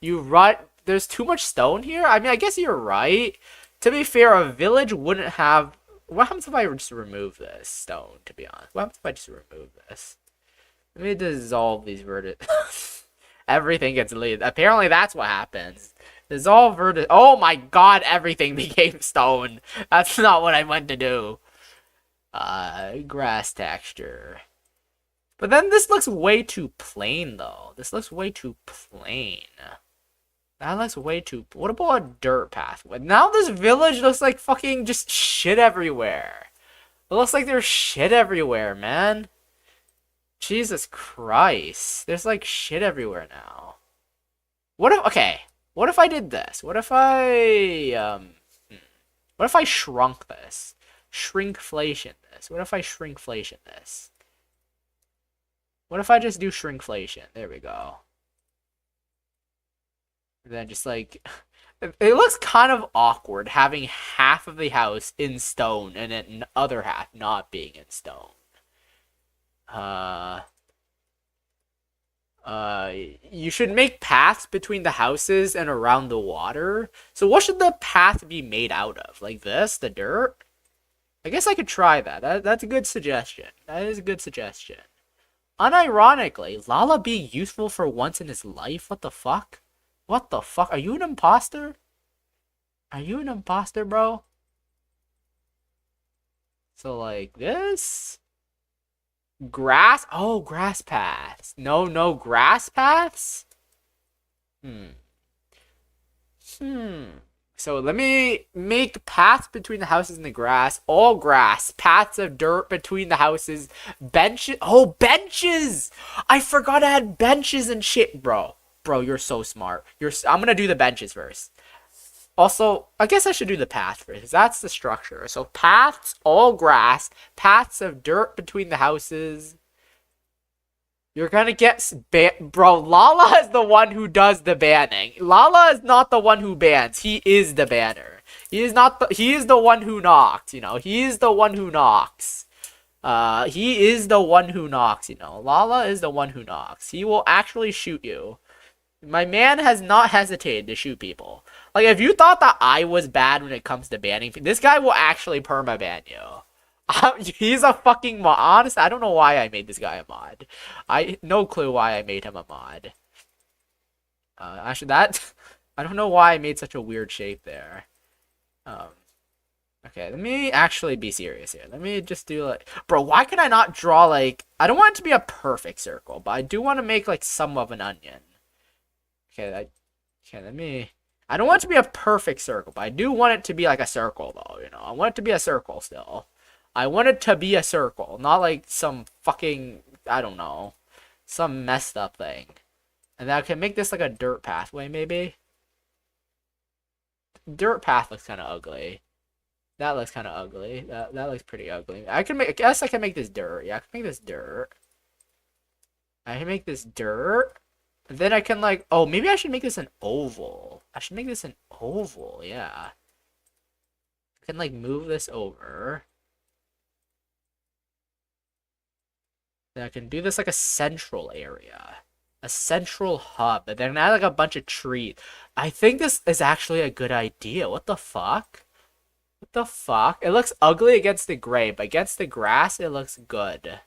There's too much stone here? I mean, I guess you're right. To be fair, a village wouldn't have... What happens if I just remove this stone, to be honest? What happens if I just remove this? Let me dissolve these vertices. Everything gets deleted. Apparently that's what happens. Dissolve vertices. Oh my god, everything became stone. That's not what I meant to do. Grass texture. But then this looks way too plain, though. This looks way too plain. That looks way too... What about a dirt path? Now this village looks like fucking just shit everywhere. It looks like there's shit everywhere, man. Jesus Christ. There's like shit everywhere now. What if... Okay. What if I did this? What if I... What if I shrunk this? Shrinkflation this. What if I shrinkflation this? What if I just do shrinkflation? There we go. And then just like... It looks kind of awkward having half of the house in stone and then the other half not being in stone. You should make paths between the houses and around the water. So what should the path be made out of? Like this? The dirt? I guess I could try that. That's a good suggestion. That is a good suggestion. Unironically, Lala being useful for once in his life? What the fuck? What the fuck? Are you an imposter? Are you an imposter, bro? So, like, this? Grass? Oh, grass paths. No grass paths? So let me make paths between the houses and the grass. All grass. Paths of dirt between the houses. Benches. Oh, benches! I forgot I had benches and shit, bro. Bro, you're so smart. I'm gonna do the benches first. Also, I guess I should do the path first. That's the structure. So paths, all grass. Paths of dirt between the houses. You're gonna get bro, Lala is the one who does the banning. Lala is not the one who bans. He is the banner. He is the one who knocks, you know. He is the one who knocks. He is the one who knocks, you know. Lala is the one who knocks. He will actually shoot you. My man has not hesitated to shoot people. Like, if you thought that I was bad when it comes to banning, this guy will actually perma-ban you. He's a fucking mod. Honestly, I don't know why I made this guy a mod. No clue why I made him a mod. Actually, I don't know why I made such a weird shape there. Okay, let me actually be serious here. Let me just do like... Bro, why can I not draw like... I don't want it to be a perfect circle, but I do want to make like some of an onion. Okay, let me... I don't want it to be a perfect circle, but I do want it to be like a circle, though, you know? I want it to be a circle still. I want it to be a circle, not like some fucking, I don't know, some messed up thing. And then I can make this like a dirt pathway, maybe? Dirt path looks kind of ugly. That looks kind of ugly. That looks pretty ugly. I guess I can make this dirt. Yeah, I can make this dirt. I can make this dirt. And then I can like, oh, maybe I should make this an oval. I should make this an oval, yeah. I can like move this over. Then I can do this like a central area. A central hub. And then add like a bunch of trees. I think this is actually a good idea. What the fuck? What the fuck? It looks ugly against the gray, but against the grass, it looks good.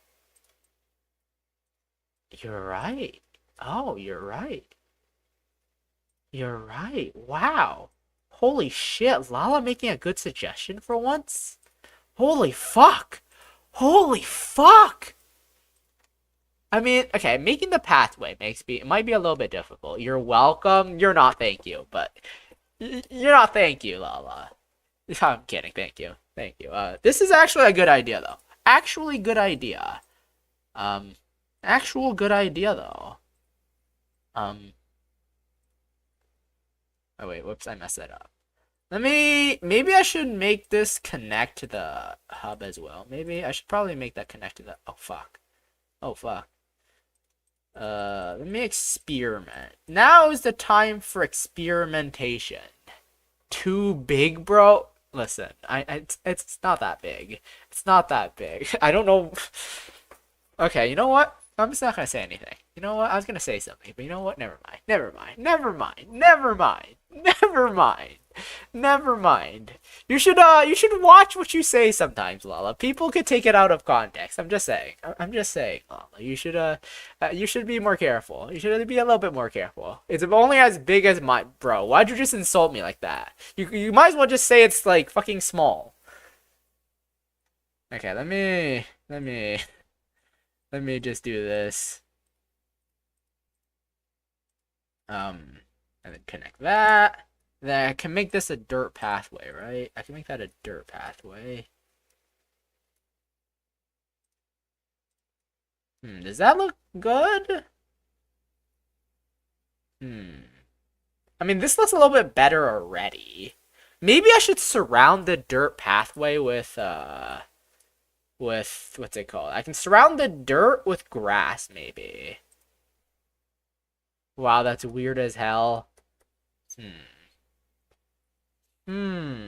You're right. Oh, you're right. You're right. Wow. Holy shit. Lala making a good suggestion for once? Holy fuck. Holy fuck. I mean, okay, making the pathway it might be a little bit difficult. You're welcome. You're not thank you, but you're not thank you, Lala. I'm kidding. Thank you. Thank you. This is actually a good idea, though. Actually, good idea. Um, actual good idea, though. Um, oh wait, whoops, I messed that up. Maybe I should make this connect to the hub as well. Maybe I should probably make that connect to the, oh fuck. Oh fuck. Let me experiment. Now is the time for experimentation. Too big, bro? Listen, it's not that big. It's not that big. I don't know. Okay, you know what? I'm just not gonna say anything. You know what? I was gonna say something, but you know what? Never mind. Never mind. Never mind. Never mind. Never mind. Never mind. You should watch what you say sometimes, Lala. People could take it out of context. I'm just saying. I'm just saying, Lala. You should be more careful. You should be a little bit more careful. It's only as big as my bro. Why'd you just insult me like that? You might as well just say it's like fucking small. Okay, let me just do this. And then connect that. Then I can make this a dirt pathway, right? I can make that a dirt pathway. Does that look good? I mean, this looks a little bit better already. Maybe I should surround the dirt pathway with what's it called? I can surround the dirt with grass, maybe. Wow, that's weird as hell. I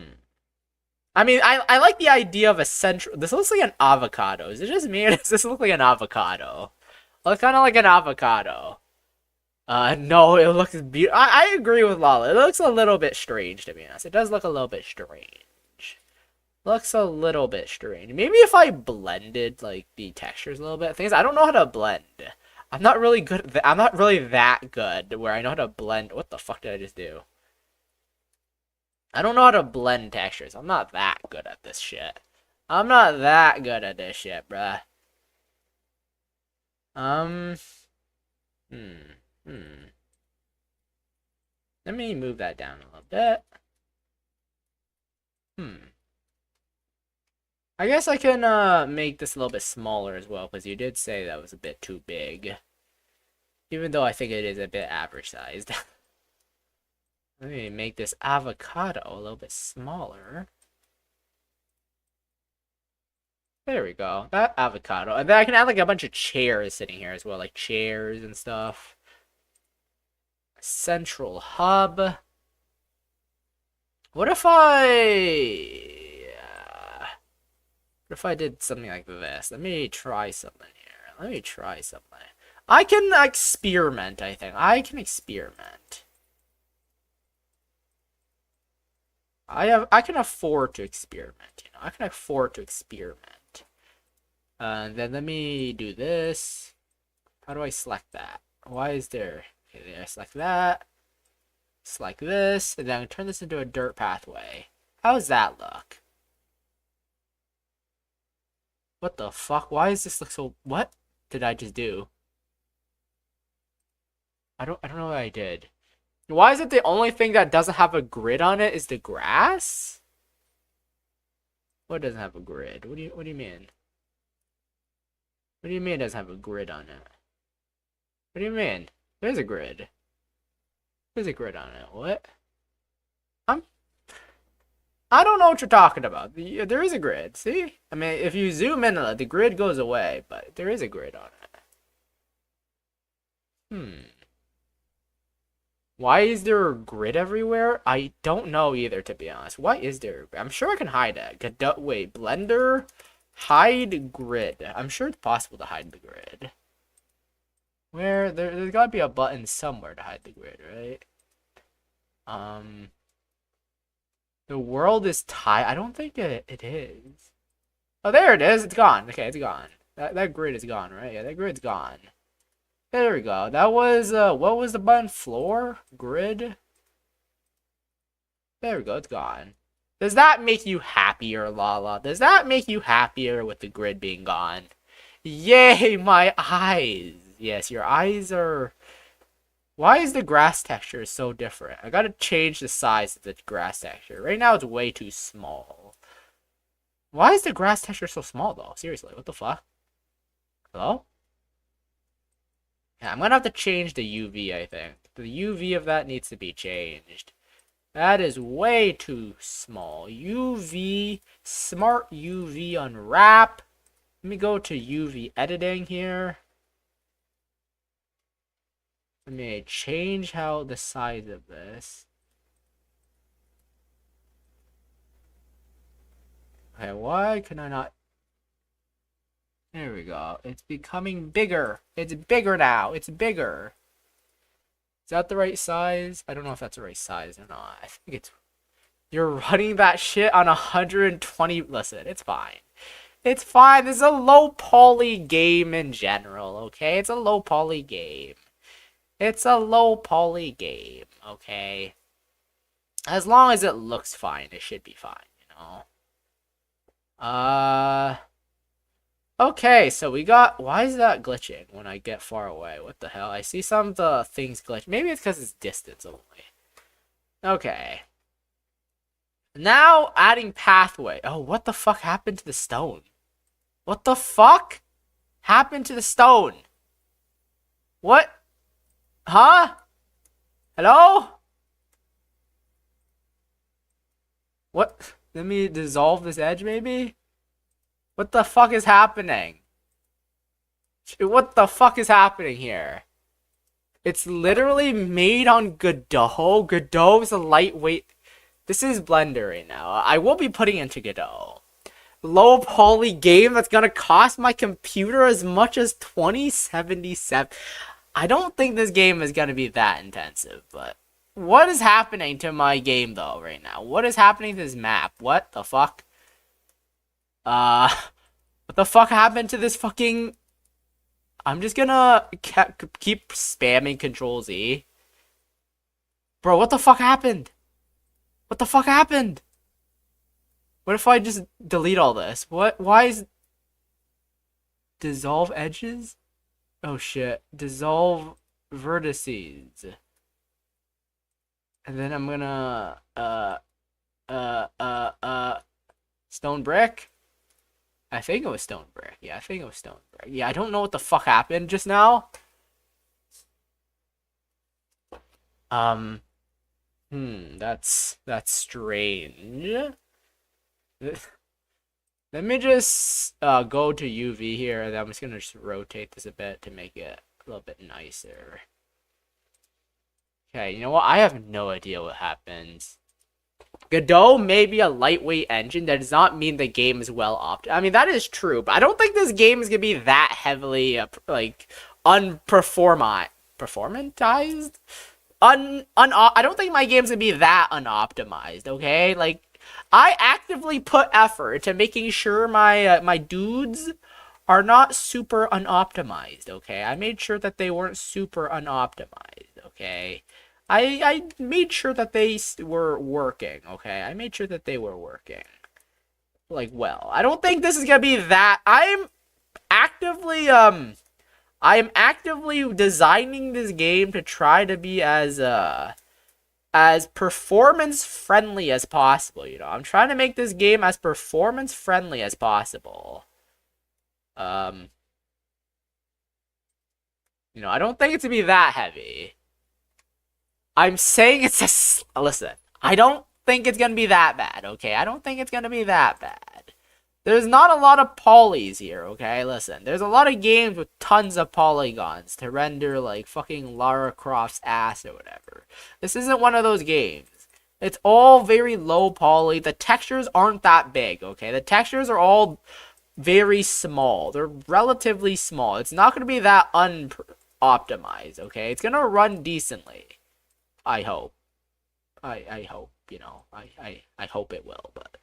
mean, I like the idea of a central. This looks like an avocado. Is it just me, or does this look like an avocado? Well, it's kind of like an avocado. No, it looks beautiful. I agree with Lala. It looks a little bit strange, to be honest. It does look a little bit strange. Looks a little bit strange. Maybe if I blended like the textures a little bit. Things I don't know how to blend. I'm not really good. I'm not really that good where I know how to blend. What the fuck did I just do? I don't know how to blend textures. I'm not that good at this shit. I'm not that good at this shit, bruh. Let me move that down a little bit. I guess I can make this a little bit smaller as well, because you did say that was a bit too big. Even though I think it is a bit average sized. Let me make this avocado a little bit smaller. There we go. That avocado. And then I can add like a bunch of chairs sitting here as well, like chairs and stuff. Central hub. What if I did something like this? Let me try something here. Let me try something. I can experiment, I think. I can experiment. I can afford to experiment, you know. I can afford to experiment. Then let me do this. How do I select that? Why is there? Okay, there. Select that. Select this, and then turn this into a dirt pathway. How does that look? What the fuck? Why does this look so? What did I just do? I don't know what I did. Why is it the only thing that doesn't have a grid on it is the grass? What doesn't have a grid? What do you mean? What do you mean it doesn't have a grid on it? What do you mean? There's a grid. There's a grid on it. What? I don't know what you're talking about. There is a grid. See? I mean, if you zoom in, the grid goes away, but there is a grid on it. Why is there a grid everywhere? I don't know either, to be honest. Why is there? I'm sure I can hide it. Wait, Blender, hide grid. I'm sure it's possible to hide the grid. Where there's gotta be a button somewhere to hide the grid, right? The world is tied. I don't think it is. Oh, there it is. It's gone. Okay, it's gone. That grid is gone, right? Yeah, that grid's gone. There we go. That was, what was the button? Floor? Grid? There we go. It's gone. Does that make you happier, Lala? Does that make you happier with the grid being gone? Yay, my eyes. Yes, your eyes are Why is the grass texture so different? I gotta change the size of the grass texture. Right now it's way too small. Why is the grass texture so small though? Seriously, what the fuck? Hello? Yeah, I'm gonna have to change the UV, I think. The UV of that needs to be changed. That is way too small. UV, smart UV unwrap. Let me go to UV editing here. Let me change how the size of this. Okay, why can I not? There we go. It's becoming bigger. It's bigger now. It's bigger. Is that the right size? I don't know if that's the right size or not. I think it's... You're running that shit on 120... Listen, it's fine. It's fine. This is a low poly game in general, okay? It's a low poly game. It's a low poly game, okay? As long as it looks fine, it should be fine, you know? Okay, so we got... Why is that glitching when I get far away? What the hell? I see some of the things glitch. Maybe it's because it's distance only. Okay. Now, adding pathway. Oh, what the fuck happened to the stone? What the fuck happened to the stone? What? Huh? Hello? What? Let me dissolve this edge, maybe? What the fuck is happening? What the fuck is happening here? It's literally made on Godot. Godot is a lightweight... This is Blender right now. I will be putting into Godot. Low poly game that's gonna cost my computer as much as $2077. I don't think this game is gonna be that intensive, but... What is happening to my game, though, right now? What is happening to this map? What the fuck? What the fuck happened to this fucking... I'm just gonna keep spamming Control Z. Bro, what the fuck happened? What the fuck happened? What if I just delete all this? What? Why is... Dissolve edges? Oh shit. Dissolve vertices. And then I'm gonna... Stone brick? I think it was stone brick. Yeah, I think it was stone brick. Yeah, I don't know what the fuck happened just now. That's strange. Let me just go to UV here, and I'm just gonna just rotate this a bit to make it a little bit nicer. Okay, you know what? I have no idea what happens. Godot may be a lightweight engine. That does not mean the game is well optimized. I mean, that is true, but I don't think this game is gonna be that heavily like performantized. I don't think my game's gonna be that unoptimized. Okay, like I actively put effort into making sure my my dudes are not super unoptimized. Okay, I made sure that they weren't super unoptimized. Okay. I made sure that they were working, okay? I made sure that they were working. Like, well, I don't think this is gonna be that... I am actively designing this game to try to be as performance-friendly as possible, you know? I'm trying to make this game as performance-friendly as possible. You know, I don't think it's gonna be that heavy. I'm saying it's a... Listen, I don't think it's gonna be that bad, okay? I don't think it's gonna be that bad. There's not a lot of polys here, okay? Listen, there's a lot of games with tons of polygons to render, like, fucking Lara Croft's ass or whatever. This isn't one of those games. It's all very low poly. The textures aren't that big, okay? The textures are all very small. They're relatively small. It's not gonna be that unoptimized, okay? It's gonna run decently. I hope. I hope, you know. I hope it will, but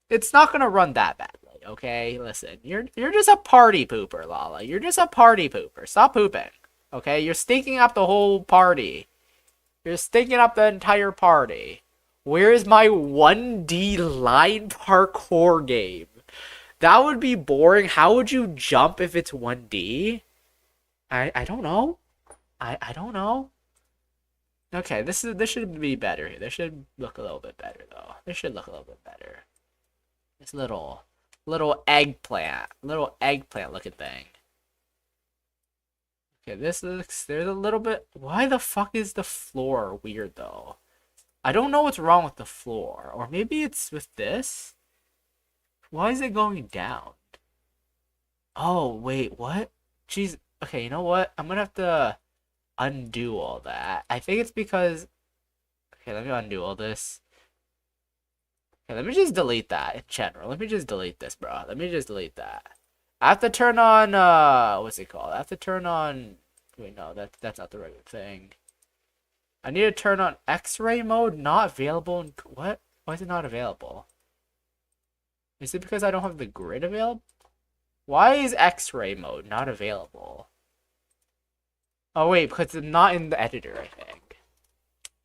it's not gonna run that badly, okay? Listen, you're just a party pooper, Lala. You're just a party pooper. Stop pooping. Okay? You're stinking up the whole party. You're stinking up the entire party. Where is my 1D line parkour game? That would be boring. How would you jump if it's 1D? I don't know. I don't know. Okay, this should be better here. This should look a little bit better though. This should look a little bit better. This little eggplant looking thing. Okay, this looks, there's a little bit. Why the fuck is the floor weird though? I don't know what's wrong with the floor, or maybe it's with this. Why is it going down? Oh wait, what? Jeez. Okay, you know what? I'm gonna have to undo all that. I think it's because. Okay, let me undo all this. Okay, let me just delete that in general. Let me just delete this, bro. Let me just delete that. I have to turn on what's it called? I have to turn on wait, no, that's not the right thing. I need to turn on X-ray mode, not available in what? Why is it not available? Is it because I don't have the grid available? Why is X-ray mode not available? Oh wait, because it's not in the editor, I think.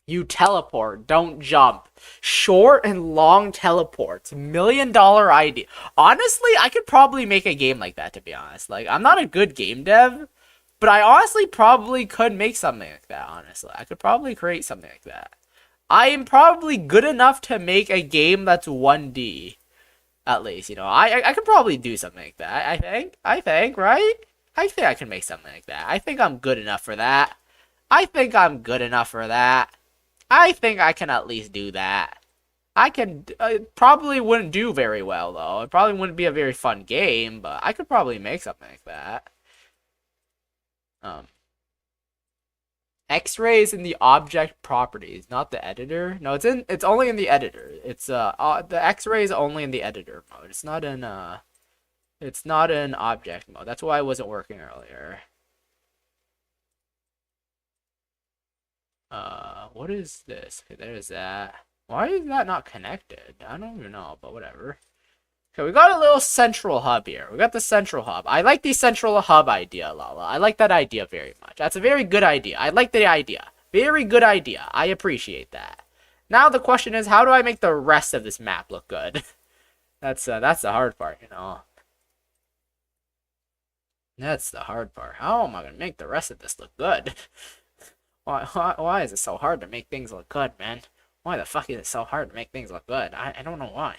You teleport, don't jump. Short and long teleports. $1,000,000 idea. Honestly, I could probably make a game like that, to be honest. Like, I'm not a good game dev, but I honestly probably could make something like that, honestly. I could probably create something like that. I am probably good enough to make a game that's 1D. At least, you know. I could probably do something like that, I think. Right? I think I can make something like that. I think I'm good enough for that. I think I'm good enough for that. I think I can at least do that. I can. It probably wouldn't do very well though. It probably wouldn't be a very fun game, but I could probably make something like that. Um, X-rays in the object properties, not the editor. No, it's only in the editor. It's the X-ray is only in the editor mode. It's not in object mode. That's why it wasn't working earlier. What is this? Okay, there's that. Why is that not connected? I don't even know, but whatever. Okay, we got a little central hub here. We got the central hub. I like the central hub idea, Lala. I like that idea very much. That's a very good idea. I like the idea. Very good idea. I appreciate that. Now the question is, how do I make the rest of this map look good? That's the hard part, you know. That's the hard part. How am I gonna make the rest of this look good? Why is it so hard to make things look good, man? Why the fuck is it so hard to make things look good? I don't know why.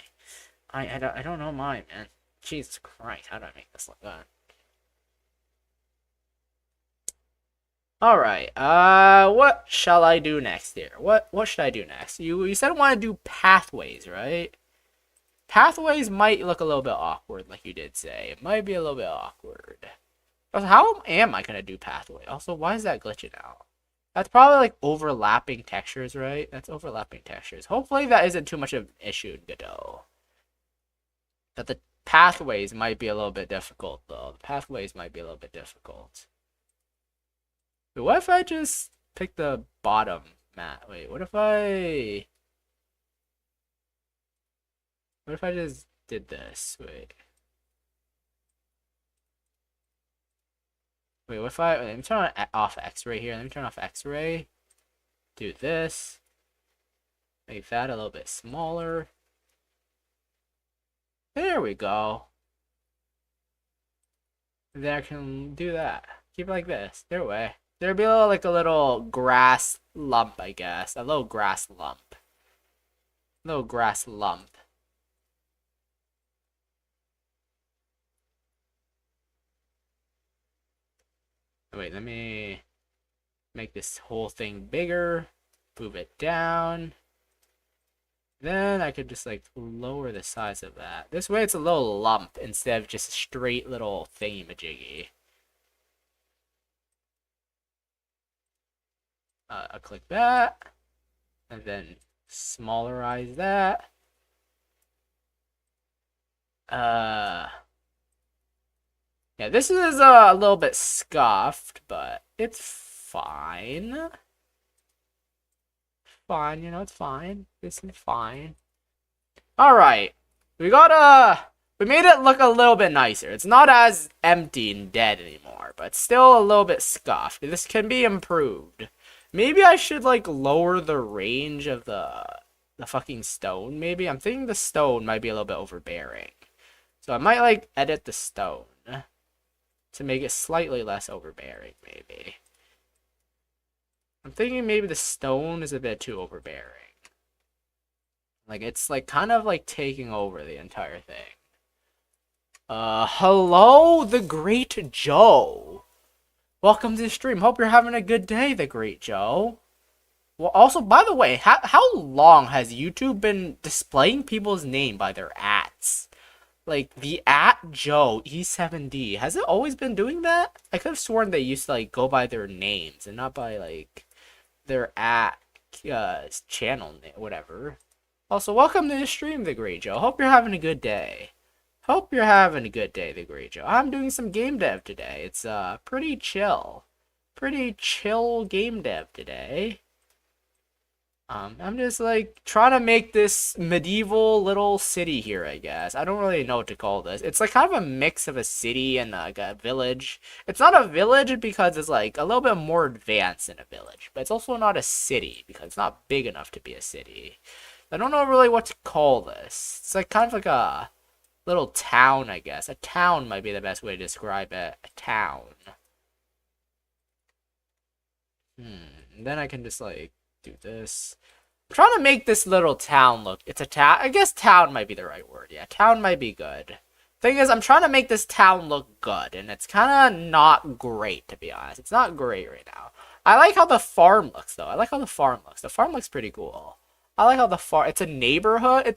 I don't know why, man. Jesus Christ, how do I make this look good? Alright, what shall I do next here? What should I do next? You said I want to do pathways, right? Pathways might look a little bit awkward, like you did say. It might be a little bit awkward. How am I gonna do pathway? Also, why is that glitching out? That's probably like overlapping textures, right? That's overlapping textures. Hopefully that isn't too much of an issue in Godot. But the pathways might be a little bit difficult, though. The pathways might be a little bit difficult. But what if I just pick the bottom mat? Wait, what if I just did this? Wait, what if let me turn off X-ray here. Let me turn off X-ray. Do this. Make that a little bit smaller. There we go. And then I can do that. Keep it like this. There way. There'd be like a little grass lump, I guess. A little grass lump. Little grass lump. Wait, let me make this whole thing bigger. Move it down. Then I could just like lower the size of that. This way it's a little lump instead of just a straight little thingy-majiggy. I'll click that. And then smallerize that. Yeah, this is a little bit scuffed, but it's fine. Fine, you know, it's fine. This is fine. Alright. We made it look a little bit nicer. It's not as empty and dead anymore, but it's still a little bit scuffed. This can be improved. Maybe I should, like, lower the range of the fucking stone, maybe? I'm thinking the stone might be a little bit overbearing. So I might, like, edit the stone to make it slightly less overbearing, maybe. I'm thinking maybe the stone is a bit too overbearing. Like, it's like kind of like taking over the entire thing. Hello, the Great Joe. Welcome to the stream. Hope you're having a good day, the Great Joe. Well, also, by the way, how long has YouTube been displaying people's name by their ats? Like, the @Joe E7D. Has it always been doing that? I could have sworn they used to, like, go by their names and not by, like, their channel name, whatever. Also, welcome to the stream, the Great Joe. Hope you're having a good day. Hope you're having a good day, the Great Joe. I'm doing some game dev today. It's, pretty chill. Pretty chill game dev today. I'm just like trying to make this medieval little city here, I guess. I don't really know what to call this. It's like kind of a mix of a city and like a village. It's not a village because it's like a little bit more advanced than a village, but it's also not a city because it's not big enough to be a city. I don't know really what to call this. It's like kind of like a little town, I guess. A town might be the best way to describe it. A town. And then I can just like do this. I'm trying to make this little town look. It's a town. I guess town might be the right word. Yeah, town might be good. Thing is, I'm trying to make this town look good, and it's kind of not great, to be honest. It's not great right now. I like how the farm looks, though. I like how the farm looks. The farm looks pretty cool. I like how the farm... It's a neighborhood.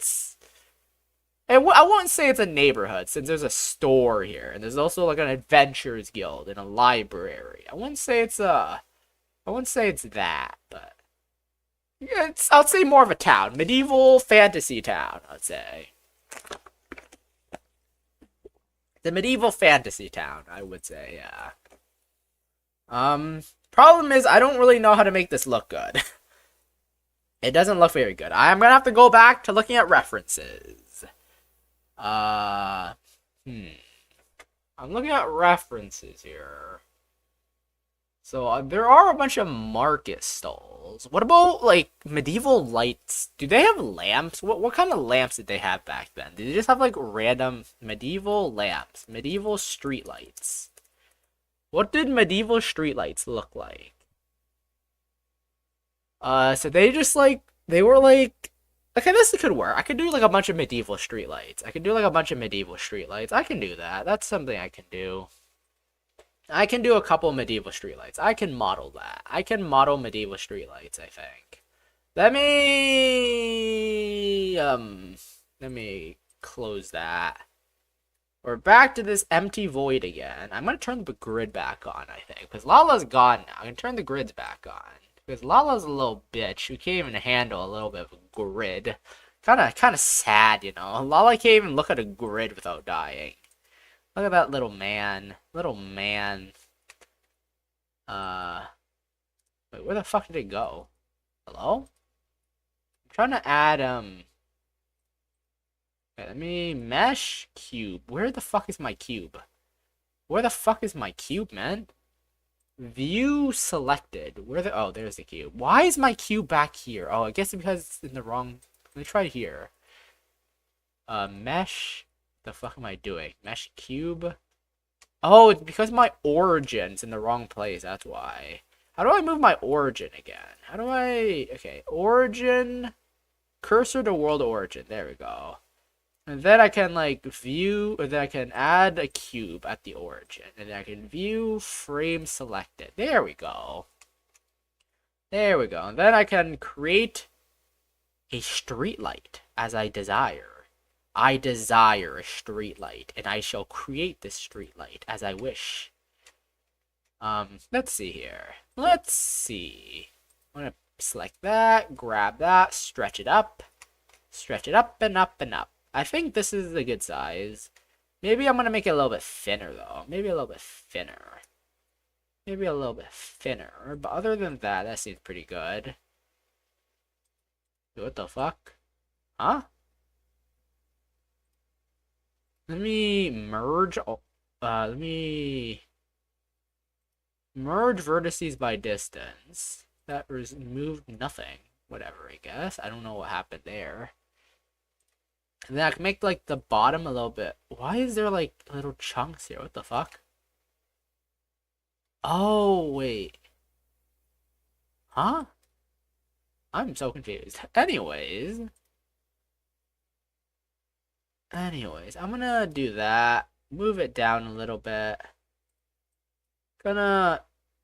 I wouldn't say it's a neighborhood, since there's a store here, and there's also, like, an adventurers guild and a library. I wouldn't say it's that, but... Yeah, I'll say more of a town. Medieval fantasy town, I'd say. The medieval fantasy town, I would say, yeah. Problem is, I don't really know how to make this look good. It doesn't look very good. I'm gonna have to go back to looking at references. I'm looking at references here. So, there are a bunch of market stalls. What about, like, medieval lights? Do they have lamps? What kind of lamps did they have back then? Did they just have, like, random medieval lamps? Medieval street lights? What did medieval street lights look like? So they just, like, they were, like... Okay, this could work. I could do, like, a bunch of medieval street lights. I can do that. That's something I can do. I can do a couple medieval streetlights. I can model that. I can model medieval streetlights, I think. Let me close that. We're back to this empty void again. I'm gonna turn the grid back on, I think. Because Lala's gone now. I'm gonna turn the grids back on. Because Lala's a little bitch who can't even handle a little bit of a grid. Kinda sad, you know. Lala can't even look at a grid without dying. Look at that little man. Wait, where the fuck did it go? Hello? I'm trying to add, okay, let me mesh cube. Where the fuck is my cube? Where the fuck is my cube, man? View selected. Oh, there's the cube. Why is my cube back here? Oh, I guess because it's in the wrong... Let me try here. Mesh... The fuck am I doing? Mesh cube? Oh, it's because my origin's in the wrong place, that's why. How do I move my origin again? How do I... Okay, origin... Cursor to world origin. There we go. And then I can, like, view... Or then I can add a cube at the origin. And then I can view frame selected. There we go. There we go. And then I can create a street light as I desire. I desire a street light, and I shall create this street light as I wish. Let's see here. Let's see. I'm gonna select that, grab that, stretch it up and up and up. I think this is a good size. Maybe I'm gonna make it a little bit thinner, though. Maybe a little bit thinner. But other than that, that seems pretty good. What the fuck? Huh? Let me merge. Let me merge vertices by distance. That removed nothing. Whatever, I guess. I don't know what happened there. And then I can make like the bottom a little bit. Why is there like little chunks here? What the fuck? Oh wait. Huh? I'm so confused. Anyways, I'm gonna do that. Move it down a little bit. Gonna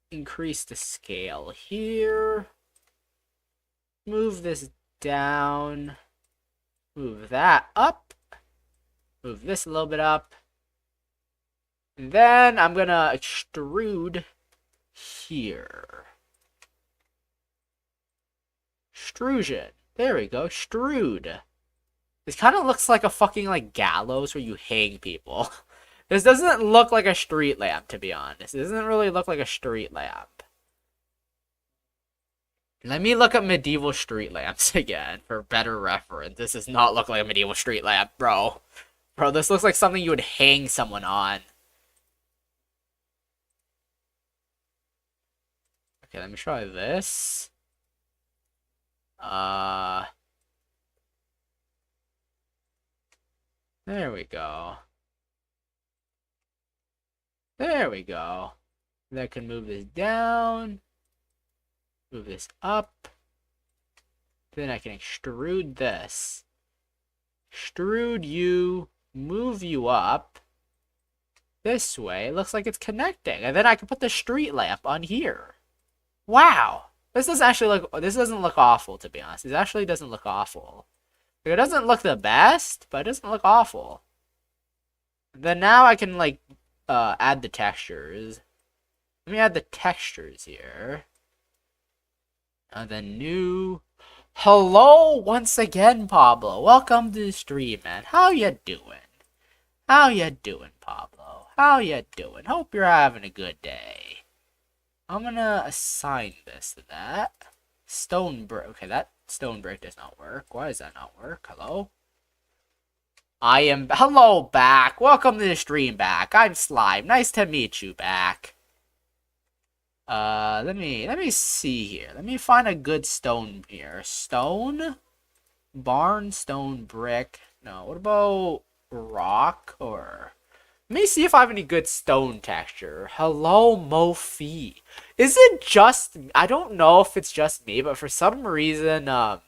increase the scale here. Move this down. Move that up. Move this a little bit up. And then I'm gonna extrude here. Extrusion. There we go. Extrude. This kind of looks like a fucking like gallows where you hang people. This doesn't look like a street lamp, to be honest. It doesn't really look like a street lamp. Let me look up medieval street lamps again for better reference. This does not look like a medieval street lamp, bro. Bro, this looks like something you would hang someone on. Okay, let me try this. There we go. There we go. Then I can move this down. Move this up. Then I can extrude this. Extrude you. Move you up. This way. It looks like it's connecting. And then I can put the street lamp on here. Wow. This doesn't look awful, to be honest. It actually doesn't look awful. It doesn't look the best, but it doesn't look awful. Then now I can, like, add the textures. Let me add the textures here. And then new. Hello once again, Pablo. Welcome to the stream, man. How you doing? How you doing, Pablo? How you doing? Hope you're having a good day. I'm gonna assign this to that. Stone brick. Okay, that stone brick does not work. Why does that not work? Hello? Hello back. Welcome to the stream back. I'm Slime. Nice to meet you back. Let me see here. Let me find a good stone here. Stone? Barn, stone, brick. No, what about rock or... Let me see if I have any good stone texture. Hello, Mofi. Is it just... I don't know if it's just me, but for some reason, has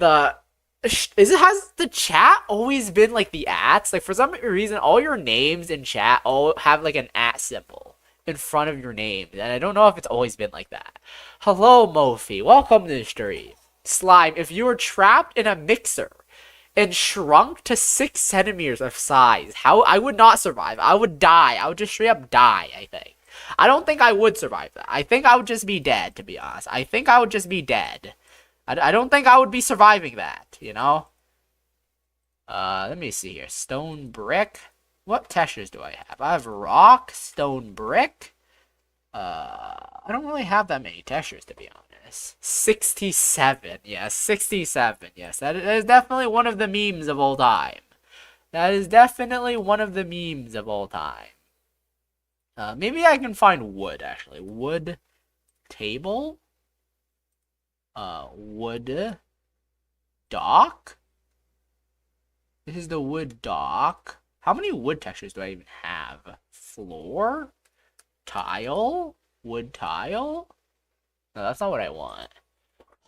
the chat always been like the ats? Like, for some reason, all your names in chat all have like an at symbol in front of your name. And I don't know if it's always been like that. Hello, Mofi. Welcome to the stream. Slime, if you were trapped in a mixer and shrunk to 6 centimeters of size, I would not survive. I would die. I would just straight up die, I think. I don't think I would survive that. I think I would just be dead, to be honest. I think I would just be dead. I don't think I would be surviving that, you know? Let me see here. Stone brick. What textures do I have? I have rock, stone brick. I don't really have that many textures, to be honest. 67. Yes, 67. Yes, that is definitely one of the memes of all time. That is definitely one of the memes of all time. Maybe I can find wood, actually. Wood table? Wood dock? This is the wood dock. How many wood textures do I even have? Floor? Tile? Wood tile? No, that's not what I want.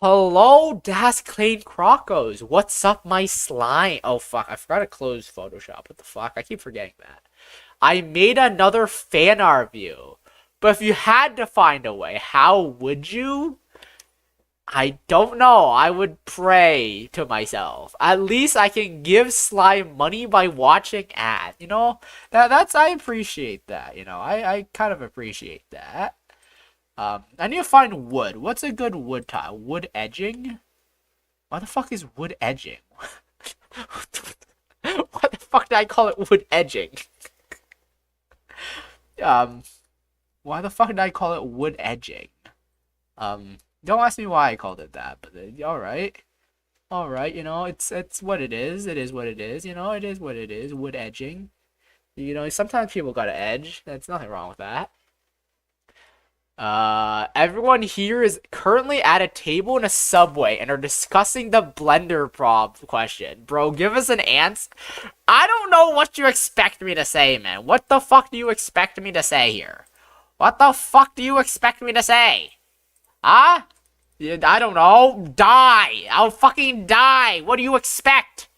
Hello, Das Clean Crocos. What's up, my slime? Oh, fuck. I forgot to close Photoshop. What the fuck? I keep forgetting that. I made another fan art view. But if you had to find a way, how would you? I don't know. I would pray to myself. At least I can give Slime money by watching ads. You know? I appreciate that. You know? I kind of appreciate that. I need to find wood. What's a good wood tile? Wood edging? Why the fuck is wood edging? Why the fuck did I call it wood edging? Why the fuck did I call it wood edging? Don't ask me why I called it that, but alright. Alright, you know, it's what it is. It is what it is, you know, it is what it is. Wood edging. You know, sometimes people gotta edge. There's nothing wrong with that. Everyone here is currently at a table in a subway and are discussing the blender prob question. Bro, give us an answer. I don't know what you expect me to say, man. What the fuck do you expect me to say here? What the fuck do you expect me to say? Huh? I don't know. Die. I'll fucking die. What do you expect?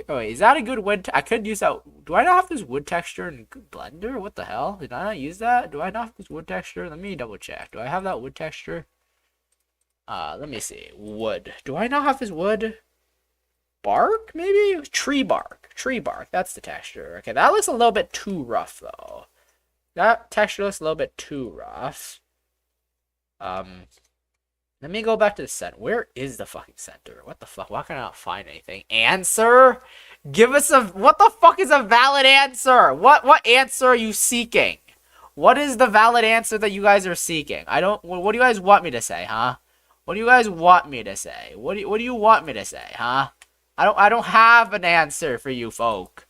Oh, wait, is that a good wood? I could use that. Do I not have this wood texture in Blender? What the hell? Did I not use that? Do I not have this wood texture? Let me double check. Do I have that wood texture? Let me see. Wood. Do I not have this wood? Bark, maybe? Tree bark. Tree bark. That's the texture. Okay, that looks a little bit too rough, though. That texture looks a little bit too rough. Let me go back to the center. Where is the fucking center? What the fuck? Why can I not find anything? Answer? Give us a... What the fuck is a valid answer? What answer are you seeking? What is the valid answer that you guys are seeking? I don't... What do you guys want me to say, huh? What do you guys want me to say? What do you want me to say, huh? I don't have an answer for you folk.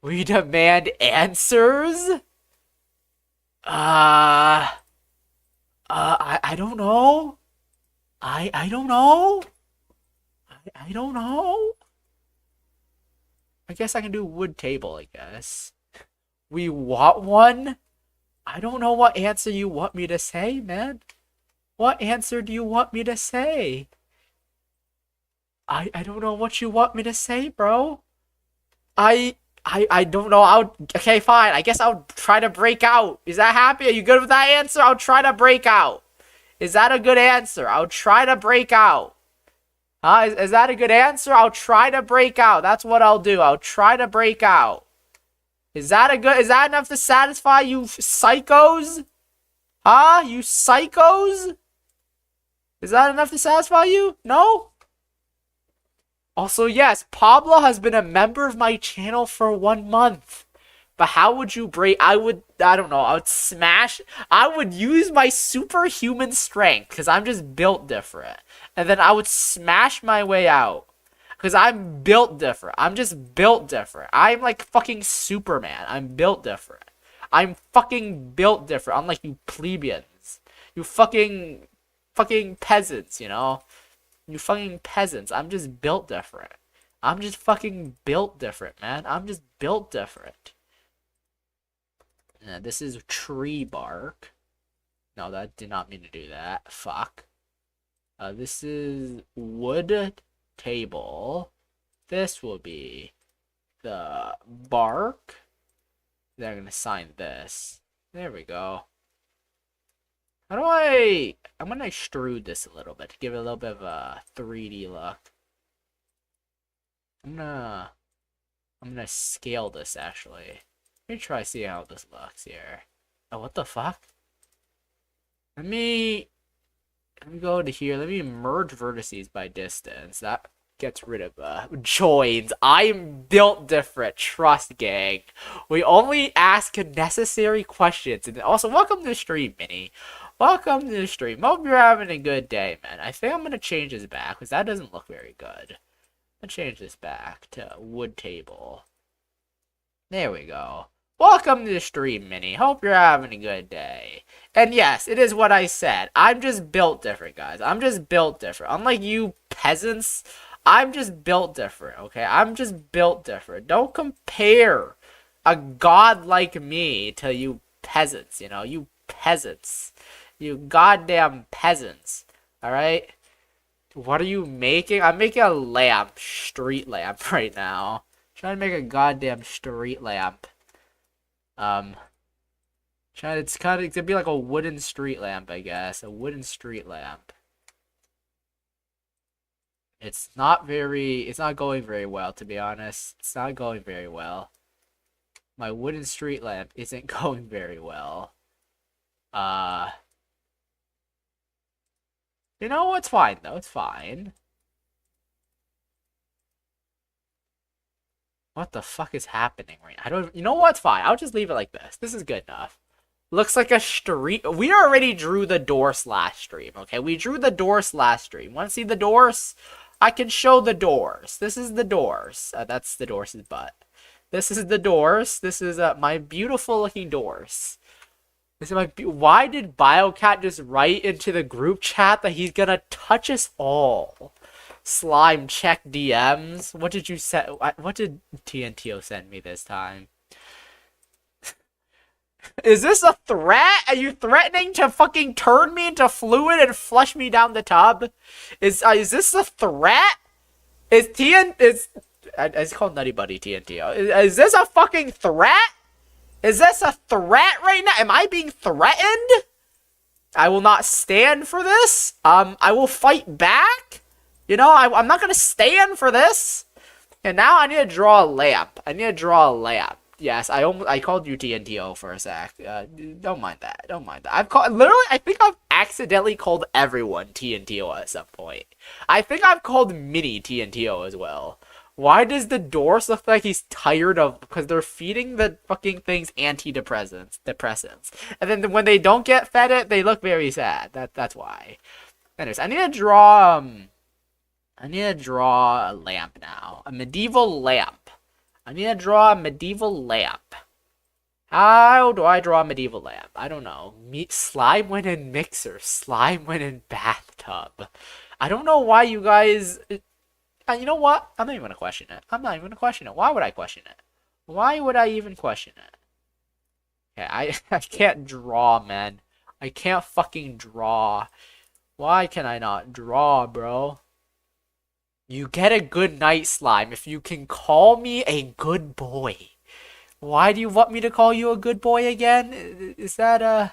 We demand answers? I don't know. I don't know. I don't know. I guess I can do wood table, I guess. We want one? I don't know what answer you want me to say, man. What answer do you want me to say? I don't know what you want me to say, bro. I don't know. Okay, fine. I guess I'll try to break out. Is that happy? Are you good with that answer? I'll try to break out. Is that a good answer? I'll try to break out. Huh? Is that a good answer? I'll try to break out. That's what I'll do. I'll try to break out. Is that enough to satisfy you psychos? Huh? You psychos? Is that enough to satisfy you? No? Also, yes, Pablo has been a member of my channel for 1 month. But how would you break... I don't know, I would smash... I would use my superhuman strength, because I'm just built different. And then I would smash my way out. Because I'm built different. I'm just built different. I'm like fucking Superman. I'm built different. I'm fucking built different. Unlike you plebeians. You fucking peasants, you know? You fucking peasants. I'm just built different. I'm just fucking built different, man. I'm just built different. This is tree bark. No, that did not mean to do that. Fuck. This is wood table. This will be the bark. Then I'm gonna sign this. There we go. How do I'm gonna extrude this a little bit to give it a little bit of a 3D look. I'm gonna scale this actually. Let me try see how this looks here. Oh, what the fuck? Let me go to here. Let me merge vertices by distance. That gets rid of joins. I'm built different. Trust, gang. We only ask necessary questions. And also, welcome to the stream, Minnie. Welcome to the stream. Hope you're having a good day, man. I think I'm gonna change this back because that doesn't look very good. Let's change this back to wood table. There we go. Welcome to the stream, Minnie. Hope you're having a good day. And yes, it is what I said. I'm just built different, guys. I'm just built different. Unlike you peasants, I'm just built different, okay? I'm just built different. Don't compare a god like me to you peasants, you know? You peasants. You goddamn peasants. Alright? What are you making? I'm making a lamp. Street lamp right now. Trying to make a goddamn street lamp. It's gonna be like a wooden street lamp, I guess. A wooden street lamp. It's not going very well, to be honest. It's not going very well. My wooden street lamp isn't going very well. You know, it's fine, though. It's fine. What the fuck is happening right now? You know what? It's fine. I'll just leave it like this. This is good enough. Looks like a street. We already drew the doors last stream, okay? We drew the doors last stream. Want to see the doors? I can show the doors. This is the doors. That's the doors' butt. This is the doors. This is my beautiful looking doors. This is my. Why did BioCat just write into the group chat that he's gonna touch us all? Slime, check DMs. What did you say? What did TNTO send me this time? Is this a threat? Are you threatening to fucking turn me into fluid and flush me down the tub? Is this a threat? Is TN is it's called Nutty Buddy TNT? Is this a fucking threat? Is this a threat right now? Am I being threatened? I will not stand for this. I will fight back. You know, I'm not gonna stand for this. And now I need to draw a lamp. I need to draw a lamp. Yes, I called you TNTO for a sec. Don't mind that. Don't mind that. I think I've accidentally called everyone TNTO at some point. I think I've called Mini TNTO as well. Why does the Doors look like he's tired of, because they're feeding the fucking things depressants. And then when they don't get fed it, they look very sad. That's why. Anyways, I need to draw a lamp now. A medieval lamp. I need to draw a medieval lamp. How do I draw a medieval lamp? I don't know. Slime went in mixer. Slime went in bathtub. I don't know why you guys... you know what? I'm not even going to question it. I'm not even going to question it. Why would I question it? Why would I even question it? Okay, I can't draw, man. I can't fucking draw. Why can I not draw, bro? You get a good night, Slime, if you can call me a good boy. Why do you want me to call you a good boy again? Is that,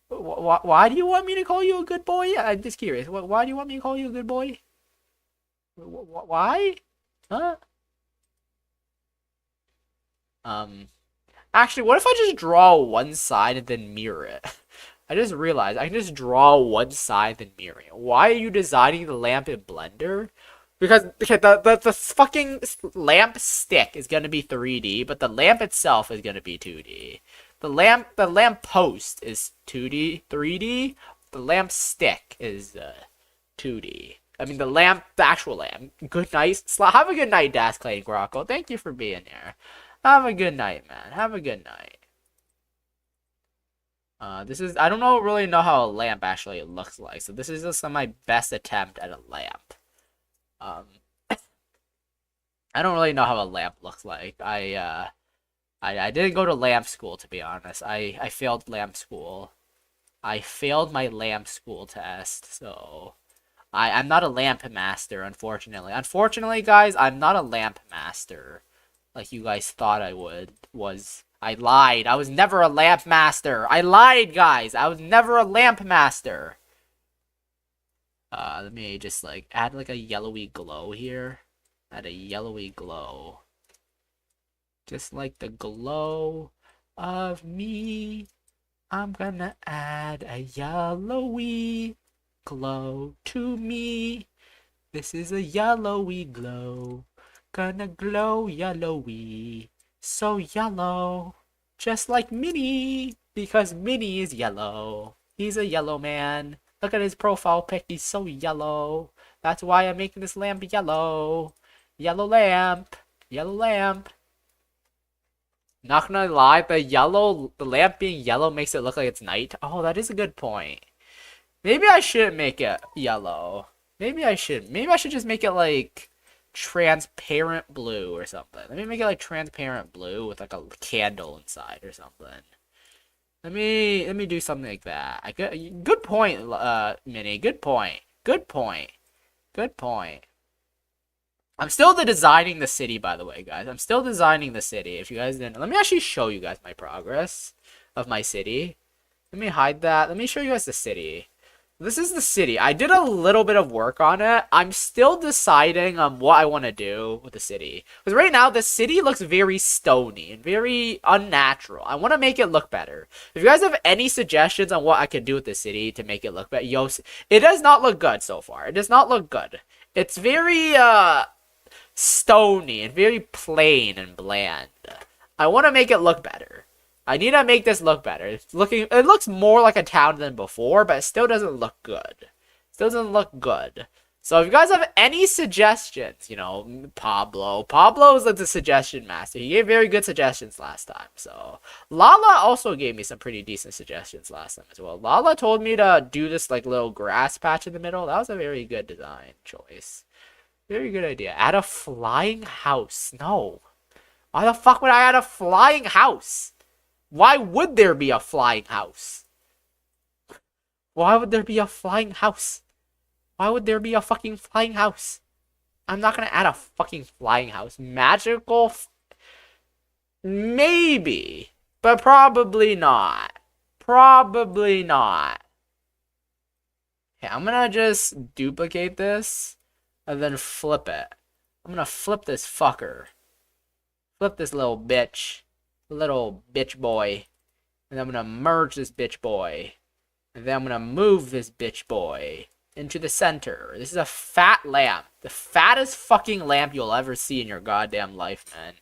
why do you want me to call you a good boy? I'm just curious. Why do you want me to call you a good boy? Why? Huh? Actually, what if I just draw one side and then mirror it? I just realized I can just draw one side and mirror it. Why are you designing the lamp in Blender? Because okay, the fucking lamp stick is gonna be 3D, but the lamp itself is gonna be 2D. The lamp post is 2D, 3D. The lamp stick is 2D. I mean the actual lamp. Good night. Have a good night, Dasklane Grocko. Thank you for being here. Have a good night, man. Have a good night. I don't really know how a lamp actually looks like, so this is just my best attempt at a lamp. I don't really know how a lamp looks like. I didn't go to lamp school, to be honest. I failed lamp school. I failed my lamp school test, so I'm not a lamp master, unfortunately. Unfortunately, guys, I'm not a lamp master, like you guys thought I was. I lied. I was never a lamp master. I lied, guys. I was never a lamp master. Let me just like add like a yellowy glow here. Add a yellowy glow. Just like the glow of me. I'm gonna add a yellowy glow to me. This is a yellowy glow. Gonna glow yellowy. So yellow. Just like Minnie. Because Minnie is yellow. He's a yellow man. Look at his profile pic, he's so yellow. That's why I'm making this lamp yellow. Yellow lamp. Yellow lamp. Not gonna lie, the lamp being yellow makes it look like it's night. Oh, that is a good point. Maybe I shouldn't make it yellow. Maybe I should just make it like transparent blue or something. Let me make it like transparent blue with like a candle inside or something. Let me do something like that. Good point, Minnie. Good point. Good point. Good point. I'm still designing the city, by the way, guys. I'm still designing the city. If you guys didn't, let me actually show you guys my progress of my city. Let me hide that. Let me show you guys the city. This is the city. I did a little bit of work on it. I'm still deciding on what I want to do with the city. Because right now, the city looks very stony and very unnatural. I want to make it look better. If you guys have any suggestions on what I can do with the city to make it look better, yo, it does not look good so far. It does not look good. It's very, stony and very plain and bland. I want to make it look better. I need to make this look better. It looks more like a town than before, but it still doesn't look good. Still doesn't look good. So if you guys have any suggestions, you know, Pablo is like the suggestion master. He gave very good suggestions last time. So Lala also gave me some pretty decent suggestions last time as well. Lala told me to do this like little grass patch in the middle. That was a very good design choice. Very good idea. Add a flying house. No. Why the fuck would I add a flying house? Why would there be a flying house? Why would there be a flying house? Why would there be a fucking flying house? I'm not gonna add a fucking flying house. Magical? Maybe. But probably not. Probably not. Okay, I'm gonna just duplicate this and then flip it. I'm gonna flip this fucker. Flip this little bitch. Little bitch boy. And I'm gonna merge this bitch boy. And then I'm gonna move this bitch boy into the center. This is a fat lamp. The fattest fucking lamp you'll ever see in your goddamn life, man.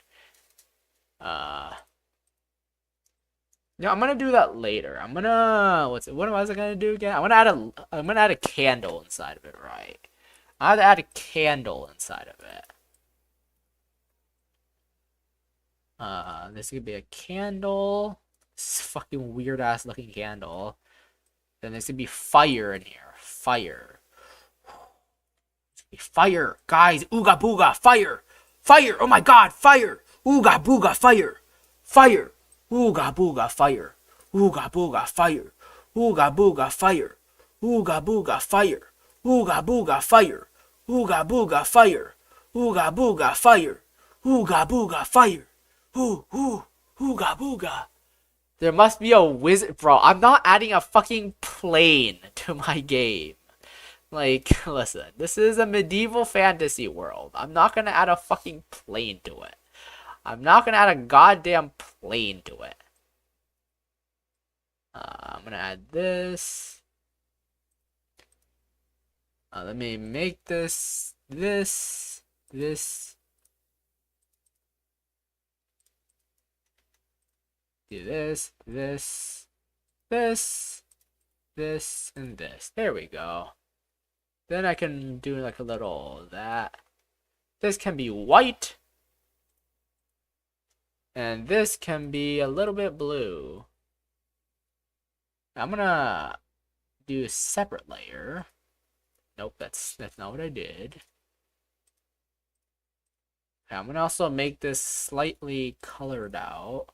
Yeah, I'm gonna do that later. I'm gonna what was I gonna do again? I'm gonna add a candle inside of it, right? I have to add a candle inside of it. This could be a candle. This fucking weird ass looking candle. Then there's gonna be fire in here. Fire. Fire, guys! Ooga booga! Fire! Fire! Oh my God! Fire! Ooga booga! Fire! Fire! Ooga booga! Fire! Ooga booga! Fire! Ooga booga! Fire! Ooga booga! Fire! Ooga booga! Fire! Ooga booga! Fire! Ooga booga! Fire! Ooga booga! Fire! Ooga booga! There must be a wizard, bro. I'm not adding a fucking plane to my game. Like, listen, this is a medieval fantasy world. I'm not gonna add a fucking plane to it. I'm not gonna add a goddamn plane to it. I'm gonna add this. Let me make this. Do this, and this. There we go. Then I can do like a little that. This can be white. And this can be a little bit blue. I'm gonna do a separate layer. Nope, that's not what I did. Okay, I'm gonna also make this slightly colored out.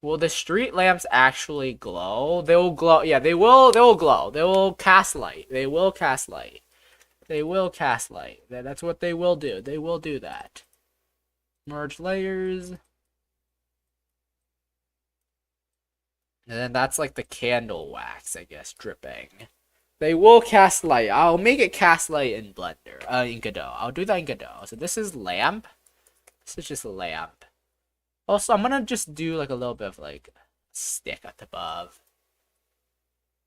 Will the street lamps actually glow? They will glow. Yeah, they will glow. They will cast light. They will cast light. They will cast light. That's what they will do. They will do that. Merge layers. And then that's like the candle wax, I guess, dripping. They will cast light. I'll make it cast light in Blender. In Godot. I'll do that in Godot. So this is lamp. This is just a lamp. Also, I'm gonna just do like a little bit of like stick at the above.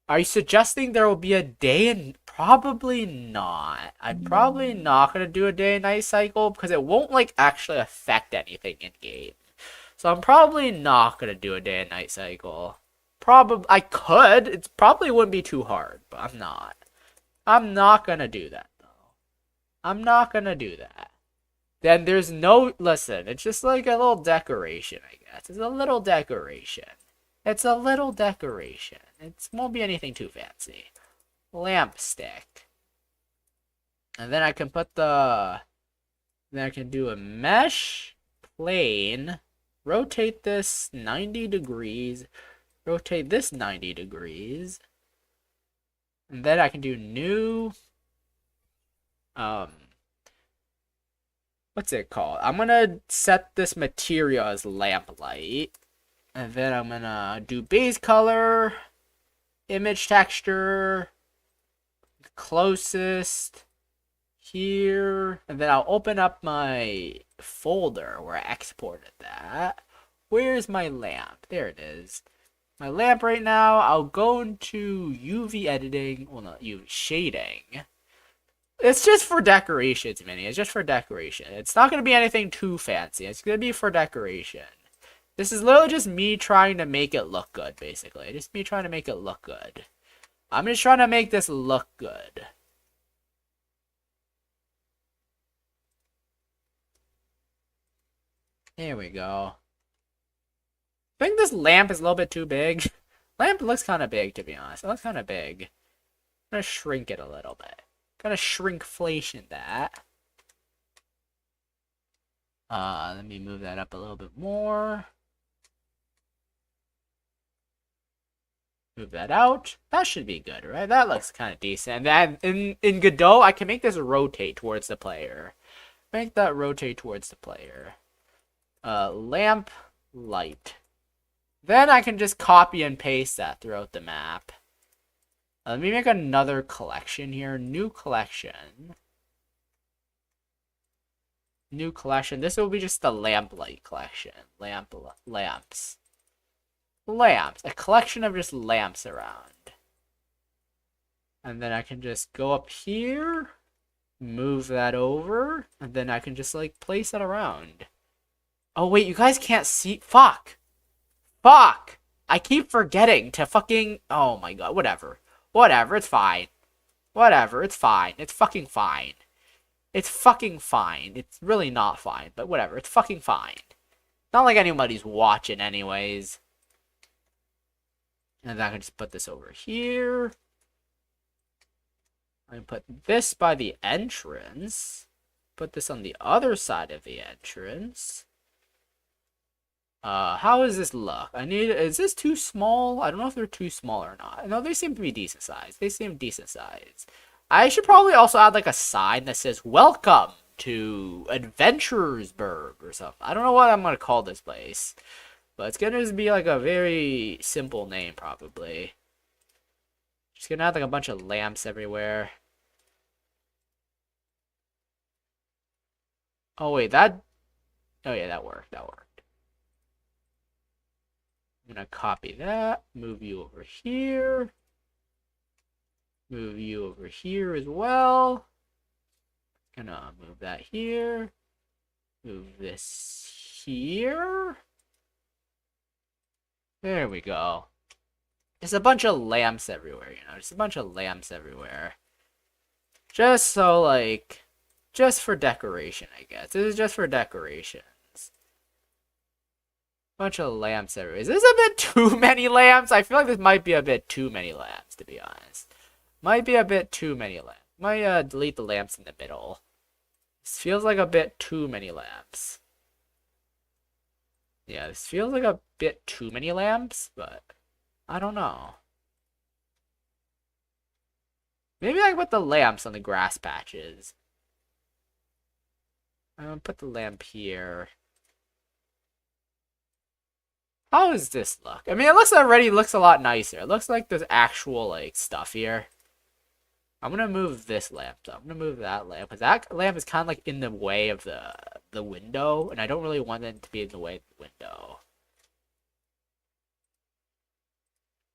Are you suggesting there will be a day and probably not? I'm probably not gonna do a day and night cycle because it won't like actually affect anything in game. So I'm probably not gonna do a day and night cycle. Probably I could. It probably wouldn't be too hard, but I'm not. I'm not gonna do that though. I'm not gonna do that. Then there's no, listen, it's just like a little decoration, I guess. It's a little decoration. It's a little decoration. It won't be anything too fancy. Lamp stick. And then I can put then I can do a mesh plane. Rotate this 90 degrees. Rotate this 90 degrees. And then I can do new, what's it called? I'm gonna set this material as lamplight. And then I'm gonna do base color, image texture, closest, here. And then I'll open up my folder where I exported that. Where's my lamp? There it is. My lamp right now, I'll go into UV editing, well not UV, shading. It's just for decorations, Minnie. It's just for decoration. It's not going to be anything too fancy. It's going to be for decoration. This is literally just me trying to make it look good, basically. Just me trying to make it look good. I'm just trying to make this look good. There we go. I think this lamp is a little bit too big. Lamp looks kind of big, to be honest. It looks kind of big. I'm going to shrink it a little bit. Gonna shrinkflation that. Let me move that up a little bit more. Move that out. That should be good, right? That looks kind of decent. And then in Godot, I can make this rotate towards the player. Make that rotate towards the player. Lamp, light. Then I can just copy and paste that throughout the map. Let me make another collection here. New collection. New collection. This will be just the lamp light collection. Lamps. Lamps. A collection of just lamps around. And then I can just go up here. Move that over. And then I can just like place it around. Oh wait, you guys can't see. Fuck. Fuck. I keep forgetting to fucking. Oh my god. Whatever. Whatever. It's fine. Whatever. It's fine. It's fucking fine. It's fucking fine. It's really not fine, but whatever. It's fucking fine. Not like anybody's watching anyways. And then I can just put this over here. I can put this by the entrance. Put this on the other side of the entrance. How does this look? Is this too small? I don't know if they're too small or not. No, they seem to be decent size. They seem decent size. I should probably also add like a sign that says welcome to Adventurersburg or something. I don't know what I'm gonna call this place, but it's gonna just be like a very simple name probably. Just gonna add like a bunch of lamps everywhere. Oh wait, oh yeah, that worked. I'm gonna copy that, move you over here. Move you over here as well. Gonna move that here. Move this here. There we go. Just a bunch of lamps everywhere, you know. Just a bunch of lamps everywhere. Just so, like, just for decoration, I guess. This is just for decorations. Bunch of lamps everywhere. Is this a bit too many lamps? I feel like this might be a bit too many lamps, to be honest. Might be a bit too many lamps. Might delete the lamps in the middle. This feels like a bit too many lamps. Yeah, this feels like a bit too many lamps, but I don't know. Maybe I can put the lamps on the grass patches. I'm gonna put the lamp here. How does this look? I mean, it already looks a lot nicer. It looks like there's actual, like, stuff here. I'm gonna move this lamp though. I'm gonna move that lamp because that lamp is kind of like in the way of the window, and I don't really want it to be in the way of the window.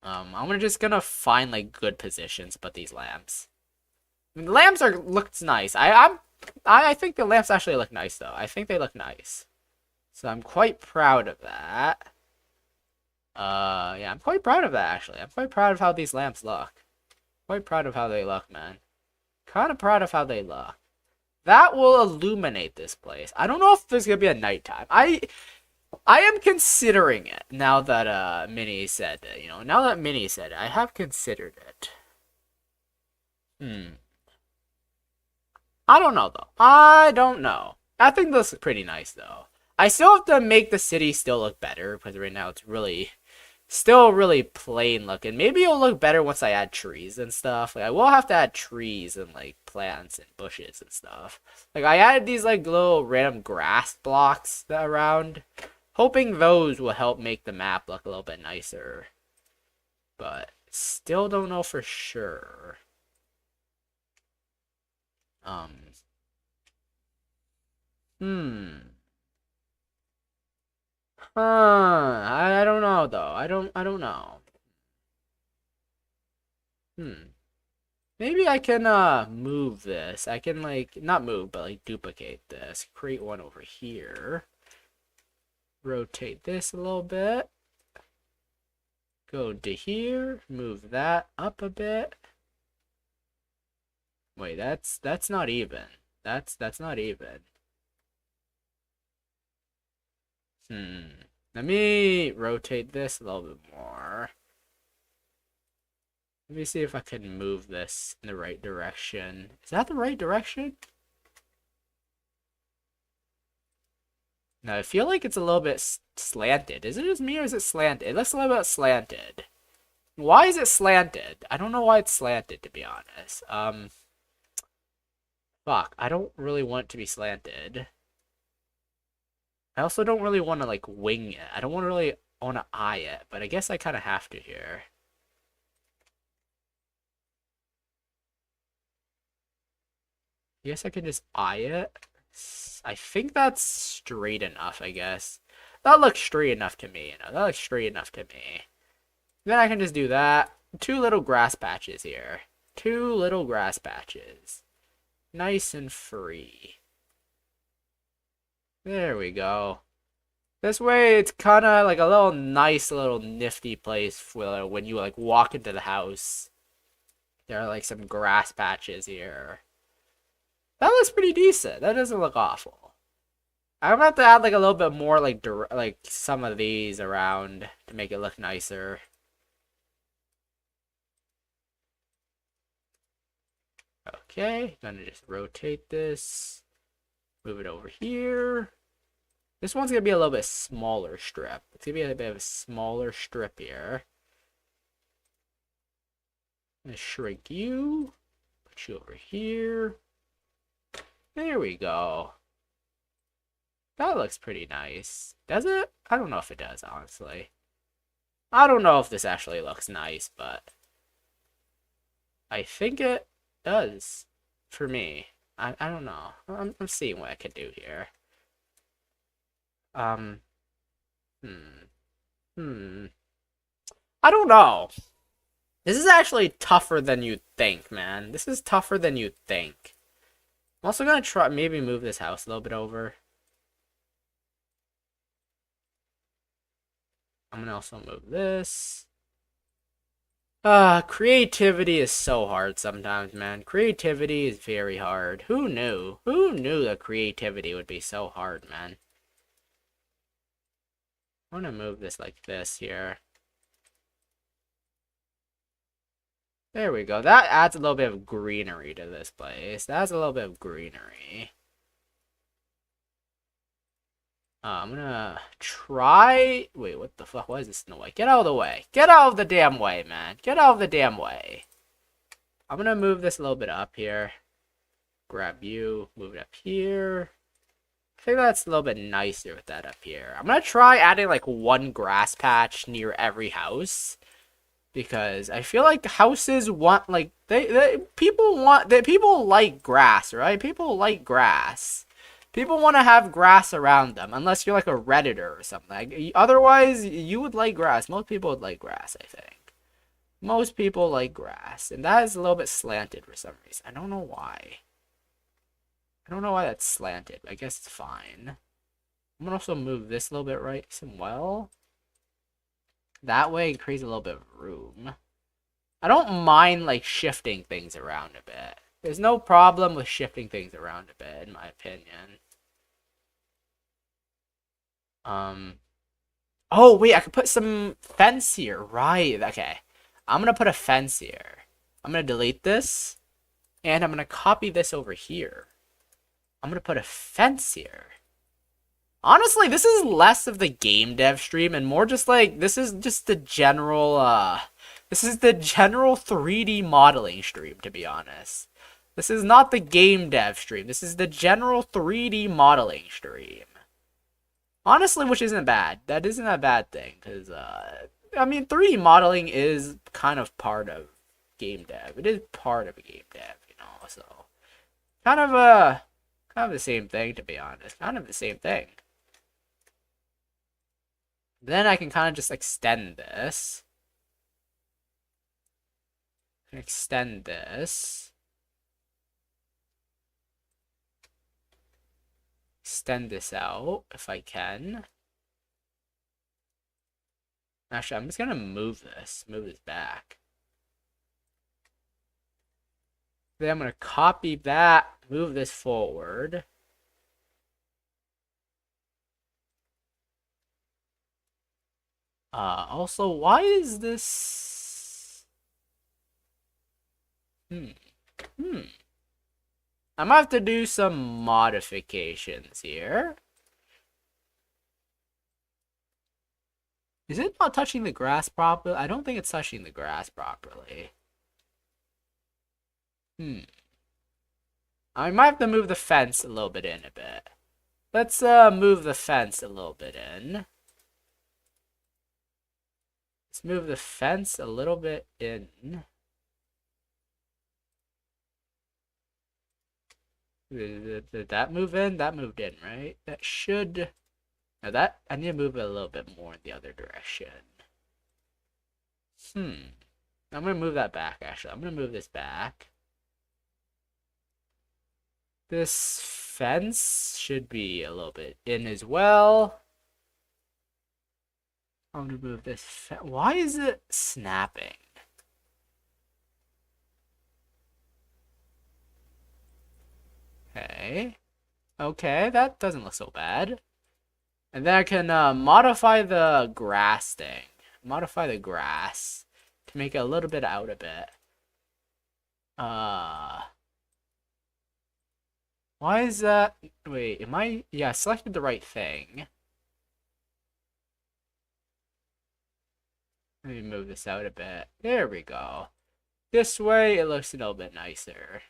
I'm just gonna find like good positions to put these lamps. I mean, the lamps looks nice. I think the lamps actually look nice though. I think they look nice, so I'm quite proud of that. Yeah, I'm quite proud of that actually. I'm quite proud of how these lamps look. Quite proud of how they look, man. Kind of proud of how they look. That will illuminate this place. I don't know if there's gonna be a nighttime. I am considering it now that Minnie said it. You know, now that Minnie said it, I have considered it. I don't know though. I don't know. I think this is pretty nice though. I still have to make the city still look better because right now it's still really plain looking. Maybe it'll look better once I add trees and stuff. Like I will have to add trees and like plants and bushes and stuff. Like I added these like little random grass blocks around, hoping those will help make the map look a little bit nicer. But still don't know for sure. I don't know though. I don't know. Maybe I can move this. I can like not move, but like duplicate this. Create one over here. Rotate this a little bit. Go to here, move that up a bit. Wait, that's not even. That's not even. Let me rotate this a little bit more. Let me see if I can move this in the right direction. Is that the right direction? No, I feel like it's a little bit slanted. Is it just me or is it slanted? It looks a little bit slanted. Why is it slanted? I don't know why it's slanted, to be honest. Fuck, I don't really want it to be slanted. I also don't really want to, like, wing it. I don't want to really want to eye it, but I guess I kind of have to here. I guess I can just eye it. I think that's straight enough, I guess. That looks straight enough to me, you know. That looks straight enough to me. Then I can just do that. 2 little grass patches here. 2 little grass patches. Nice and free. There we go. This way, it's kind of like a little nice, little nifty place for when you like walk into the house. There are like some grass patches here. That looks pretty decent. That doesn't look awful. I'm gonna have to add like a little bit more like some of these around to make it look nicer. Okay, gonna just rotate this. Move it over here. This one's gonna be a little bit smaller strip. It's gonna be a bit of a smaller strip here. I'm gonna shrink you. Put you over here. There we go. That looks pretty nice. Does it? I don't know if it does, honestly. I don't know if this actually looks nice, but I think it does for me. I don't know. I'm seeing what I can do here. Um, hmm. I don't know. This is actually tougher than you'd think, man. This is tougher than you'd think. I'm also gonna try maybe move this house a little bit over. I'm gonna also move this. Creativity is so hard sometimes, man. Creativity is very hard. Who knew? Who knew that creativity would be so hard, man? I'm gonna move this like this here. There we go. That adds a little bit of greenery to this place. That's a little bit of greenery. I'm gonna try... Wait, what the fuck? Why is this in the way? Get out of the way. Get out of the damn way, man. Get out of the damn way. I'm gonna move this a little bit up here. Grab you. Move it up here. I think that's a little bit nicer with that up here. I'm gonna try adding like 1 grass patch near every house. Because I feel like houses want, like, people like grass, right? People like grass. People want to have grass around them, unless you're like a Redditor or something. Like, otherwise, you would like grass. Most people would like grass, I think. Most people like grass. And that is a little bit slanted for some reason. I don't know why. I don't know why that's slanted. I guess it's fine. I'm going to also move this a little bit right as well. That way it creates a little bit of room. I don't mind, like, shifting things around a bit. There's no problem with shifting things around a bit, in my opinion. Oh, wait, I could put some fence here. Right, okay. I'm gonna put a fence here. I'm gonna delete this. And I'm gonna copy this over here. I'm gonna put a fence here. Honestly, this is less of the game dev stream and more just like, this is just the general, this is the general 3D modeling stream, to be honest. This is not the game dev stream. This is the general 3D modeling stream. Honestly, which isn't bad. That isn't a bad thing, because, I mean, 3D modeling is kind of part of game dev. It is part of a game dev, you know, so. Kind of the same thing, to be honest. Kind of the same thing. Then I can kind of just extend this. Extend this. Extend this out if I can. Actually, I'm just gonna move this back. Then I'm gonna copy that, move this forward. Also, why is this... I might have to do some modifications here. Is it not touching the grass properly? I don't think it's touching the grass properly. I might have to move the fence a little bit in a bit. Let's move the fence a little bit in. Let's move the fence a little bit in. Did that move in? That moved in, right? That should... Now that... I need to move it a little bit more in the other direction. I'm gonna move that back, actually. I'm gonna move this back. This fence should be a little bit in as well. I'm gonna move this fence. Why is it snapping? Okay. Okay, that doesn't look so bad. And then I can modify the grass thing. Modify the grass to make it a little bit out a bit. Why is that? Wait, am I? Yeah, I selected the right thing. Let me move this out a bit. There we go. This way, it looks a little bit nicer.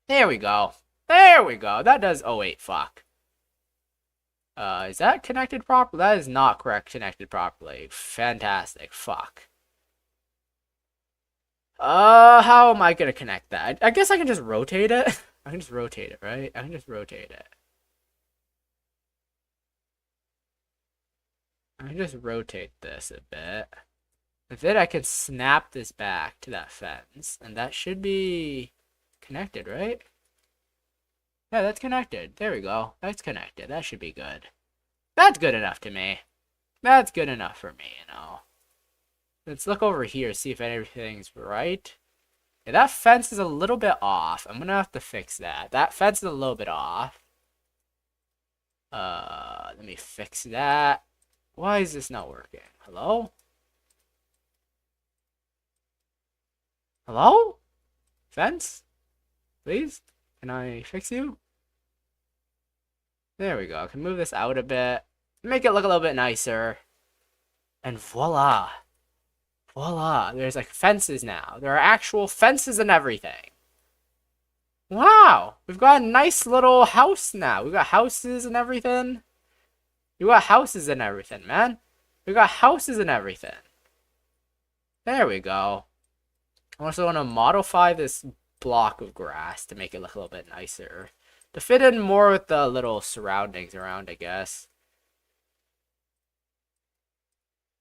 There we go. There we go. That does... Oh, wait, fuck. Is that connected properly? That is not correct connected properly. Fantastic. Fuck. How am I gonna connect that? I guess I can just rotate it. I can just rotate it, right? I can just rotate it. I can just rotate this a bit. And then I can snap this back to that fence. And that should be connected, right? Yeah, that's connected. There we go. That's connected. That should be good. That's good enough to me. That's good enough for me, you know. Let's look over here, see if everything's right. Yeah, that fence is a little bit off. I'm gonna have to fix that. That fence is a little bit off. Let me fix that. Why is this not working? Hello? Hello? Fence? Please? Can I fix you? There we go. I can move this out a bit. Make it look a little bit nicer. And voila. Voila. There's like fences now. There are actual fences and everything. Wow. We've got a nice little house now. We've got houses and everything. We got houses and everything, man. We got houses and everything. There we go. I also want to modify this block of grass to make it look a little bit nicer. To fit in more with the little surroundings around, I guess.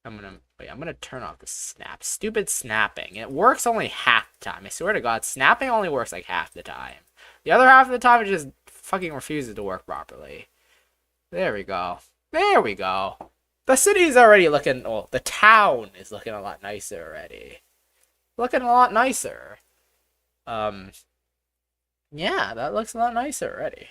I'm gonna turn off the snap. Stupid snapping. It works only half the time. I swear to God, snapping only works like half the time. The other half of the time, it just fucking refuses to work properly. There we go. There we go. The city's already looking... Well, the town is looking a lot nicer already. Looking a lot nicer. Yeah, that looks a lot nicer already.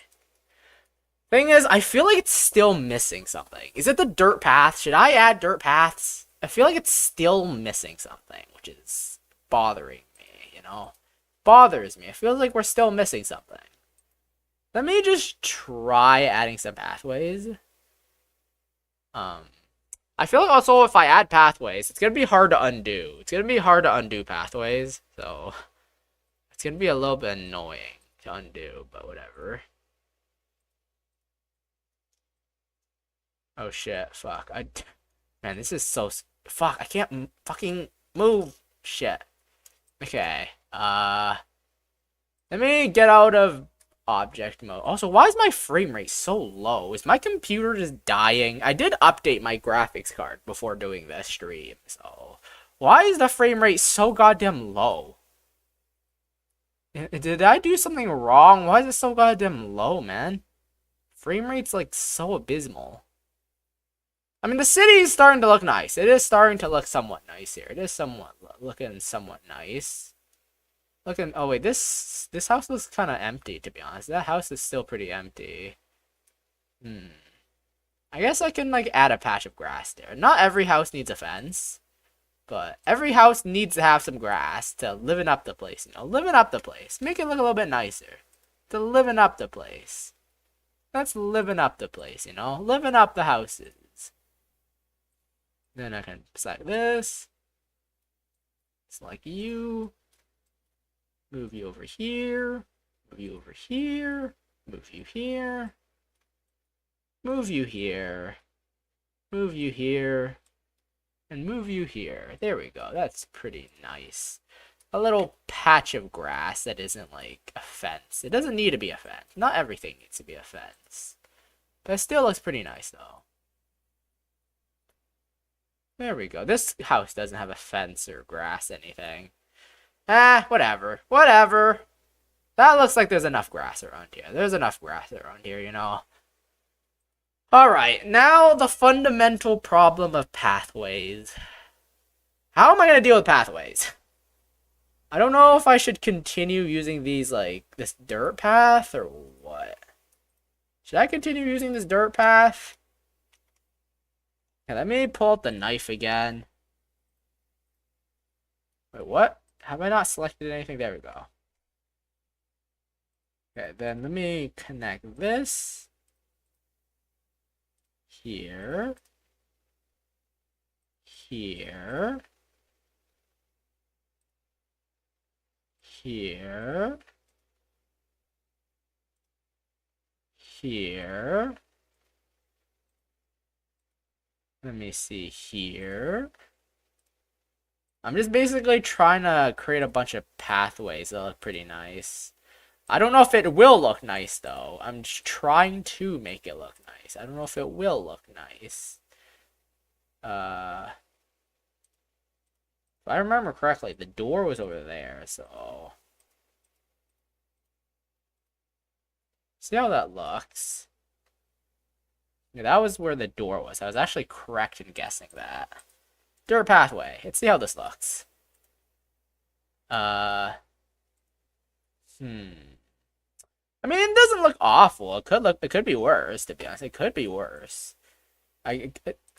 Thing is, I feel like it's still missing something. Is it the dirt path? Should I add dirt paths? I feel like it's still missing something, which is bothering me, you know? Bothers me. It feels like we're still missing something. Let me just try adding some pathways. I feel like also if I add pathways, it's going to be hard to undo. It's going to be hard to undo pathways, so it's going to be a little bit annoying to undo, but whatever. Oh shit, fuck. Man, this is so... Fuck, I can't fucking move. Shit. Okay, let me get out of object mode. Also, why is my frame rate so low? Is my computer just dying? I did update my graphics card before doing this stream, so... Why is the frame rate so goddamn low? Did I do something wrong? Why is it so goddamn low, man? Frame rate's like so abysmal. I mean, the city is starting to look nice. It is starting to look somewhat nice here. It is somewhat looking somewhat nice. Looking... Oh, wait. This house looks kind of empty, to be honest. That house is still pretty empty. I guess I can, like, add a patch of grass there. Not every house needs a fence. But every house needs to have some grass to liven up the place, you know? Liven up the place. Make it look a little bit nicer. To liven up the place. – Let's liven up the place, you know? Liven up the houses. Then I can select this. Select you. Move you over here. Move you over here. Move you here. Move you here. Move you here. And move you here. There we go. That's pretty nice. A little patch of grass that isn't like a fence. It doesn't need to be a fence. Not everything needs to be a fence. But it still looks pretty nice though. There we go. This house doesn't have a fence or grass, anything. Whatever. Whatever. That looks like there's enough grass around here. There's enough grass around here, you know. Alright, now the fundamental problem of pathways. How am I going to deal with pathways? I don't know if I should continue using these, like, this dirt path or what. Should I continue using this dirt path? Okay, let me pull out the knife again. Wait, what? Have I not selected anything? There we go. Okay, then let me connect this. Here. Here. Here. Here. Let me see here. I'm just basically trying to create a bunch of pathways that look pretty nice. I don't know if it will look nice, though. I'm just trying to make it look nice. I don't know if it will look nice. If I remember correctly, the door was over there, so... See how that looks? Yeah, that was where the door was. I was actually correct in guessing that. Dirt pathway. Let's see how this looks. I mean, it doesn't look awful. It could be worse, to be honest. It could be worse. I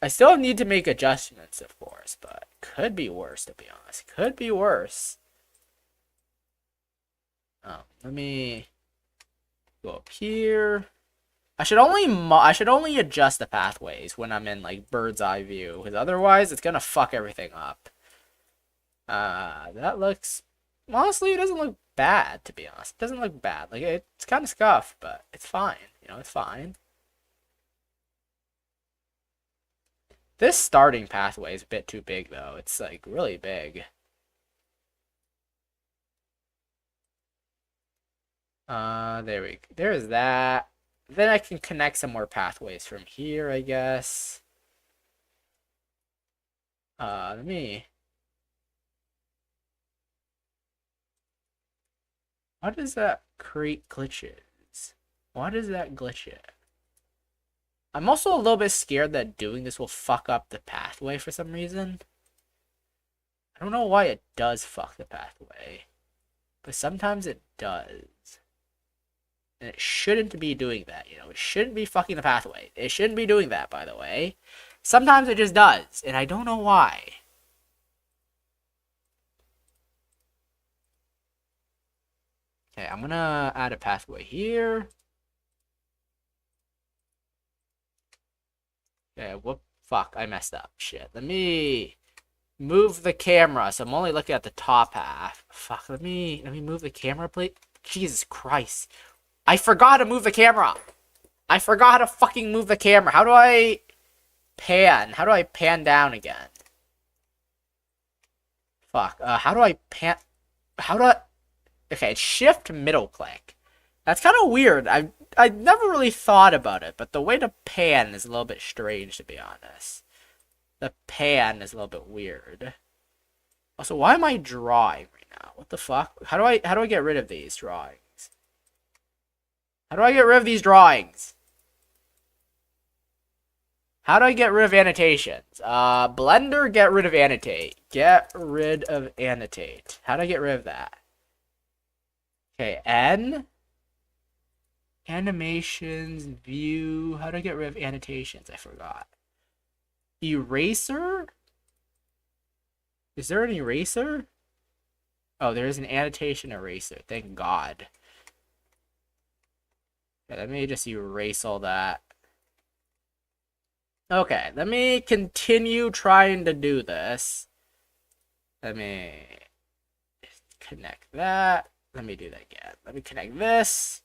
still need to make adjustments, of course, but it could be worse, to be honest. It could be worse. Let me go up here. I should only adjust the pathways when I'm in like bird's eye view, because otherwise it's gonna fuck everything up. That looks, honestly, it doesn't look bad, to be honest. It doesn't look bad. Like, it's kind of scuffed, but it's fine. You know, it's fine. This starting pathway is a bit too big, though. It's like really big. There's that. Then I can connect some more pathways from here, I guess. Let me... Why does that create glitches? Why does that glitch it? I'm also a little bit scared that doing this will fuck up the pathway for some reason. I don't know why it does fuck the pathway, but sometimes it does. And it shouldn't be doing that, you know? It shouldn't be fucking the pathway. It shouldn't be doing that, by the way. Sometimes it just does, and I don't know why. Okay, I'm gonna add a pathway here. Okay, whoop, fuck, I messed up. Shit, let me move the camera, so I'm only looking at the top half. Fuck, let me move the camera, please. Jesus Christ. I forgot to move the camera. I forgot how to fucking move the camera. How do I pan? How do I pan down again? Fuck. How do I pan? How do I... Okay, it's shift middle click. That's kind of weird. I never really thought about it, but the way to pan is a little bit strange, to be honest. The pan is a little bit weird. Also, why am I drawing right now? What the fuck? How do I get rid of these drawings? How do I get rid of these drawings? How do I get rid of annotations? Blender, get rid of annotate. Get rid of annotate. How do I get rid of that? Okay, N. Animations, view. How do I get rid of annotations? I forgot. Eraser? Is there an eraser? Oh, there is an annotation eraser. Thank God. Okay, let me just erase all that. Okay, let me continue trying to do this. Let me connect that. Let me do that again. Let me connect this.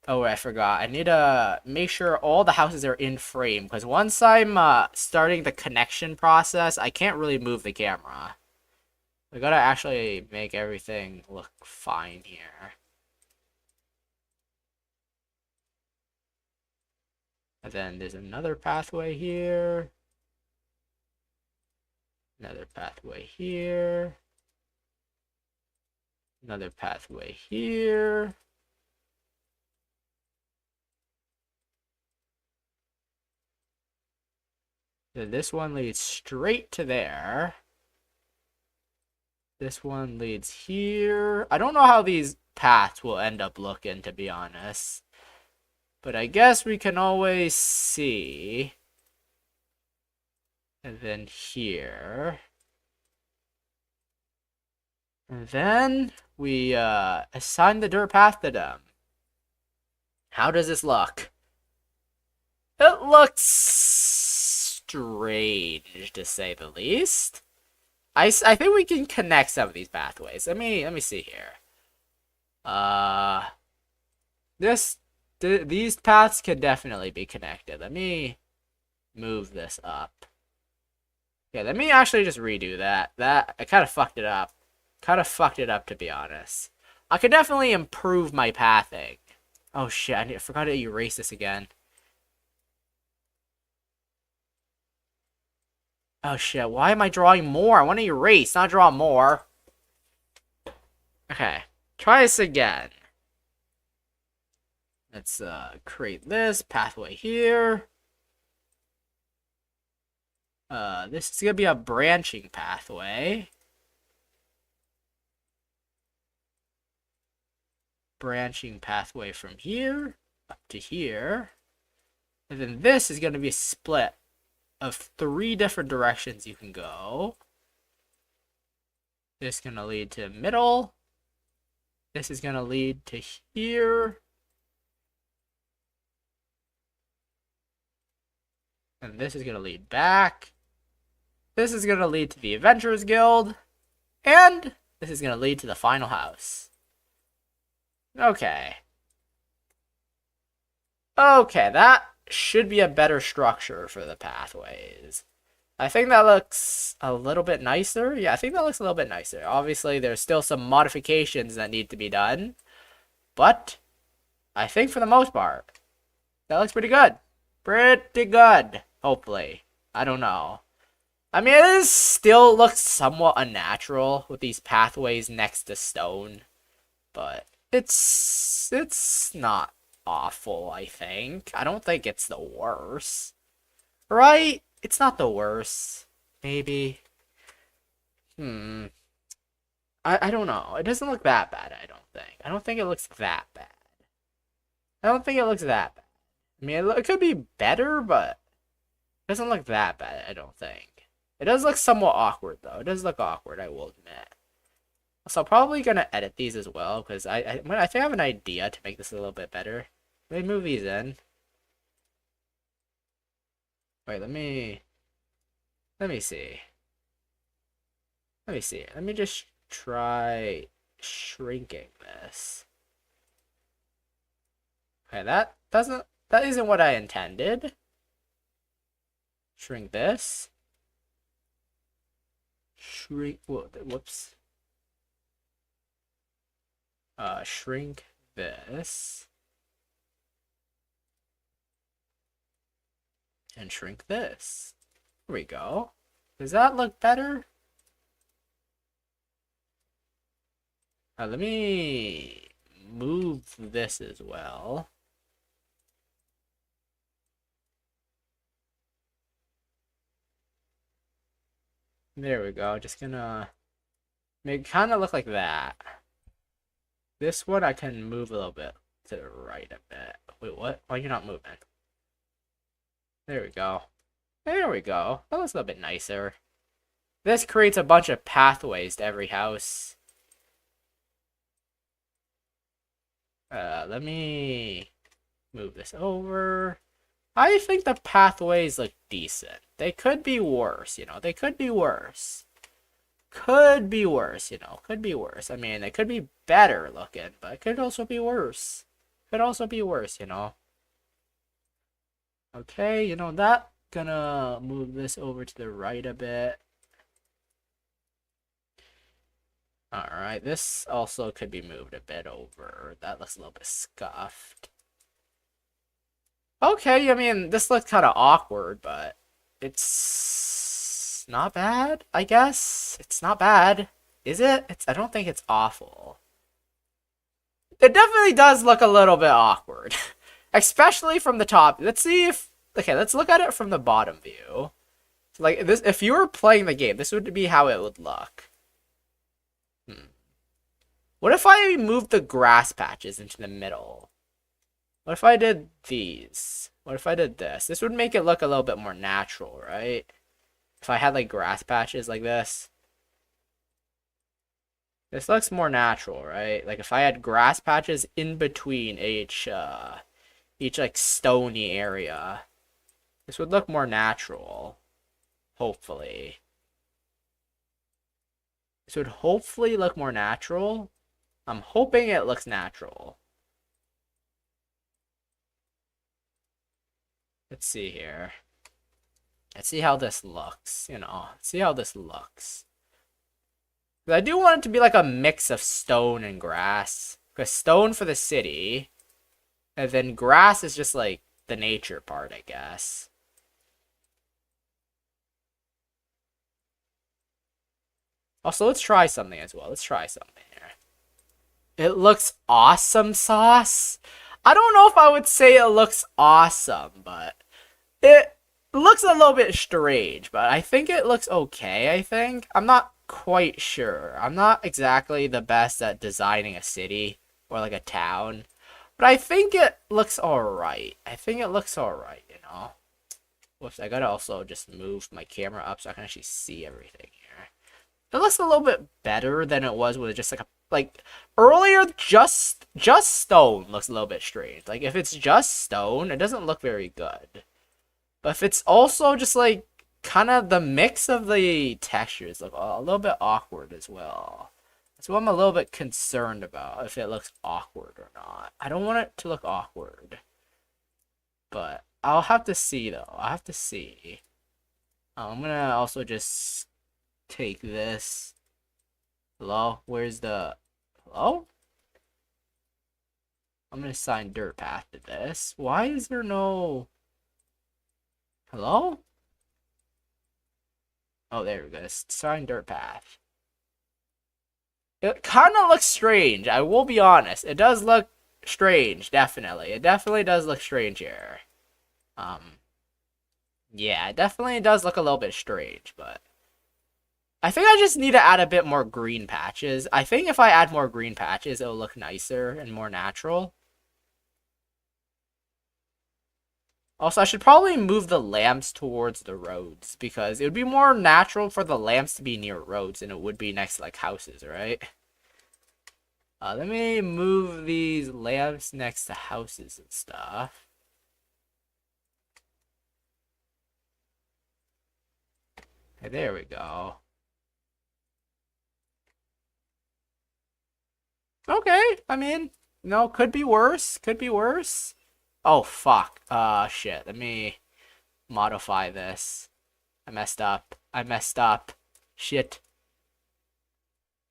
Oh, I forgot. I need to make sure all the houses are in frame, because once I'm starting the connection process, I can't really move the camera. We gotta actually make everything look fine here. And then there's another pathway here. Another pathway here. Another pathway here. Then this one leads straight to there. This one leads here. I don't know how these paths will end up looking, to be honest. But I guess we can always see. And then here. And then we assign the dirt path to them. How does this look? It looks strange, to say the least. I think we can connect some of these pathways. Let me see here. These paths can definitely be connected. Let me move this up. Yeah, let me actually just redo that. I kind of fucked it up. To be honest. I could definitely improve my pathing. Oh shit, I forgot to erase this again. Oh shit, why am I drawing more? I want to erase, not draw more. Okay, try this again. Let's create this pathway here. This is gonna be a branching pathway. Branching pathway from here up to here. And then this is gonna be a split of 3 different directions you can go. This is gonna lead to middle. This is gonna lead to here. And this is gonna lead back. This is gonna lead to the Adventurers Guild. And this is gonna lead to the final house. Okay. Okay, that should be a better structure for the pathways. I think that looks a little bit nicer. Yeah, I think that looks a little bit nicer. Obviously, there's still some modifications that need to be done. But I think for the most part, that looks pretty good. Pretty good, hopefully. I don't know. I mean, it still looks somewhat unnatural with these pathways next to stone. But it's not awful, I think. I don't think it's the worst. Right? It's not the worst. Maybe. I don't know. It doesn't look that bad, I don't think. I don't think it looks that bad. I mean, it could be better, but it doesn't look that bad, I don't think. It does look somewhat awkward, though. It does look awkward, I will admit. So I'm probably going to edit these as well, because I think I have an idea to make this a little bit better. Let me move these in. Wait, let me see. Let me just try shrinking this. Okay, that isn't what I intended. Shrink this. Whoops. Shrink this. And shrink this. There we go. Does that look better? Let me move this as well. There we go. Just gonna make it kind of look like that. This one I can move a little bit to the right a bit. Wait, what? Why are you not moving? There we go. There we go. That looks a little bit nicer. This creates a bunch of pathways to every house. Let me move this over. I think the pathways look decent. They could be worse, you know. They could be worse. Could be worse, you know. Could be worse. I mean, they could be better looking, but it could also be worse. Could also be worse, you know. Okay, you know that. Gonna move this over to the right a bit. Alright, this also could be moved a bit over. That looks a little bit scuffed. Okay, I mean, this looks kind of awkward, but it's not bad, I guess. It's not bad. Is it? I don't think it's awful. It definitely does look a little bit awkward. Especially from the top. Let's see if... Okay, let's look at it from the bottom view. Like, this, if you were playing the game, this would be how it would look. What if I moved the grass patches into the middle? What if I did these? What if I did this? This would make it look a little bit more natural, right? If I had like grass patches like this. This looks more natural, right? Like if I had grass patches in between each like stony area. This would look more natural. Hopefully. This would hopefully look more natural. I'm hoping it looks natural. Let's see here. Let's see how this looks, you know. See how this looks. I do want it to be like a mix of stone and grass. Because stone for the city. And then grass is just like the nature part, I guess. Also, let's try something as well. Let's try something here. It looks awesome, sauce. I don't know if I would say it looks awesome, but it looks a little bit strange, but I think it looks okay, I think. I'm not quite sure. I'm not exactly the best at designing a city or like a town, but I think it looks alright. I think it looks alright, you know. Whoops, I gotta also just move my camera up so I can actually see everything here. It looks a little bit better than it was with just like a earlier just stone looks a little bit strange. Like if it's just stone, it doesn't look very good. But if it's also just like kind of the mix of the textures look a little bit awkward as well. That's what I'm a little bit concerned about, if it looks awkward or not. I don't want it to look awkward. But I'll have to see though. I'll have to see. I'm gonna also just take this. Hello? Where's the... Hello? I'm gonna assign dirt path to this. Why is there no... Hello? Oh, there we go. Assign dirt path. It kind of looks strange. I will be honest. It does look strange, definitely. It definitely does look strange here. Yeah, it definitely does look a little bit strange, but... I think I just need to add a bit more green patches. I think if I add more green patches, it'll look nicer and more natural. Also, I should probably move the lamps towards the roads, because it would be more natural for the lamps to be near roads than it would be next to, like, houses, right? Let me move these lamps next to houses and stuff. Okay, there we go. Okay, I mean, no, could be worse. Could be worse. Oh, fuck. Shit. Let me modify this. I messed up. I messed up. Shit.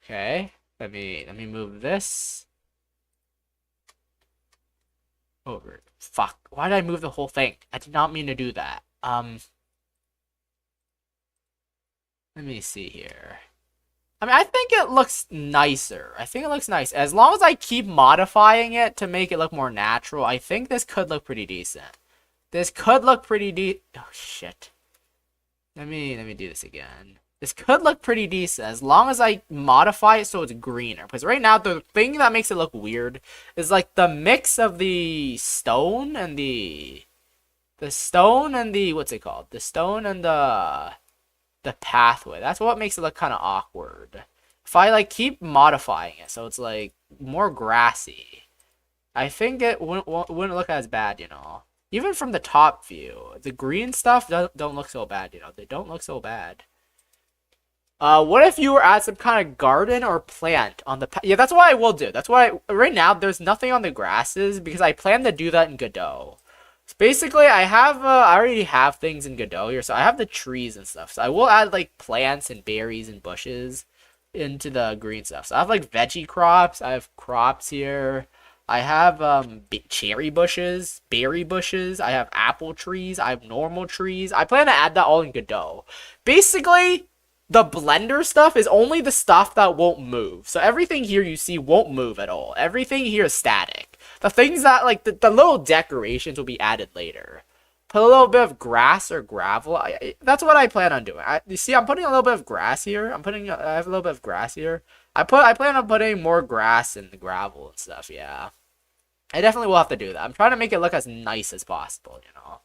Okay. Let me move this over. Fuck. Why did I move the whole thing? I did not mean to do that. Let me see here. I mean, I think it looks nicer. I think it looks nice. As long as I keep modifying it to make it look more natural, I think this could look pretty decent. This could look pretty oh, shit. Let me do this again. This could look pretty decent as long as I modify it so it's greener. Because right now, the thing that makes it look weird is like the mix of the stone and the what's it called? The stone and the pathway. That's what makes it look kind of awkward. If I like keep modifying it so it's like more grassy, I think it wouldn't look as bad, you know. Even from the top view, the green stuff don't look so bad, you know. They don't look so bad. What if you were at some kind of garden or plant on the yeah, that's what I will do. That's why right now there's nothing on the grasses because I plan to do that in Godot. So basically, I already have things in Godot here, so I have the trees and stuff. So I will add like plants and berries and bushes into the green stuff. So I have like veggie crops. I have crops here. I have cherry bushes, berry bushes. I have apple trees. I have normal trees. I plan to add that all in Godot. Basically, the blender stuff is only the stuff that won't move. So everything here you see won't move at all. Everything here is static. The things that, like, the little decorations will be added later. Put a little bit of grass or gravel. That's what I plan on doing. You see, I'm putting a little bit of grass here. I have a little bit of grass here. I plan on putting more grass in the gravel and stuff, yeah. I definitely will have to do that. I'm trying to make it look as nice as possible, you know.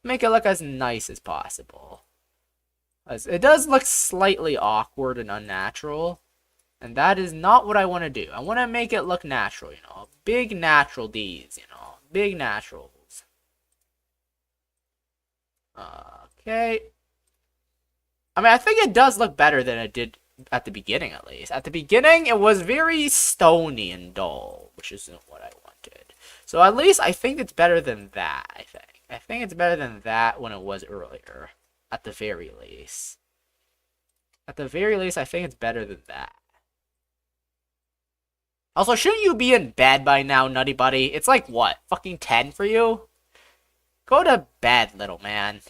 Make it look as nice as possible. It does look slightly awkward and unnatural. And that is not what I want to do. I want to make it look natural, you know. Big natural D's, you know. Big naturals. Okay. I mean, I think it does look better than it did at the beginning, at least. At the beginning, it was very stony and dull, which isn't what I wanted. So at least I think it's better than that, I think. I think it's better than that when it was earlier. At the very least. At the very least, I think it's better than that. Also, shouldn't you be in bed by now, Nutty Buddy? It's like, what? Fucking 10 for you? Go to bed, little man.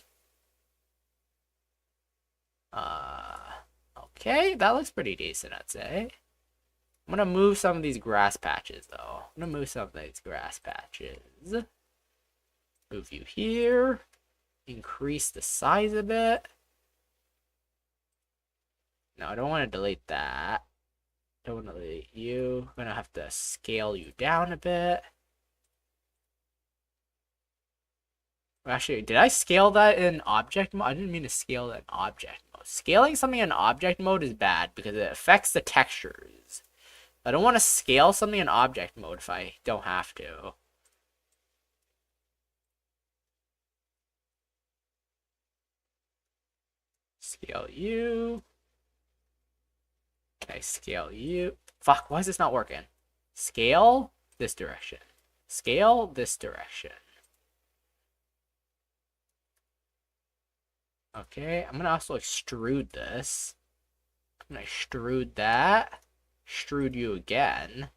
Okay, that looks pretty decent, I'd say. I'm gonna move some of these grass patches, though. I'm gonna move some of these grass patches. Move you here. Increase the size a bit. No, I don't want to delete that. Don't want to delete you. I'm gonna have to scale you down a bit. Actually, did I scale that in object mode? I didn't mean to scale that in object mode. Scaling something in object mode is bad because it affects the textures. I don't want to scale something in object mode if I don't have to. Scale you. Okay, scale you. Fuck, why is this not working? Scale this direction. Scale this direction. Okay, I'm gonna also extrude this. I'm gonna extrude that. Extrude you again.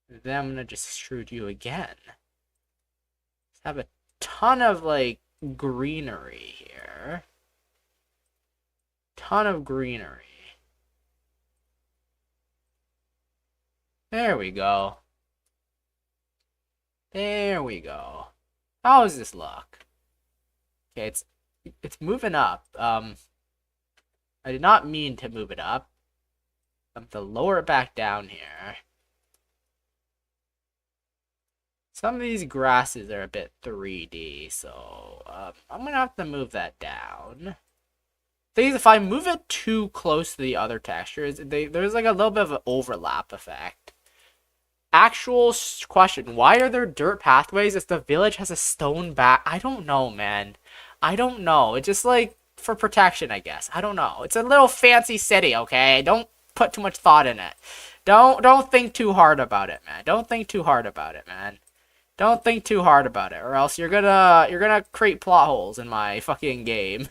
Then I'm gonna just extrude you again. Let's have a ton of, like, greenery here. Ton of greenery. There we go. There we go. How does this look? Okay, it's moving up. I did not mean to move it up. I have to lower it back down here. Some of these grasses are a bit 3D, so I'm gonna have to move that down. Thing is, if I move it too close to the other textures, there's like a little bit of an overlap effect. Actual question, why are there dirt pathways if the village has a stone back? I don't know, man. I don't know. It's just like for protection, I guess. I don't know. It's a little fancy city, okay? Don't put too much thought in it. Don't think too hard about it, man. Don't think too hard about it, man. Don't think too hard about it, or else you're gonna create plot holes in my fucking game.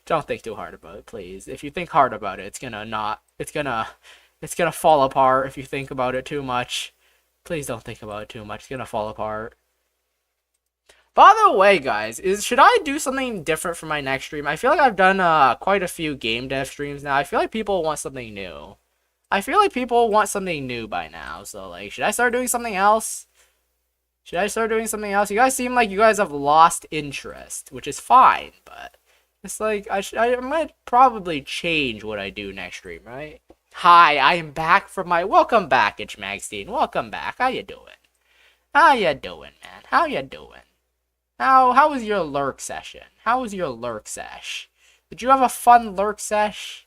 Don't think too hard about it, please. If you think hard about it, it's gonna fall apart if you think about it too much. Please don't think about it too much. It's gonna fall apart. By the way, guys, should I do something different for my next stream? I feel like I've done quite a few game dev streams now. I feel like people want something new. I feel like people want something new by now. So, like, should I start doing something else? Should I start doing something else? You guys seem like you guys have lost interest, which is fine, but it's like I might probably change what I do next stream, right? Hi, I am back from my welcome back, Itch Magstein. Welcome back. How you doing? How you doing, man? How you doing? How was your lurk session? How was your lurk sesh? Did you have a fun lurk sesh?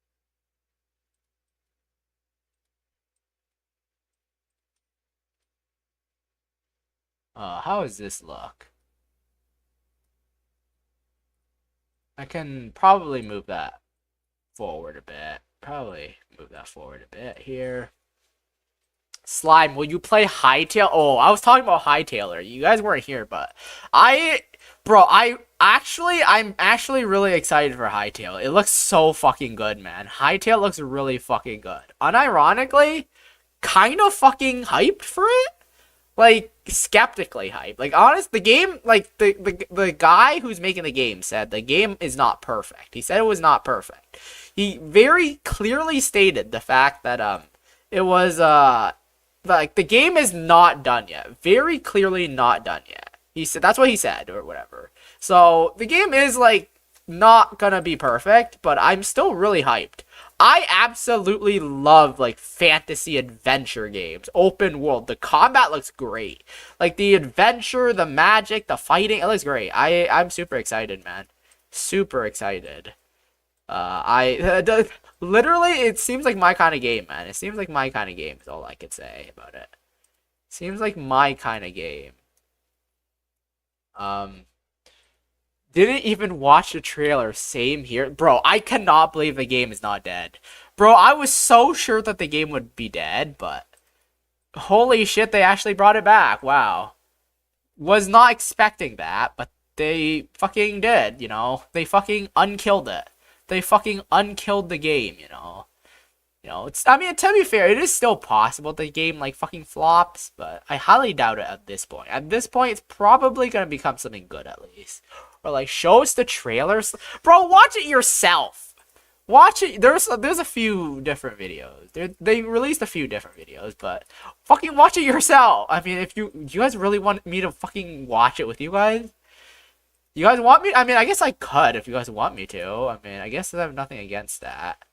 How does this look? I can probably move that forward a bit. Probably move that forward a bit here. Slime, will you play Hightail? Oh, I was talking about Hightailer. You guys weren't here, but I'm actually really excited for Hightail. It looks so fucking good, man. Hightail looks really fucking good. Unironically, kind of fucking hyped for it. Like, skeptically hyped. Like, honest, the game, like, the guy who's making the game said the game is not perfect. He said it was not perfect. He very clearly stated the fact that, it was, like, the game is not done yet. Very clearly not done yet. He said, that's what he said, or whatever. So, the game is, like, not gonna be perfect, but I'm still really hyped. I absolutely love, like, fantasy adventure games. Open world. The combat looks great. Like, the adventure, the magic, the fighting, it looks great. I'm super excited, man. Super excited. Literally, it seems like my kind of game, man. It seems like my kind of game is all I could say about it. Seems like my kind of game. Didn't even watch the trailer. Same here. Bro, I cannot believe the game is not dead. Bro, I was so sure that the game would be dead, but holy shit, they actually brought it back. Wow. Was not expecting that, but they fucking did, you know? They fucking unkilled it. They fucking unkilled the game, you know? You know, it's, I mean, to be fair, it is still possible the game, like, fucking flops, but I highly doubt it at this point. At this point, it's probably gonna become something good, at least. Or, like, show us the trailers. Bro, watch it yourself. Watch it. There's a few different videos. They released a few different videos, but fucking watch it yourself. I mean, if you guys really want me to fucking watch it with you guys? You guys want me? I mean, I guess I could if you guys want me to. I mean, I guess I have nothing against that.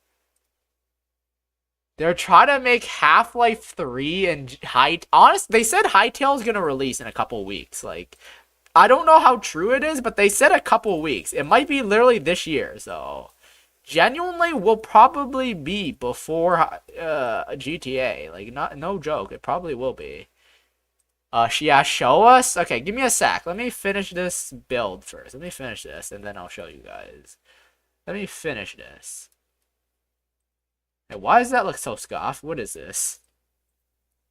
They're trying to make Half-Life 3 and they said Hytale is gonna release in a couple weeks. Like, I don't know how true it is, but they said a couple weeks. It might be literally this year, so genuinely will probably be before GTA. Like, no joke, it probably will be. Yeah, show us. Okay, give me a sec. Let me finish this build first. Let me finish this, and then I'll show you guys. Let me finish this. Hey, why does that look so scuffed? What is this?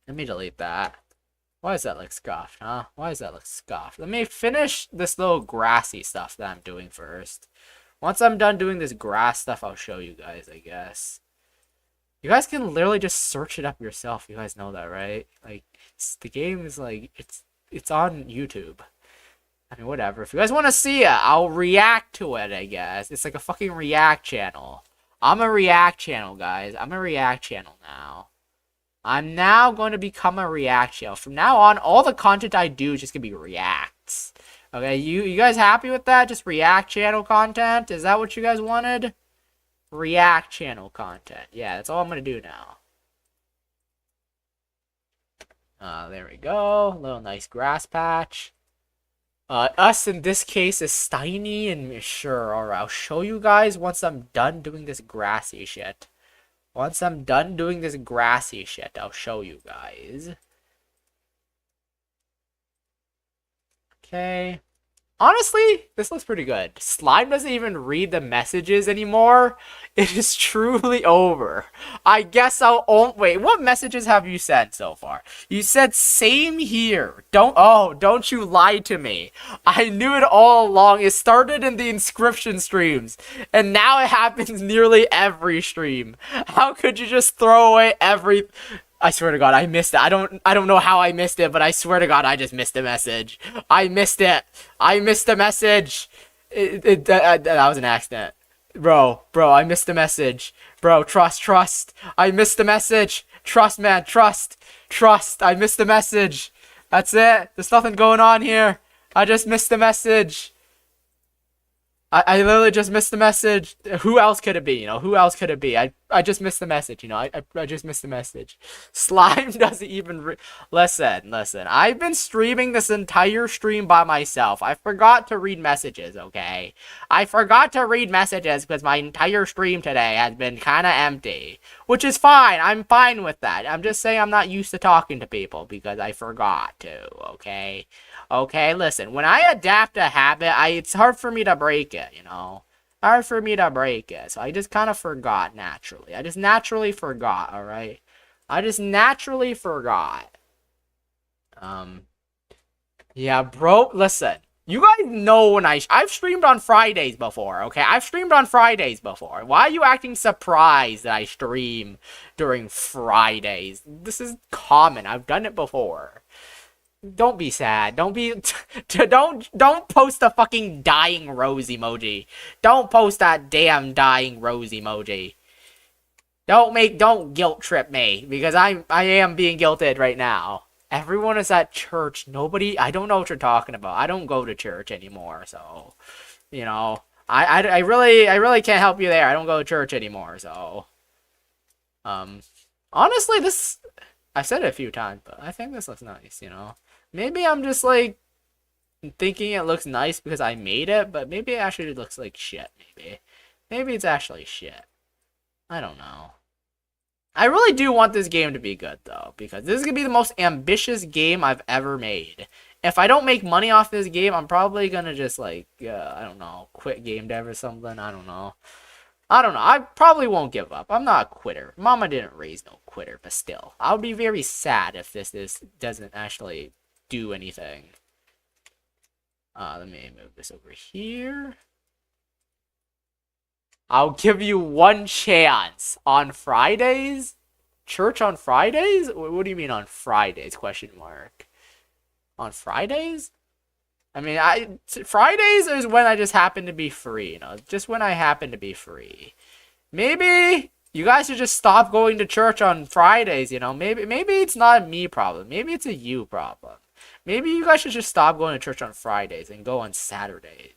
Let me delete that. Why does that look scuffed, huh? Why does that look scuffed? Let me finish this little grassy stuff that I'm doing first. Once I'm done doing this grass stuff, I'll show you guys, I guess. You guys can literally just search it up yourself. You guys know that, right? Like, the game is like, it's on YouTube. I mean, whatever. If you guys want to see it, I'll react to it, I guess. It's like a fucking react channel. I'm a react channel, guys. I'm a react channel now. I'm now going to become a react channel. From now on, all the content I do is just going to be reacts. Okay, you guys happy with that? Just react channel content? Is that what you guys wanted? React channel content. Yeah, that's all I'm going to do now. There we go. A little nice grass patch. Us in this case is Steiny and sure. Alright, I'll show you guys once I'm done doing this grassy shit. Once I'm done doing this grassy shit, I'll show you guys. Okay. Honestly, this looks pretty good. Slime doesn't even read the messages anymore. It is truly over. I guess wait, what messages have you sent so far? You said same here. Don't you lie to me. I knew it all along. It started in the inscription streams, and now it happens nearly every stream. How could you just throw away I swear to God, I missed it. I don't know how I missed it, but I swear to God, I just missed a message. I missed it. I missed a message. That was an accident. Bro, I missed a message. Bro, trust. I missed the message. Trust, man, trust. I missed the message. That's it. There's nothing going on here. I just missed the message. I literally just missed the message. Who else could it be? You know, who else could it be? I just missed the message, you know. I just missed the message. Slime doesn't even listen. I've been streaming this entire stream by myself. I forgot to read messages, okay? I forgot to read messages because my entire stream today has been kind of empty, which is fine. I'm fine with that. I'm just saying I'm not used to talking to people because I forgot to, okay? Okay, listen. When I adapt a habit, it's hard for me to break it, you know? Hard for me to break it. So I just kind of forgot naturally. I just naturally forgot, alright? I just naturally forgot. Yeah, bro, listen. You guys know when I've streamed on Fridays before, okay? I've streamed on Fridays before. Why are you acting surprised that I stream during Fridays? This is common. I've done it before. Don't be sad. Don't post a fucking dying rose emoji. Don't post that damn dying rose emoji. Don't guilt trip me because I am being guilted right now. Everyone is at church. I don't know what you're talking about. I don't go to church anymore, so you know, I really can't help you there. I don't go to church anymore, so honestly, I've said it a few times, but I think this looks nice, you know. Maybe I'm just like thinking it looks nice because I made it, but maybe it actually looks like shit, maybe it's actually shit. I don't know. I really do want this game to be good though, because this is gonna be the most ambitious game I've ever made. If I don't make money off this game, I'm probably gonna just like I don't know, quit game dev or something. I don't know. I probably won't give up. I'm not a quitter. Mama didn't raise no quitter, but still, I would be very sad if this doesn't actually do anything. Let me move this over here. I'll give you one chance. On Fridays? Church on Fridays? What do you mean on Fridays? Question mark. On Fridays? I mean, Fridays is when I just happen to be free, you know? Just when I happen to be free. Maybe you guys should just stop going to church on Fridays, you know? Maybe it's not a me problem. Maybe it's a you problem. Maybe you guys should just stop going to church on Fridays and go on Saturdays.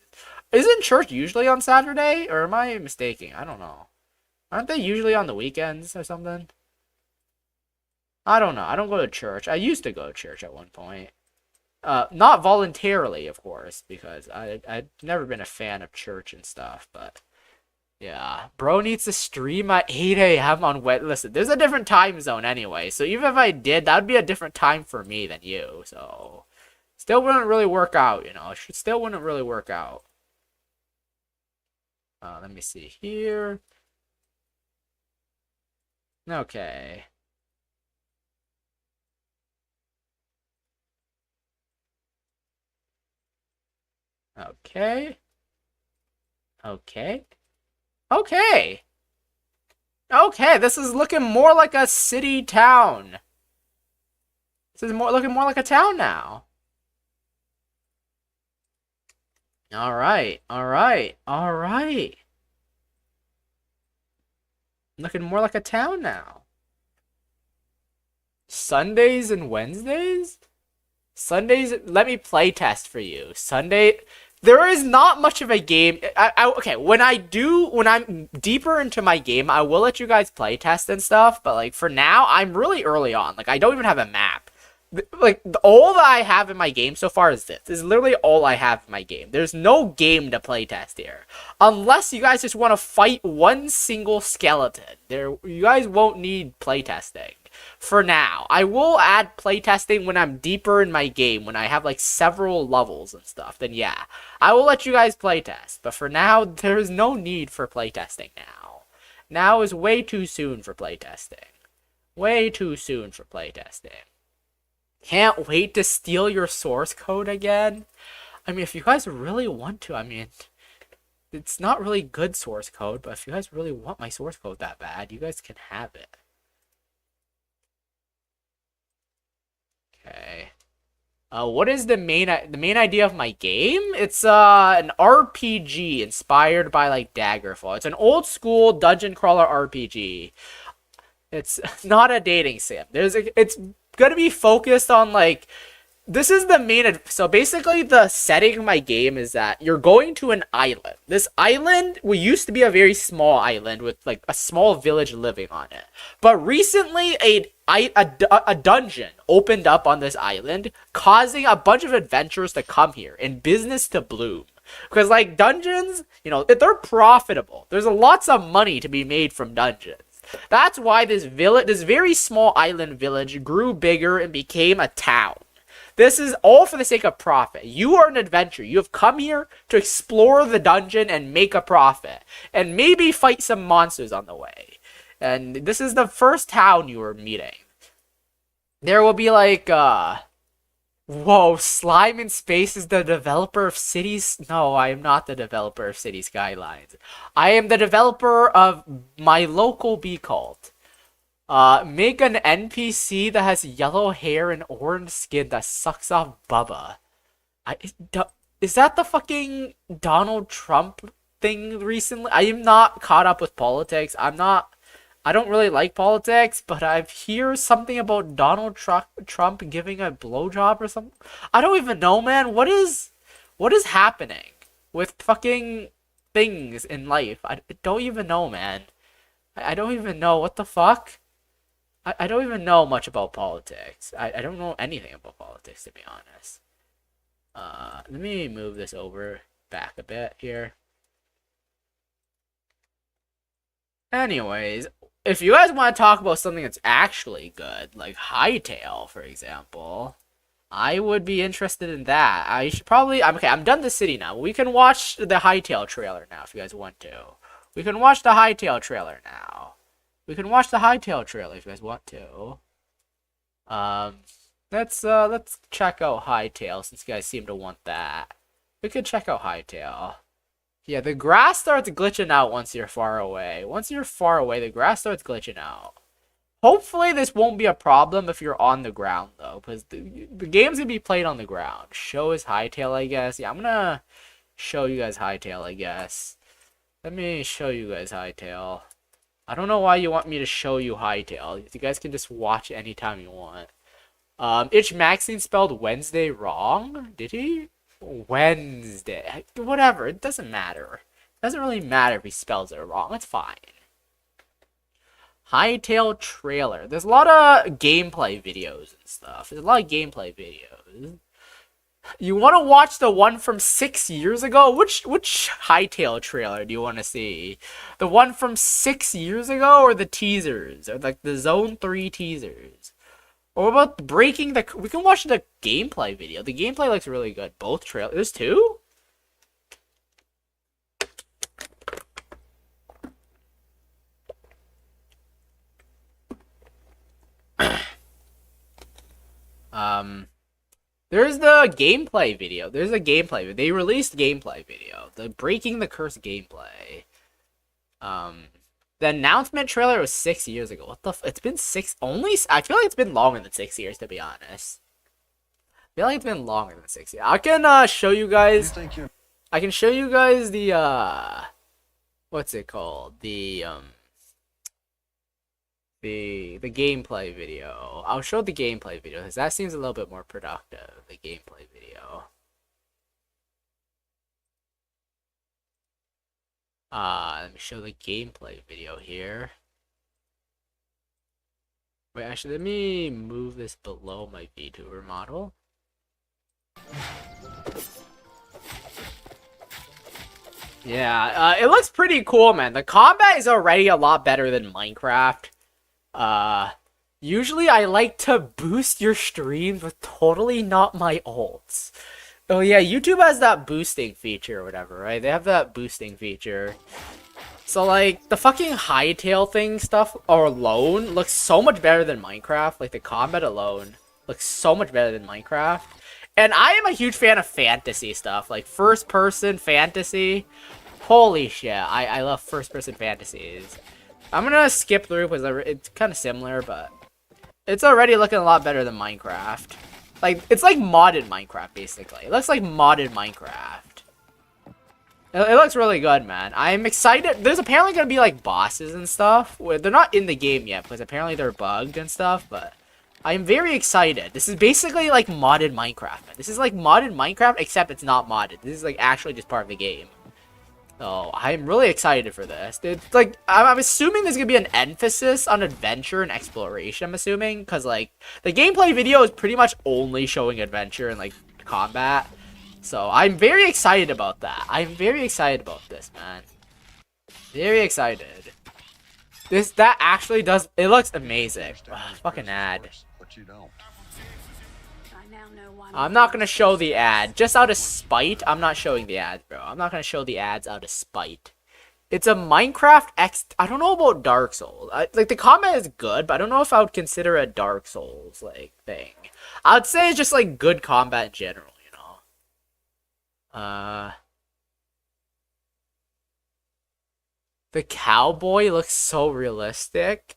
Isn't church usually on Saturday? Or am I mistaken? I don't know. Aren't they usually on the weekends or something? I don't know. I don't go to church. I used to go to church at one point. Not voluntarily, of course, because I've never been a fan of church and stuff, but yeah. Bro needs to stream at 8 a.m. on Wednesday. Listen, there's a different time zone anyway, so even if I did, that would be a different time for me than you, so still wouldn't really work out, you know? It still wouldn't really work out. Let me see here. Okay. Okay. Okay. Okay. Okay, this is looking more like a city town. This is looking more like a town now. Alright, alright, alright. Looking more like a town now. Sundays and Wednesdays? Sundays, let me play test for you. Sunday, there is not much of a game. Okay, when I'm deeper into my game, I will let you guys play test and stuff. But like for now, I'm really early on. Like I don't even have a map. Like all that I have in my game so far is this. This is literally all I have in my game. There's no game to play test here, unless you guys just want to fight one single skeleton. You guys won't need play testing. For now, I will add playtesting when I'm deeper in my game, when I have like several levels and stuff. Then yeah, I will let you guys playtest. But for now, there is no need for playtesting now. Now is way too soon for playtesting. Way too soon for playtesting. Can't wait to steal your source code again. I mean, if you guys really want to, I mean, it's not really good source code, but if you guys really want my source code that bad, you guys can have it. Okay. What is the main idea of my game? It's an RPG inspired by like Daggerfall. It's an old school dungeon crawler RPG. It's not a dating sim. It's gonna be focused on like this is the so basically the setting of my game is that you're going to an island. This island used to be a very small island with like a small village living on it. But recently a dungeon opened up on this island, causing a bunch of adventurers to come here and business to bloom. Because like dungeons, you know, they're profitable. There's lots of money to be made from dungeons. That's why this very small island village grew bigger and became a town. This is all for the sake of profit. You are an adventurer. You have come here to explore the dungeon and make a profit. And maybe fight some monsters on the way. And this is the first town you are meeting. There will be like, whoa, SlimeInSpace is the developer of Cities? No, I am not the developer of City Skylines. I am the developer of My Local Bee Cult. Make an NPC that has yellow hair and orange skin that sucks off Bubba. Is that the fucking Donald Trump thing recently? I am not caught up with politics. I don't really like politics, but I've heard something about Donald Trump giving a blowjob or something. I don't even know, man. What is happening with fucking things in life? I don't even know, man. I don't even know. What the fuck? I don't even know much about politics. I don't know anything about politics, to be honest. Let me move this over back a bit here. Anyways, if you guys want to talk about something that's actually good, like Hightail, for example, I would be interested in that. I should probably... I'm done the city now. We can watch the Hightail trailer now, if you guys want to. We can watch the Hightail trailer now. We can watch the Hightail trailer if you guys want to. Let's check out Hightail, since you guys seem to want that. We could check out Hightail. Yeah, the grass starts glitching out once you're far away. Once you're far away, the grass starts glitching out. Hopefully this won't be a problem if you're on the ground, though, because the game's gonna be played on the ground. Show is Hightail, I guess. Yeah, I'm gonna show you guys Hightail, I guess. Let me show you guys Hightail. I don't know why you want me to show you Hightail. You guys can just watch it anytime you want. Itch Maxine spelled Wednesday wrong? Did he? Wednesday. Whatever. It doesn't matter. It doesn't really matter if he spells it wrong. It's fine. Hightail trailer. There's a lot of gameplay videos and stuff. There's a lot of gameplay videos. You want to watch the one from 6 years ago? Which Hightail trailer do you want to see? The one from 6 years ago, or the teasers? Or like the Zone 3 teasers? Or about breaking the... We can watch the gameplay video. The gameplay looks really good. Both trailers. There's two? There's the gameplay video. There's a gameplay video. They released gameplay video. The Breaking the Curse gameplay. The announcement trailer was 6 years ago. What the it's been only... I feel like it's been longer than 6 years, to be honest. I feel like it's been longer than 6 years. I can show you guys... Thank you. I can show you guys the, what's it called? The gameplay video. I'll show the gameplay video, because that seems a little bit more productive, the gameplay video. Let me show the gameplay video here. Wait, actually, let me move this below my VTuber model. Yeah, it looks pretty cool, man. The combat is already a lot better than Minecraft. Usually I like to boost your streams with totally not my ults. Oh yeah, YouTube has that boosting feature or whatever, right? They have that boosting feature. So like, the fucking Hightail thing stuff alone looks so much better than Minecraft. Like, the combat alone looks so much better than Minecraft. And I am a huge fan of fantasy stuff, like first-person fantasy. Holy shit, I love first-person fantasies. I'm gonna skip through because it's kind of similar, but it's already looking a lot better than Minecraft. Like, it's like modded Minecraft, basically. It looks like modded Minecraft. It looks really good, man. I'm excited. There's apparently gonna be, like, bosses and stuff. They're not in the game yet, because apparently they're bugged and stuff, but I'm very excited. This is basically like modded Minecraft, man. This is like modded Minecraft, except it's not modded. This is like actually just part of the game. So I'm really excited for this. It's like I'm assuming there's gonna be an emphasis on adventure and exploration. I'm assuming because like the gameplay video is pretty much only showing adventure and like combat. So I'm very excited about that. I'm very excited about this, man. Very excited. That actually does. It looks amazing. Ugh, fucking ad. But you don't. I'm not gonna show the ad just out of spite. I'm not showing the ads, bro. I'm not gonna show the ads out of spite. It's a Minecraft X. I don't know about Dark Souls. Like the combat is good, but I don't know if I would consider it a Dark Souls like thing. I'd say it's just like good combat in general, you know. The cowboy looks so realistic.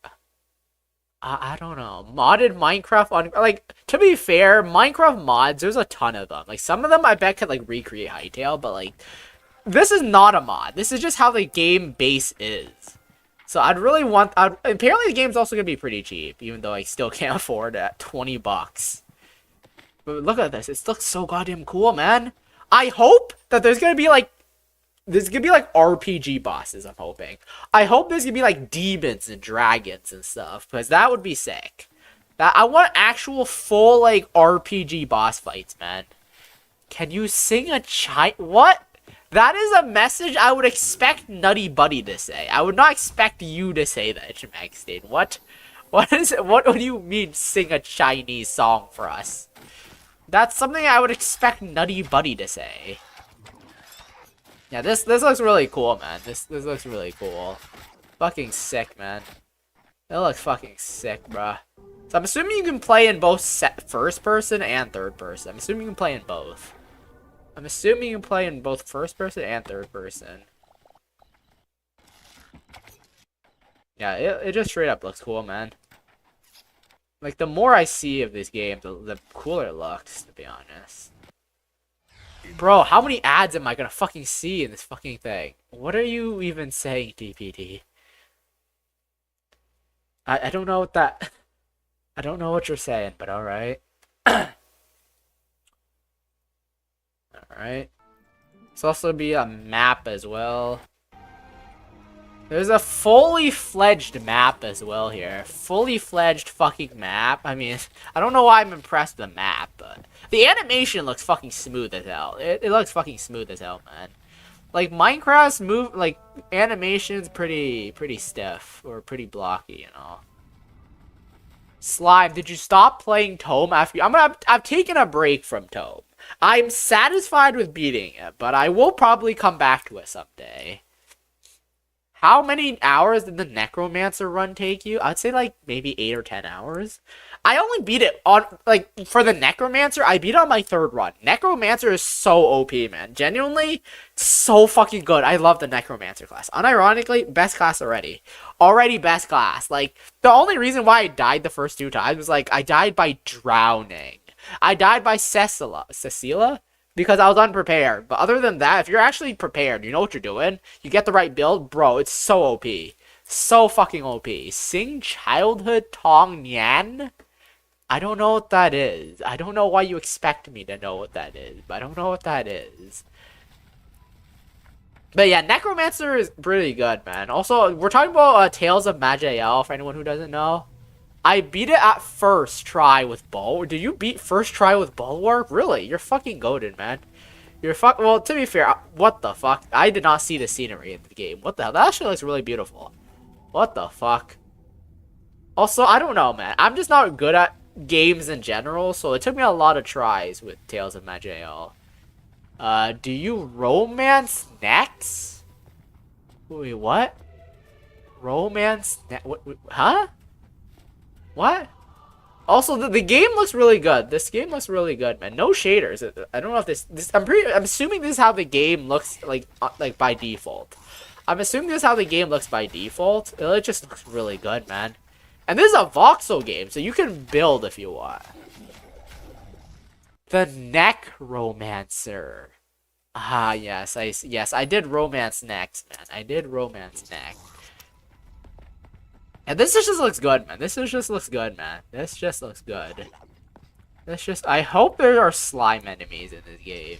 I don't know. Modded Minecraft on like to be fair, Minecraft mods, there's a ton of them. Like some of them I bet could like recreate Hytale, but like this is not a mod. This is just how the game base is. So I'd really want apparently the game's also gonna be pretty cheap, even though I still can't afford it at 20 bucks. But look at this. It looks so goddamn cool, man. I hope that there's gonna be like RPG bosses, I'm hoping. I hope there's gonna be like demons and dragons and stuff, because that would be sick. I want actual full like RPG boss fights, man. Can you sing a what? That is a message I would expect Nutty Buddy to say. I would not expect you to say that, Maxstein. What? What is it? What do you mean sing a Chinese song for us? That's something I would expect Nutty Buddy to say. Yeah, this looks really cool, man. This looks really cool. Fucking sick, man. It looks fucking sick, bruh. So I'm assuming you can play in both first person and third person. I'm assuming you can play in both. I'm assuming you can play in both first person and third person. Yeah, it just straight up looks cool, man. Like, the more I see of this game, the cooler it looks, to be honest. Bro, how many ads am I gonna fucking see in this fucking thing? What are you even saying, TPT? I don't know what that... I don't know what you're saying, but alright. Alright. There's also be a map as well. There's a fully fledged map as well here. Fully fledged fucking map. I mean, I don't know why I'm impressed with the map, but the animation looks fucking smooth as hell. It looks fucking smooth as hell, man. Like Minecraft's animation's pretty stiff or pretty blocky, you know. Slime, did you stop playing Tome after you? I've taken a break from Tome. I'm satisfied with beating it, but I will probably come back to it someday. How many hours did the Necromancer run take you? I'd say like maybe 8 or 10 hours. I only beat it on, like, for the Necromancer, I beat it on my third run. Necromancer is so OP, man. Genuinely, so fucking good. I love the Necromancer class. Unironically, best class already. Already best class. Like, the only reason why I died the first 2 times was, like, I died by drowning. I died by Cecilia? Because I was unprepared. But other than that, if you're actually prepared, you know what you're doing, you get the right build, bro, it's so OP. So fucking OP. Sing Childhood Tong Nyan? I don't know what that is. I don't know why you expect me to know what that is, but I don't know what that is. But yeah, Necromancer is pretty good, man. Also, we're talking about Tales of Magiel, for anyone who doesn't know. I beat it at first try with Bull. Did you beat first try with Bulwark? Really? You're fucking goated, man. Well, to be fair, what the fuck? I did not see the scenery in the game. What the hell? That actually looks really beautiful. What the fuck? Also, I don't know, man. I'm just not good at games in general, so it took me a lot of tries with Tales of Magiel. Do you romance next? Wait, what? Romance huh? What? Also, the game looks really good. This game looks really good, man. No shaders. I don't know if this I'm assuming this is how the game looks like by default. I'm assuming this is how the game looks by default. It just looks really good, man. And this is a voxel game, so you can build if you want. The Necromancer. Ah, yes, I did romance next, man. I did romance next. And this just looks good, man. This just looks good, man. This just looks good. I hope there are slime enemies in this game.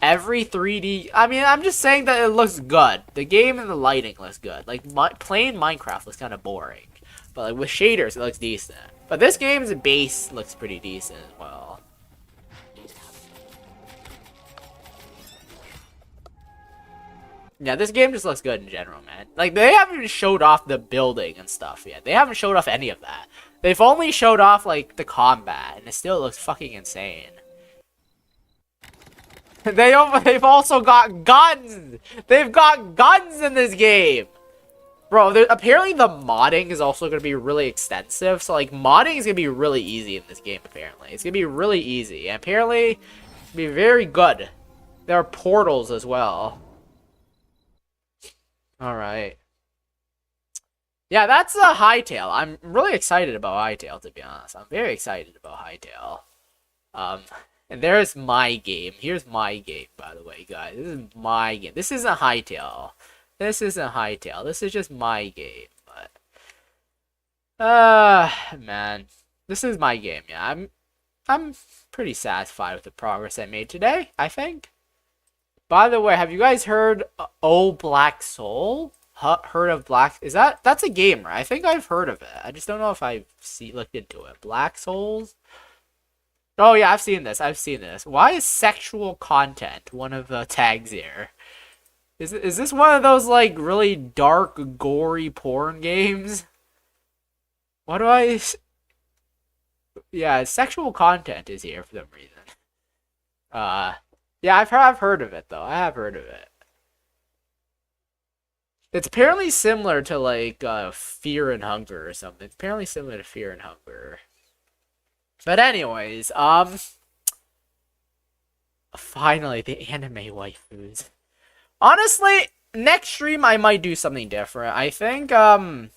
Every 3D, I mean, I'm just saying that it looks good. The game and the lighting looks good. Like, playing Minecraft looks kind of boring. But like with shaders, it looks decent. But this game's base looks pretty decent as well. Yeah, this game just looks good in general, man. Like, they haven't even showed off the building and stuff yet. They haven't showed off any of that. They've only showed off, like, the combat, and it still looks fucking insane. They've also got guns! They've got guns in this game! Bro, apparently the modding is also going to be really extensive. So, like, modding is going to be really easy in this game, apparently. It's going to be really easy. And apparently, it's going to be very good. There are portals as well. Alright. Yeah, that's a Hytale. I'm really excited about Hytale, to be honest. I'm very excited about Hytale. And there's my game. Here's my game, by the way, guys. This is my game. This isn't Hytale. This isn't Hytale. This is just my game. But man, this is my game. Yeah, I'm pretty satisfied with the progress I made today, I think. By the way, have you guys heard Oh Black Soul? Heard of Black? That's a game, right? I think I've heard of it. I just don't know if I've looked into it. Black Souls? Oh yeah, I've seen this. Why is sexual content one of the tags here? Is this one of those, like, really dark, gory porn games? What do I... Yeah, sexual content is here for some reason. Yeah, I've heard of it, though. I have heard of it. It's apparently similar to, like, Fear and Hunger or something. It's apparently similar to Fear and Hunger. But anyways, finally, the anime waifus. Honestly, next stream I might do something different. I think I'm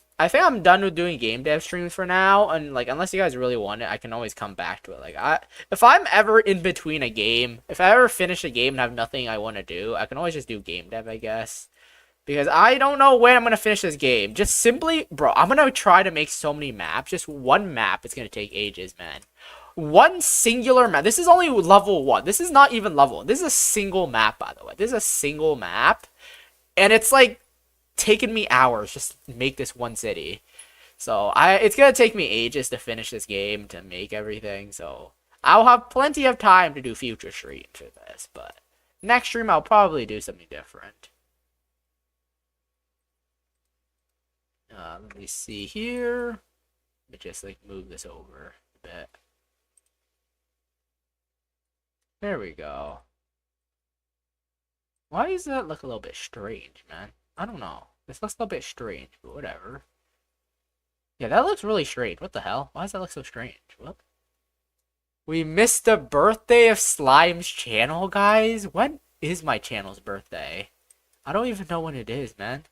done with doing game dev streams for now, and like unless you guys really want it, I can always come back to it. Like if I'm ever in between a game, if I ever finish a game and have nothing I want to do, I can always just do game dev, I guess. Because I don't know when I'm gonna finish this game. Just simply, bro, I'm gonna try to make so many maps. Just one map, it's gonna take ages, man. One singular map. This is only level 1. This is not even level 1. This is a single map, by the way. This is a single map. And it's like taken me hours just to make this one city. So it's gonna take me ages to finish this game, to make everything. So I'll have plenty of time to do future streams for this. But next stream I'll probably do something different. Let me see here. Let me just like move this over a bit. There we go. Why does that look a little bit strange, man? I don't know. This looks a little bit strange, but whatever. Yeah, that looks really strange. What the hell? Why does that look so strange? What? We missed the birthday of Slime's channel, guys? When is my channel's birthday? I don't even know when it is, man.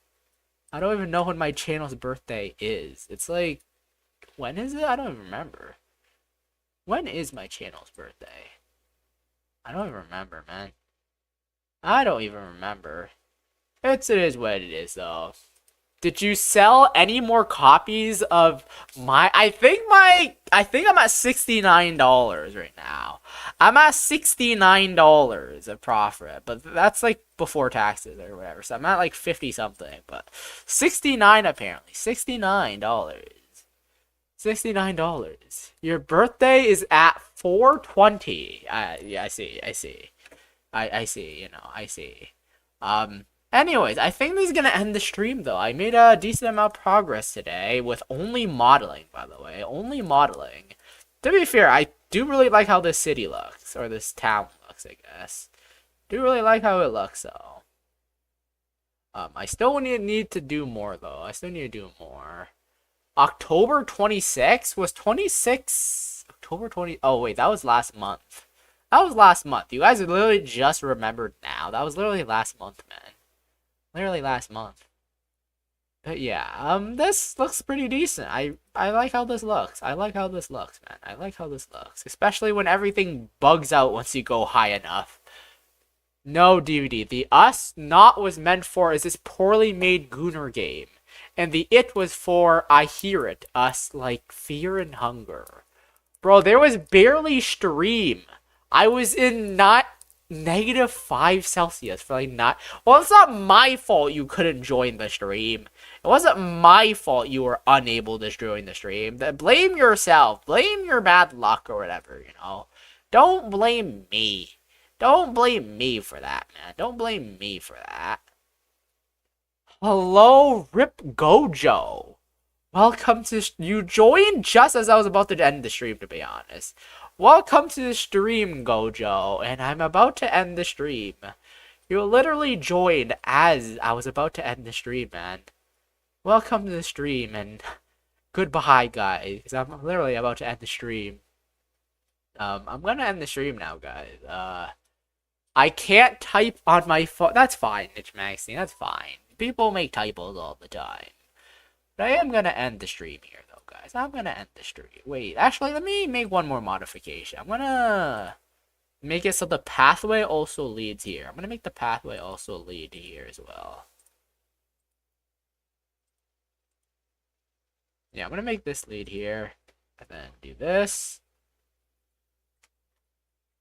I don't even know when my channel's birthday is. It's like, when is it? I don't even remember. When is my channel's birthday? I don't even remember, man. I don't even remember. It is what it is, though. Did you sell any more copies of my... I think I'm at $69 right now. I'm at $69 of profit, but that's like before taxes or whatever. So I'm at like 50 something, but 69 apparently. $69. $69. Your birthday is at 420. Yeah, I see. I see, I see. Anyways, I think this is gonna end the stream, though. I made a decent amount of progress today with only modeling, by the way. Only modeling. To be fair, I do really like how this city looks, or this town looks, I guess. Do really like how it looks, though. I still need to do more, though. I still need to do more. October 26th? Was 26... October 20... Oh, wait, that was last month. That was last month. You guys literally just remembered now. That was literally last month, man. Literally last month. But yeah, this looks pretty decent. I like how this looks. I like how this looks, man. I like how this looks. Especially when everything bugs out once you go high enough. No, DVD. The Us Not was meant for is this poorly made Gooner game. And the it was for I hear it, us, like fear and hunger. Bro, there was barely stream. I was in not -5 Celsius for like not. Well, it's not my fault you couldn't join the stream. It wasn't my fault you were unable to join the stream. Blame yourself. Blame your bad luck or whatever, you know. Don't blame me. Don't blame me for that, man. Don't blame me for that. Hello, Rip Gojo. Welcome to you joined just as I was about to end the stream, to be honest. Welcome to the stream, Gojo, and I'm about to end the stream. You literally joined as I was about to end the stream, man. Welcome to the stream, and goodbye, guys. I'm literally about to end the stream. I'm gonna end the stream now, guys. I can't type on my phone. That's fine, Niche Maxine. That's fine. People make typos all the time. But I am gonna end the stream here, though, guys. I'm gonna end the stream. Wait, actually, let me make one more modification. I'm gonna make it so the pathway also leads here. I'm gonna make the pathway also lead here as well. Yeah, I'm gonna make this lead here. And then do this.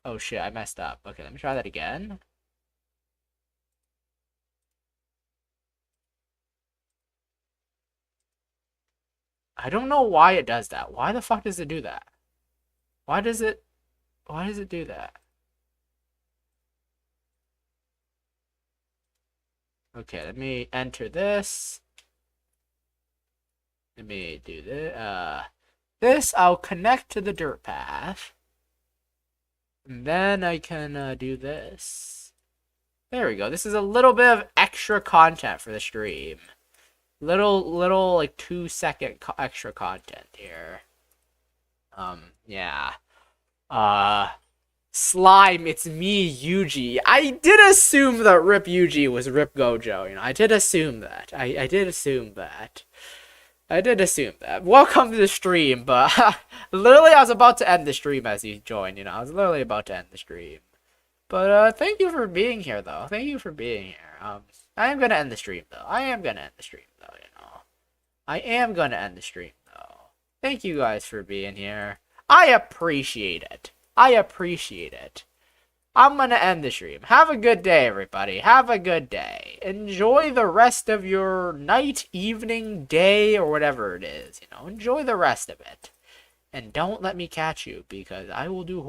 Oh shit, I messed up. Okay, let me try that again. I don't know why it does that. Why the fuck does it do that? Why does it do that? Okay, let me enter this. Let me do this. This I'll connect to the dirt path. And then I can do this. There we go. This is a little bit of extra content for the stream. Little like 2-second extra content here. Yeah. Slime, it's me, Yuji. I did assume that Rip Yuji was Rip Gojo, you know. I did assume that. I did assume that. I did assume that. Welcome to the stream, but literally I was about to end the stream as you joined, you know. I was literally about to end the stream. But thank you for being here, though. Thank you for being here. I am gonna end the stream, though. I am gonna end the stream, though, you know. I am gonna end the stream, though. Thank you guys for being here. I appreciate it. I appreciate it. I'm gonna end the stream. Have a good day, everybody. Have a good day. Enjoy the rest of your night, evening, day, or whatever it is. You know, enjoy the rest of it. And don't let me catch you, because I will do